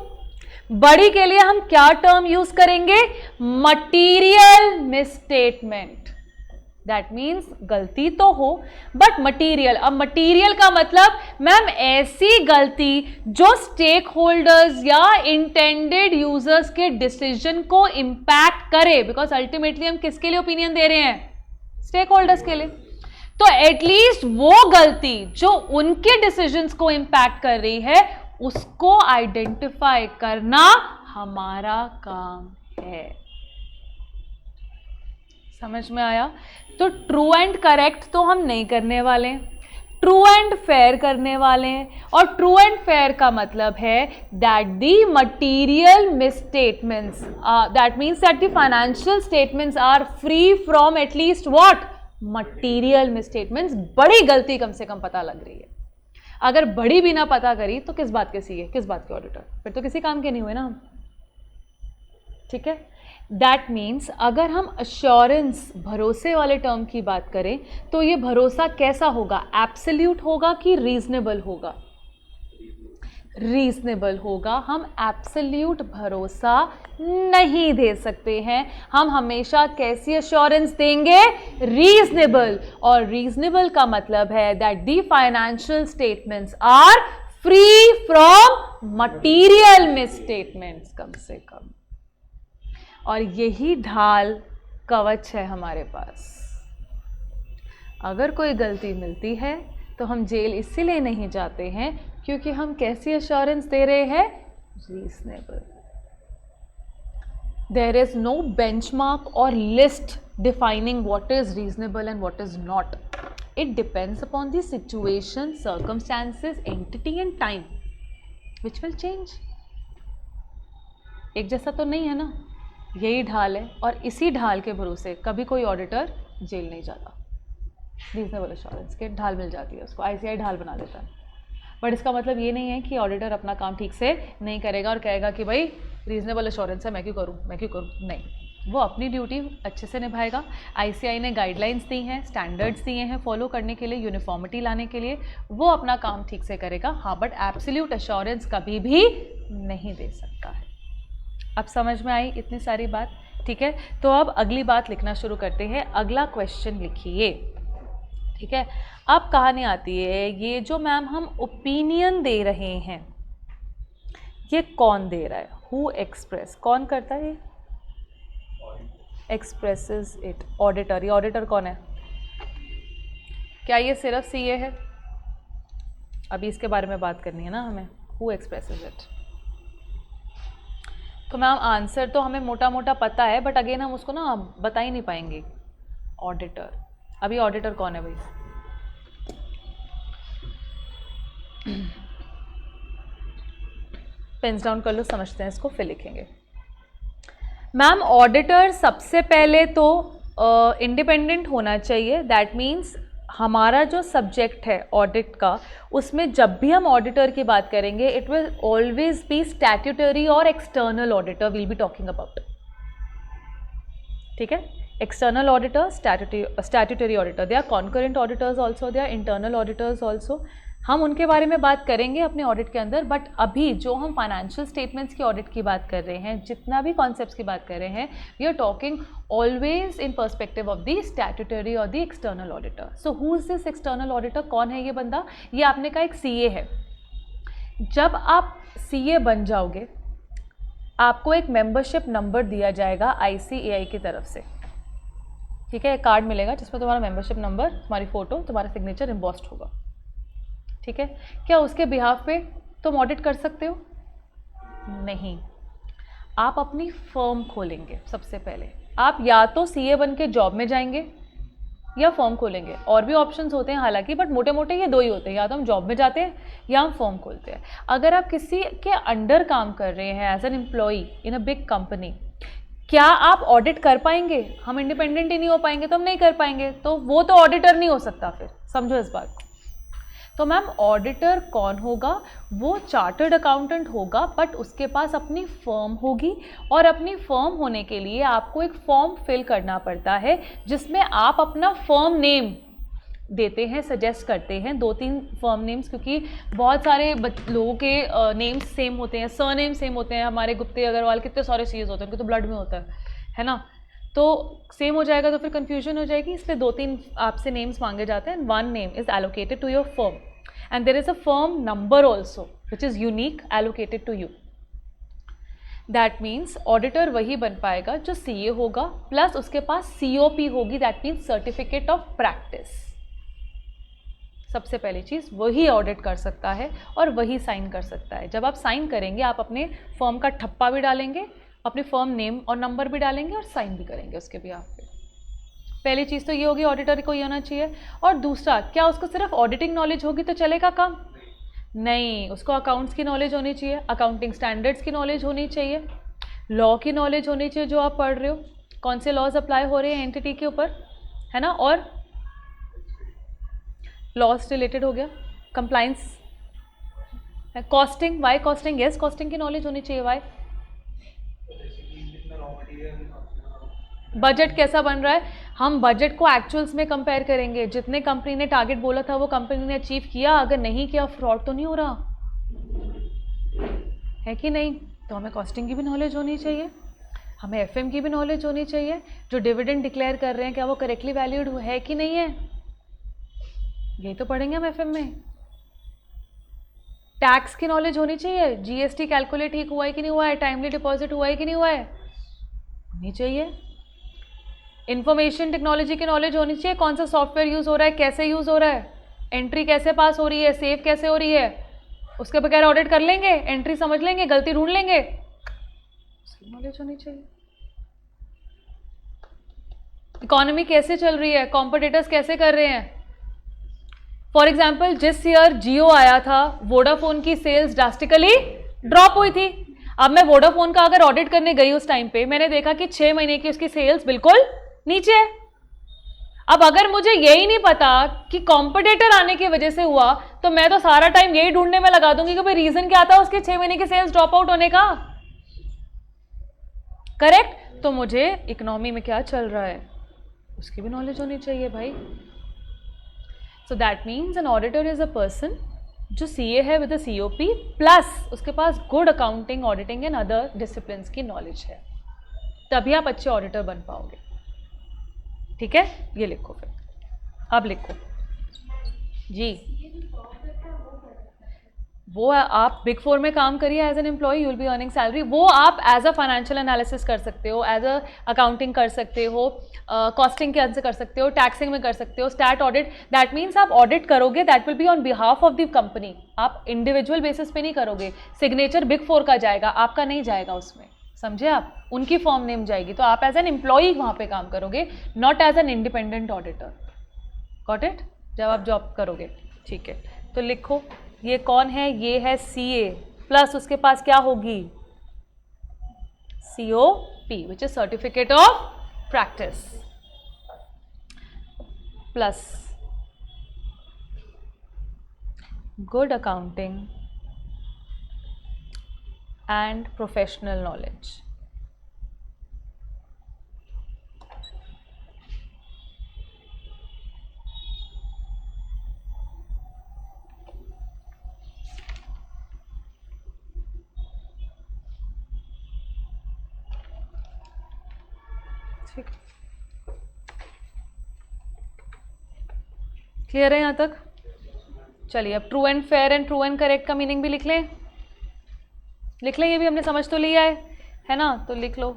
बड़ी के लिए हम क्या टर्म यूज करेंगे? Material misstatement. दैट मीन्स गलती तो हो बट मटीरियल। अब मटीरियल का मतलब मैम ऐसी गलती जो स्टेक होल्डर्स या इंटेंडेड यूजर्स के डिसीजन को इंपैक्ट करे, बिकॉज अल्टीमेटली हम किसके लिए ओपिनियन दे रहे हैं? स्टेक होल्डर्स के लिए। तो एटलीस्ट वो गलती जो उनके डिसीजंस को इंपैक्ट कर रही है उसको आइडेंटिफाई करना हमारा काम है। समझ में आया? तो ट्रू एंड करेक्ट तो हम नहीं करने वाले, ट्रू एंड फेयर करने वाले हैं। और ट्रू एंड फेयर का मतलब है that the material misstatements, that means that the financial statements are free from at least what? Material misstatements. बड़ी गलती कम से कम पता लग रही है। अगर बड़ी भी ना पता करी तो किस बात के सीए, किस बात के ऑडिटर? फिर तो किसी काम के नहीं हुए ना हम। ठीक है? दैट मीन्स अगर हम अश्योरेंस, भरोसे वाले टर्म की बात करें तो ये भरोसा कैसा होगा? एब्सोल्यूट होगा कि रीजनेबल होगा? रीजनेबल होगा। हम एब्सोल्यूट भरोसा नहीं दे सकते हैं। हम हमेशा कैसी एश्योरेंस देंगे? रीजनेबल। और रीजनेबल का मतलब है that the financial statements are free from material misstatements, कम से कम। और यही ढाल कवच है हमारे पास। अगर कोई गलती मिलती है तो हम जेल इसीलिए नहीं जाते हैं क्योंकि हम कैसी एश्योरेंस दे रहे हैं? Reasonable. There is no benchmark और list defining what is reasonable and what is not. It depends upon the situation, circumstances, entity and time which will change. एक जैसा तो नहीं है ना, यही ढाल है और इसी ढाल के भरोसे कभी कोई ऑडिटर जेल नहीं जाता। रीजनेबल एश्योरेंस के ढाल मिल जाती है उसको, ICAI ढाल बना देता है। बट इसका मतलब ये नहीं है कि ऑडिटर अपना काम ठीक से नहीं करेगा और कहेगा कि भाई रीजनेबल एश्योरेंस है, मैं क्यों करूँ। नहीं, वो अपनी ड्यूटी अच्छे से निभाएगा। ICAI ने गाइडलाइंस दी हैं, स्टैंडर्ड्स दिए हैं फॉलो करने के लिए, यूनिफॉर्मिटी लाने के लिए, वो अपना काम ठीक से करेगा। हाँ, बट एब्सोल्यूट एश्योरेंस कभी भी नहीं दे सकता है। अब समझ में आई इतनी सारी बात? ठीक है, तो अब अगली बात लिखना शुरू करते हैं। अगला क्वेश्चन लिखिए। ठीक है, अब कहानी आती है, ये जो मैम हम ओपिनियन दे रहे हैं, ये कौन दे रहा है? हु एक्सप्रेस, कौन करता है? Expresses it, auditor. ये ऑडिटर कौन है? क्या ये सिर्फ CA है? अभी इसके बारे में बात करनी है ना हमें। Who expresses it. तो मैम आंसर तो हमें मोटा मोटा पता है, बट अगेन हम उसको ना बता ही नहीं पाएंगे। ऑडिटर। अभी ऑडिटर कौन है भाई? पेन्स डाउन कर लो, समझते हैं इसको, फिर लिखेंगे। मैम ऑडिटर सबसे पहले तो इंडिपेंडेंट होना चाहिए। दैट मीन्स हमारा जो सब्जेक्ट है ऑडिट का, उसमें जब भी हम ऑडिटर की बात करेंगे, it will always be statutory और external auditor will be talking about. ठीक है, external auditor, statutory auditor, they are concurrent auditors also, they are internal auditors also. हम उनके बारे में बात करेंगे अपने ऑडिट के अंदर। बट अभी जो हम फाइनेंशियल स्टेटमेंट्स की ऑडिट की बात कर रहे हैं, जितना भी कॉन्सेप्ट्स की बात कर रहे हैं, we are talking always in perspective of the statutory और the external auditor. So who is this external auditor? कौन है ये बंदा? ये आपने कहा एक CA है। जब आप CA बन जाओगे, आपको एक मेंबरशिप नंबर दिया जाएगा ICAI की तरफ से। ठीक है, एक कार्ड मिलेगा जिसमें तुम्हारा मेंबरशिप नंबर, तुम्हारी फोटो, तुम्हारा सिग्नेचर एम्बॉस्ड होगा। ठीक है, क्या उसके बिहाफ पे तुम ऑडिट कर सकते हो? नहीं। आप अपनी फर्म खोलेंगे सबसे पहले। आप या तो CA बन के जॉब में जाएंगे या फर्म खोलेंगे। और भी ऑप्शंस होते हैं हालांकि, बट मोटे मोटे ये दो ही होते हैं, या तो हम जॉब में जाते हैं या हम फर्म खोलते हैं। अगर आप किसी के अंडर काम कर रहे हैं as an employee in a big company, क्या आप ऑडिट कर पाएंगे? हम इंडिपेंडेंट ही नहीं हो पाएंगे तो हम नहीं कर पाएंगे, तो वो तो ऑडिटर नहीं हो सकता। फिर समझो इस बात को। तो मैम ऑडिटर कौन होगा? वो चार्टर्ड अकाउंटेंट होगा, बट उसके पास अपनी फर्म होगी। और अपनी फर्म होने के लिए आपको एक फॉर्म फिल करना पड़ता है जिसमें आप अपना फर्म नेम देते हैं, सजेस्ट करते हैं 2-3 फर्म नेम्स, क्योंकि बहुत सारे लोगों के नेम्स सेम होते हैं, सरनेम सेम होते हैं। हमारे गुप्ते अग्रवाल कितने सारे CAs होते हैं, उनके तो ब्लड में होता है ना, तो सेम हो जाएगा तो फिर कंफ्यूजन हो जाएगी। इसलिए 2-3 आपसे नेम्स मांगे जाते हैं। 1 name is allocated to your firm and there is a firm number also which is unique allocated to you. That means auditor वही बन पाएगा जो CA होगा, प्लस उसके पास COP होगी, that means certificate of practice। सबसे पहली चीज़ वही ऑडिट कर सकता है और वही साइन कर सकता है। जब आप साइन करेंगे, आप अपने फर्म का ठप्पा भी डालेंगे, अपनी फर्म नेम और नंबर भी डालेंगे और साइन भी करेंगे उसके बिहाफ पे। पहली चीज़ तो ये होगी, ऑडिटर को ये होना चाहिए। और दूसरा, क्या उसको सिर्फ ऑडिटिंग नॉलेज होगी तो चलेगा काम? नहीं, उसको अकाउंट्स की नॉलेज होनी चाहिए, अकाउंटिंग स्टैंडर्ड्स की नॉलेज होनी चाहिए, लॉ की नॉलेज होनी चाहिए जो आप पढ़ रहे हो, कौन से लॉज अप्लाई हो रहे हैं एंटिटी के ऊपर, है ना। और लॉज रिलेटेड हो गया, compliance, costing, why costing, yes costing की नॉलेज होनी चाहिए। वाई बजट कैसा बन रहा है, हम बजट को एक्चुअल्स में कंपेयर करेंगे। जितने कंपनी ने टारगेट बोला था वो कंपनी ने अचीव किया, अगर नहीं किया फ्रॉड तो नहीं हो रहा। है कि नहीं? तो हमें कॉस्टिंग की भी नॉलेज होनी चाहिए, हमें एफएम की भी नॉलेज होनी चाहिए, जो डिविडेंड डिक्लेयर कर रहे हैं क्या वो करेक्टली वैल्यूड है कि नहीं है, यही तो पढ़ेंगे हम एफएम में। टैक्स की नॉलेज होनी चाहिए, जीएसटी कैलकुलेट ठीक हुआ है कि नहीं हुआ है, टाइमली डिपॉजिट हुआ है कि नहीं हुआ है, होनी चाहिए। इंफॉर्मेशन टेक्नोलॉजी की नॉलेज होनी चाहिए, कौन सा सॉफ्टवेयर यूज़ हो रहा है, कैसे यूज़ हो रहा है, एंट्री कैसे पास हो रही है, सेव कैसे हो रही है, उसके बगैर ऑडिट कर लेंगे, एंट्री समझ लेंगे, गलती ढूंढ लेंगे, उसकी नॉलेज होनी चाहिए। इकोनॉमी कैसे चल रही है, कॉम्पिटिटर्स कैसे कर रहे हैं। फॉर एग्जाम्पल जिस ईयर जियो आया था, वोडाफोन की सेल्स ड्रास्टिकली ड्रॉप हुई थी। अब मैं वोडाफोन का अगर ऑडिट करने गई उस टाइम पे, मैंने देखा कि 6 महीने की उसकी सेल्स बिल्कुल नीचे है। अब अगर मुझे यही नहीं पता कि कॉम्पिटिटर आने की वजह से हुआ, तो मैं तो सारा टाइम यही ढूंढने में लगा दूंगी कि भाई रीजन क्या था उसके 6 महीने की सेल्स ड्रॉप आउट होने का। करेक्ट? तो मुझे इकोनॉमी में क्या चल रहा है उसकी भी नॉलेज होनी चाहिए भाई। So that means an auditor is a person जो सीए है विद अ सीओपी प्लस उसके पास good accounting, auditing and other discipline की नॉलेज है, तभी आप अच्छे ऑडिटर बन पाओगे। ठीक है, ये लिखो फिर, अब लिखो जी। वो आप बिग 4 में काम करिए as an employee, you will be earning salary. वो आप एज अ फाइनेंशियल एनालिसिस कर सकते हो, एज अ अकाउंटिंग कर सकते हो, कॉस्टिंग के अंदर से कर सकते हो, टैक्सिंग में कर सकते हो, स्टैट ऑडिट। दैट मीन्स आप ऑडिट करोगे, that will be on behalf of the company, आप इंडिविजुअल बेसिस पे नहीं करोगे। सिग्नेचर बिग 4 का जाएगा, आपका नहीं जाएगा उसमें, समझे आप? उनकी फॉर्म नेम जाएगी, तो आप एज एन एम्प्लॉई वहाँ पे काम करोगे, not as an independent auditor. Got it? जब आप जॉब करोगे, ठीक है। तो लिखो, ये कौन है? ये है सीए प्लस उसके पास क्या होगी? COP which is certificate of practice, plus good accounting and professional knowledge. ठीक, क्लियर है यहाँ तक? चलिए अब true and fair and true and correct का मीनिंग भी लिख लें। लिख लें, ये भी हमने समझ तो लिया है ना? तो लिख लो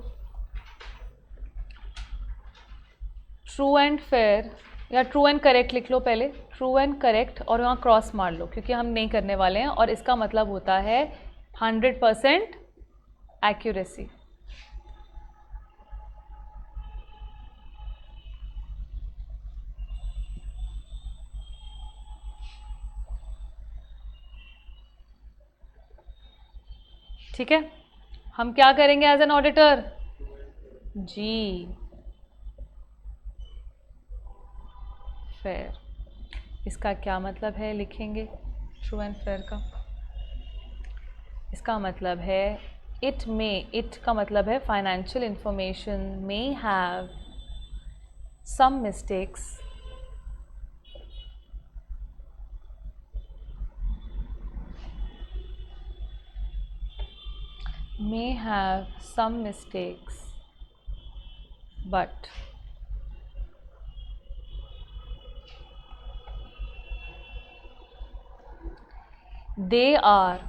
ट्रू एंड फेयर या ट्रू एंड करेक्ट लिख लो पहले, ट्रू एंड करेक्ट, और वहाँ क्रॉस मार लो क्योंकि हम नहीं करने वाले हैं, और इसका मतलब होता है 100% एक्यूरेसी। ठीक है, हम क्या करेंगे एज एन ऑडिटर जी? फेयर, इसका क्या मतलब है लिखेंगे ट्रू एंड फेयर का? इसका मतलब है इट का मतलब है financial information may have some mistakes but they are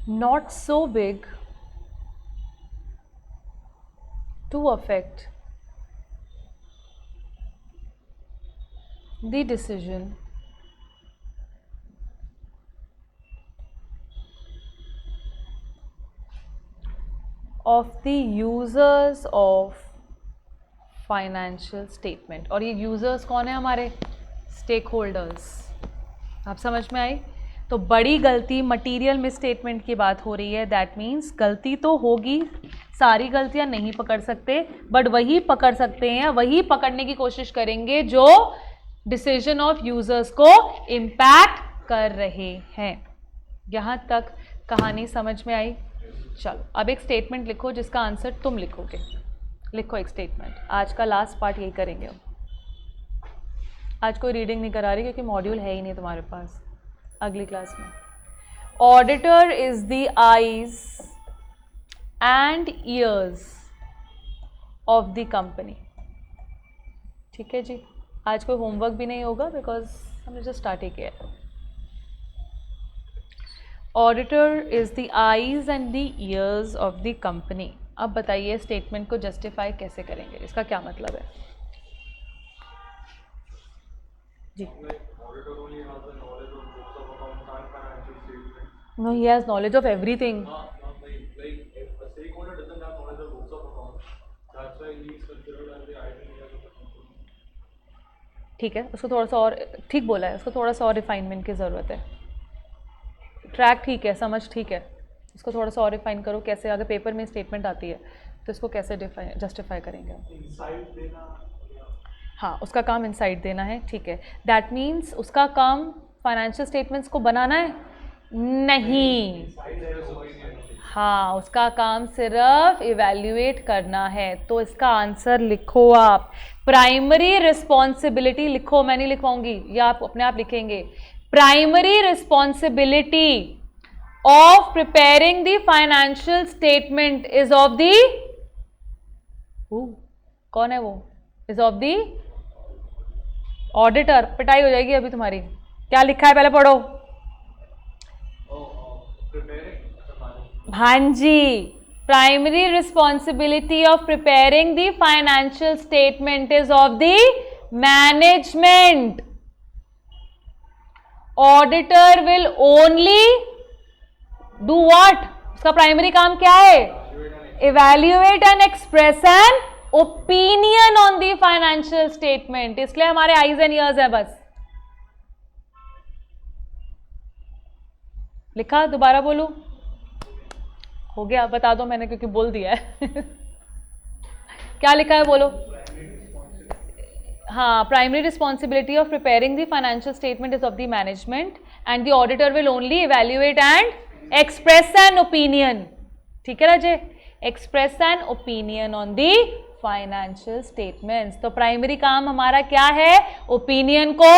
not so big to affect the decision of the users of financial statement। और ये users कौन है? हमारे स्टेक होल्डर्स। आप समझ में आई? तो बड़ी गलती मटीरियल मिसस्टेटमेंट की बात हो रही है, दैट मीन्स गलती तो होगी, सारी गलतियां नहीं पकड़ सकते, बट वही पकड़ सकते हैं, वही पकड़ने की कोशिश करेंगे जो डिसीजन ऑफ यूजर्स को इम्पैक्ट कर रहे हैं। यहाँ तक कहानी समझ में आई? चलो अब एक स्टेटमेंट लिखो जिसका आंसर तुम लिखोगे। लिखो एक स्टेटमेंट, आज का लास्ट पार्ट यही करेंगे हम। आज कोई रीडिंग नहीं करा रही क्योंकि मॉड्यूल है ही नहीं तुम्हारे पास अगली क्लास में। Auditor is the eyes and years of the company. ठीक है जी, आज कोई होमवर्क भी नहीं होगा बिकॉज हमने जस्ट स्टार्ट ही किया है। Auditor is the eyes and the years of the company. अब बताइए स्टेटमेंट को जस्टिफाई कैसे करेंगे, इसका क्या मतलब है जी? No, he has knowledge of everything. ठीक है, उसको थोड़ा सा और ठीक बोला है, उसको थोड़ा सा और रिफाइनमेंट की ज़रूरत है। ट्रैक ठीक है, समझ ठीक है, इसको थोड़ा सा और रिफाइन करो। कैसे अगर पेपर में स्टेटमेंट आती है तो इसको कैसे जस्टिफाई करेंगे हम? इनसाइट देना, हाँ, उसका काम इनसाइट देना है। ठीक है, दैट मीन्स उसका काम फाइनेंशियल स्टेटमेंट्स को बनाना है? नहीं, हाँ, उसका काम सिर्फ इवैल्यूएट करना है। तो इसका आंसर लिखो आप, प्राइमरी रिस्पॉन्सिबिलिटी लिखो, मैं नहीं लिखवाऊंगी, ये आप अपने आप लिखेंगे। Primary responsibility of preparing the financial statement is of the, कौन है वो? Is of the auditor. पिटाई हो जाएगी अभी तुम्हारी। क्या लिखा है पहले पढ़ो। हाँ जी, primary responsibility of preparing the financial statement is of the management. Auditor will only do what? उसका प्राइमरी काम क्या है? Evaluate and express an opinion on the financial statement. इसलिए हमारे आईज एंड ईयर्स है बस। लिखा? दोबारा बोलूं? हो गया? बता दो, मैंने क्योंकि बोल दिया है। क्या लिखा है बोलो? हाँ, primary responsibility of preparing the financial statement is of the management and the auditor will only evaluate and express an opinion. ठीक है Raje? Express an opinion on the financial statements. तो प्राइमरी काम हमारा क्या है? ओपिनियन को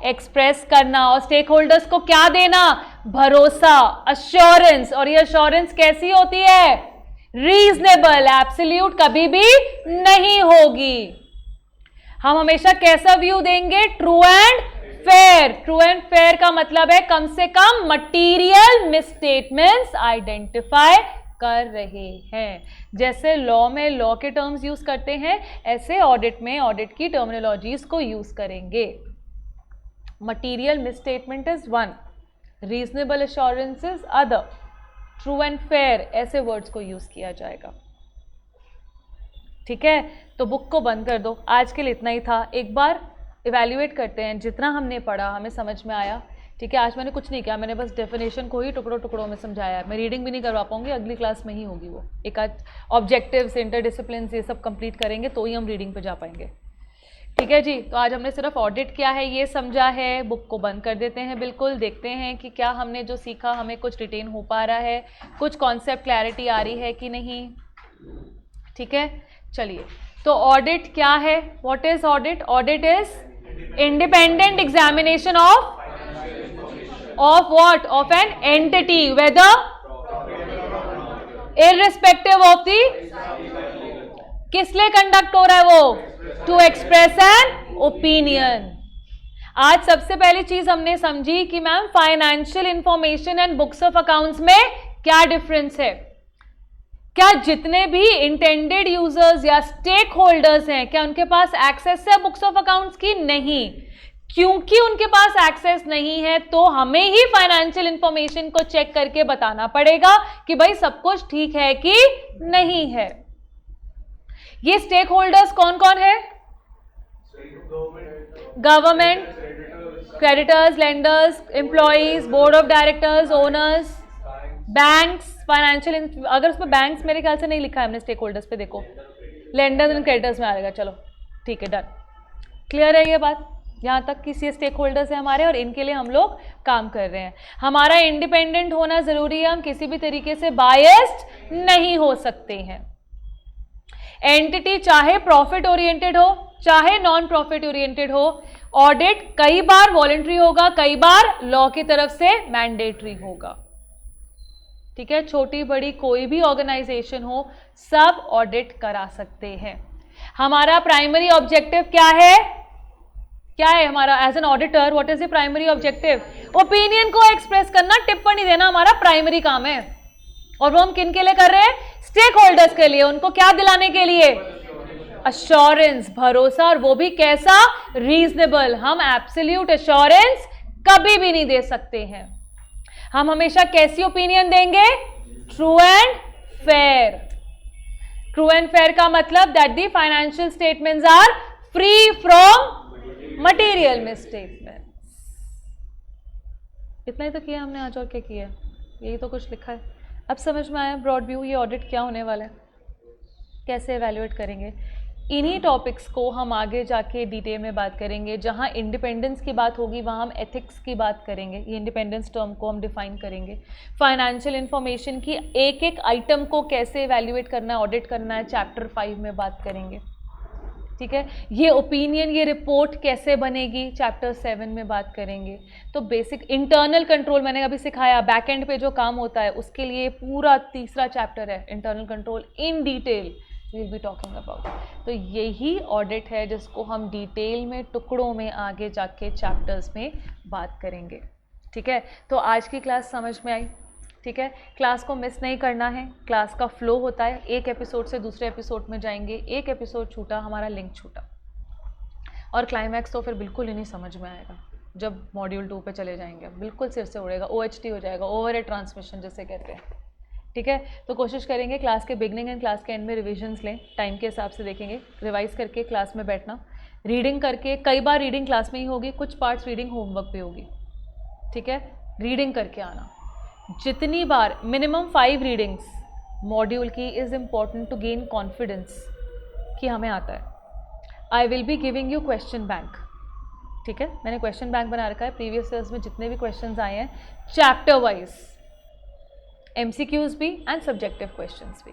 एक्सप्रेस करना और स्टेक होल्डर्स को क्या देना? भरोसा, अश्योरेंस। और ये अश्योरेंस कैसी होती है? रीजनेबल, एब्सोल्यूट कभी भी नहीं होगी। हम हमेशा कैसा व्यू देंगे? True and fair. True and fair का मतलब है कम से कम मटीरियल मिसस्टेटमेंट्स आइडेंटिफाई कर रहे हैं। जैसे लॉ में लॉ के टर्म्स यूज करते हैं, ऐसे ऑडिट में ऑडिट की टर्मिनोलॉजीज को यूज करेंगे। Material misstatement is one, reasonable assurance is other, true and fair ऐसे वर्ड्स को यूज किया जाएगा। ठीक है, तो बुक को बंद कर दो। आज के लिए इतना ही था। एक बार इवैल्यूएट करते हैं जितना हमने पढ़ा, हमें समझ में आया। ठीक है, आज मैंने कुछ नहीं किया, मैंने बस डेफिनेशन को ही टुकड़ों टुकड़ों में समझाया है। मैं रीडिंग भी नहीं करवा पाऊंगी, अगली क्लास में ही होगी वो। एक आज ऑब्जेक्टिव्स, इंटरडिसिप्लिन ये सब कंप्लीट करेंगे तो ही हम रीडिंग पे जा पाएंगे। ठीक है जी, तो आज हमने सिर्फ ऑडिट क्या है ये समझा है। बुक को बंद कर देते हैं बिल्कुल, देखते हैं कि क्या हमने जो सीखा हमें कुछ रिटेन हो पा रहा है, कुछ कॉन्सेप्ट क्लैरिटी आ रही है कि नहीं। ठीक है, चलिए। तो ऑडिट क्या है? What is audit? Audit is independent examination of what? Of an entity, whether irrespective of the, किस लिए कंडक्ट हो रहा है वो? To express an opinion. आज सबसे पहली चीज हमने समझी कि ma'am financial information and books of accounts में क्या डिफरेंस है। क्या जितने भी इंटेंडेड यूजर्स या स्टेक होल्डर्स हैं, क्या उनके पास एक्सेस है बुक्स ऑफ अकाउंट्स की? नहीं। क्योंकि उनके पास एक्सेस नहीं है तो हमें ही फाइनेंशियल इंफॉर्मेशन को चेक करके बताना पड़ेगा कि भाई सब कुछ ठीक है कि नहीं है। ये स्टेक होल्डर्स कौन कौन है? Government, creditors, lenders, employees, board of directors, owners, banks. Financial, अगर उसमें बैंक्स मेरे ख्याल से नहीं लिखा है हमने स्टेक होल्डर्स पे, देखो लेंडर्स एंड क्रेडिटर्स में आएगा। चलो ठीक है, डन, क्लियर है ये बात। यहाँ तक कि ये स्टेक होल्डर्स है हमारे और इनके लिए हम लोग काम कर रहे हैं। हमारा इंडिपेंडेंट होना जरूरी है, हम किसी भी तरीके से बायस्ड नहीं हो सकते हैं। एंटिटी चाहे प्रॉफिट ओरिएंटेड हो चाहे नॉन प्रॉफिट ओरिएंटेड हो, ऑडिट कई बार वॉलंटरी होगा, कई बार लॉ की तरफ से मैंडेटरी होगा। ठीक है, छोटी बड़ी कोई भी ऑर्गेनाइजेशन हो, सब ऑडिट करा सकते हैं। हमारा प्राइमरी ऑब्जेक्टिव क्या है? क्या है हमारा as an auditor? What is the primary objective? Opinion को एक्सप्रेस करना, टिप्पणी देना हमारा प्राइमरी काम है। और वो हम किन के लिए कर रहे हैं? स्टेक होल्डर्स के लिए। उनको क्या दिलाने के लिए? अश्योरेंस, भरोसा, और वो भी कैसा? रीजनेबल। हम एब्सोल्यूट अश्योरेंस कभी भी नहीं दे सकते हैं। हम हमेशा कैसी ओपिनियन देंगे? True and fair. True and fair का मतलब that the financial statements are free from material misstatements. इतना ही तो किया हमने आज, और क्या किया? यही तो कुछ लिखा है। अब समझ में आया ब्रॉड व्यू ये ऑडिट क्या होने वाला है, कैसे एवेल्युएट करेंगे। इन्हीं टॉपिक्स को हम आगे जाके डिटेल में बात करेंगे। जहाँ इंडिपेंडेंस की बात होगी वहाँ हम एथिक्स की बात करेंगे। ये इंडिपेंडेंस टर्म को हम डिफाइन करेंगे। फाइनेंशियल इंफॉर्मेशन की एक एक आइटम को कैसे एवेल्युएट करना है, ऑडिट करना है, चैप्टर 5 में बात करेंगे। ठीक है, ये ओपिनियन, ये रिपोर्ट कैसे बनेगी, चैप्टर 7 में बात करेंगे। तो बेसिक इंटरनल कंट्रोल मैंने अभी सिखाया, बैक एंड पे जो काम होता है उसके लिए पूरा तीसरा चैप्टर है internal control in detail we will be talking about. तो यही ऑडिट है जिसको हम डिटेल में, टुकड़ों में आगे जाके चैप्टर्स में बात करेंगे। ठीक है, तो आज की क्लास समझ में आई? ठीक है, क्लास को मिस नहीं करना है। क्लास का फ्लो होता है, एक एपिसोड से दूसरे एपिसोड में जाएंगे, एक एपिसोड छूटा हमारा लिंक छूटा, और क्लाइमैक्स तो फिर बिल्कुल ही नहीं समझ में आएगा। जब मॉड्यूल 2 पे चले जाएंगे बिल्कुल सिर से उड़ेगा, OHT हो जाएगा, ओवरहेड ट्रांसमिशन जिसे कहते हैं। ठीक है, तो कोशिश करेंगे क्लास के बिगनिंग एंड क्लास के एंड में रिविजन्स लें, टाइम के हिसाब से देखेंगे, रिवाइज करके क्लास में बैठना, रीडिंग करके, कई बार रीडिंग क्लास में ही होगी, कुछ पार्ट्स रीडिंग होमवर्क पे होगी। ठीक है, रीडिंग करके आना, जितनी बार मिनिमम 5 रीडिंग्स मॉड्यूल की is important to gain confidence कि हमें आता है। I will be giving you question bank. ठीक है, मैंने क्वेश्चन बैंक बना रखा है, प्रीवियस ईयर्स में जितने भी क्वेश्चंस आए हैं चैप्टर वाइज, MCQs भी एंड सब्जेक्टिव क्वेश्चंस भी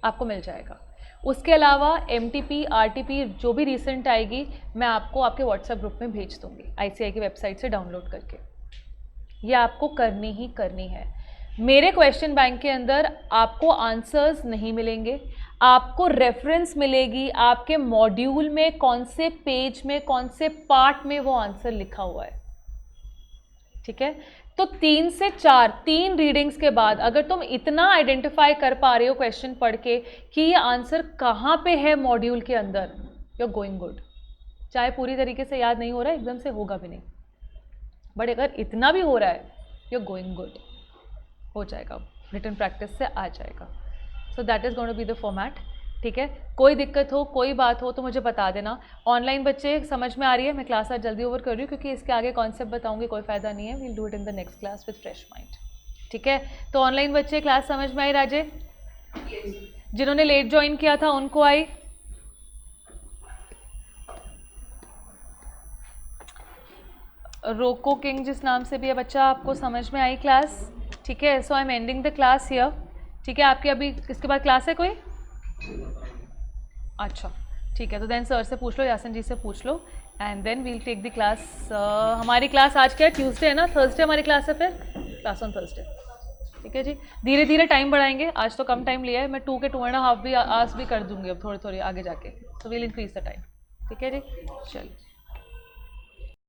आपको मिल जाएगा। उसके अलावा MTP, RTP जो भी रिसेंट आएगी मैं आपको आपके व्हाट्सएप ग्रुप में भेज दूंगी ICAI की वेबसाइट से डाउनलोड करके। ये आपको करनी ही करनी है। मेरे क्वेश्चन बैंक के अंदर आपको आंसर्स नहीं मिलेंगे, आपको रेफरेंस मिलेगी, आपके मॉड्यूल में कौन से पेज में, कौन से पार्ट में वो आंसर लिखा हुआ है। ठीक है, तो 3 से 4, 3 रीडिंग्स के बाद अगर तुम इतना आइडेंटिफाई कर पा रहे हो क्वेश्चन पढ़ के कि ये आंसर कहाँ पे है मॉड्यूल के अंदर, यू आर गोइंग गुड। चाहे पूरी तरीके से याद नहीं हो रहा है, एकदम से होगा भी नहीं, बट अगर इतना भी हो रहा है यू आर गोइंग गुड, हो जाएगा, रिटन प्रैक्टिस से आ जाएगा। So that is going to be the format. ठीक है, कोई दिक्कत हो, कोई बात हो तो मुझे बता देना। ऑनलाइन बच्चे समझ में आ रही है, मैं क्लास आज जल्दी ओवर कर रही हूँ क्योंकि इसके आगे कॉन्सेप्ट बताऊंगी, कोई फ़ायदा नहीं है। We'll do it in the next class with fresh mind. ठीक है, तो ऑनलाइन बच्चे क्लास समझ में आई राजे? जिन्होंने लेट ज्वाइन किया था उनको आई? रोको किंग जिस नाम से भी है बच्चा, आपको समझ में आई क्लास? ठीक है, so I am ending the class here. ठीक है, आपकी अभी इसके बाद क्लास है कोई? अच्छा ठीक है, तो देन सर से पूछ लो, यासन जी से पूछ लो, and then we'll take the class. हमारी क्लास आज क्या है? ट्यूसडे है ना? थर्सडे हमारी क्लास है, फिर क्लास ऑन थर्सडे। ठीक है जी, धीरे धीरे टाइम बढ़ाएंगे, आज तो कम टाइम लिया है, मैं 2 के 2.5 भी आवर्स भी कर दूंगी अब थोड़ी थोड़ी आगे जाके, so we'll increase the time. ठीक है जी, चलिए।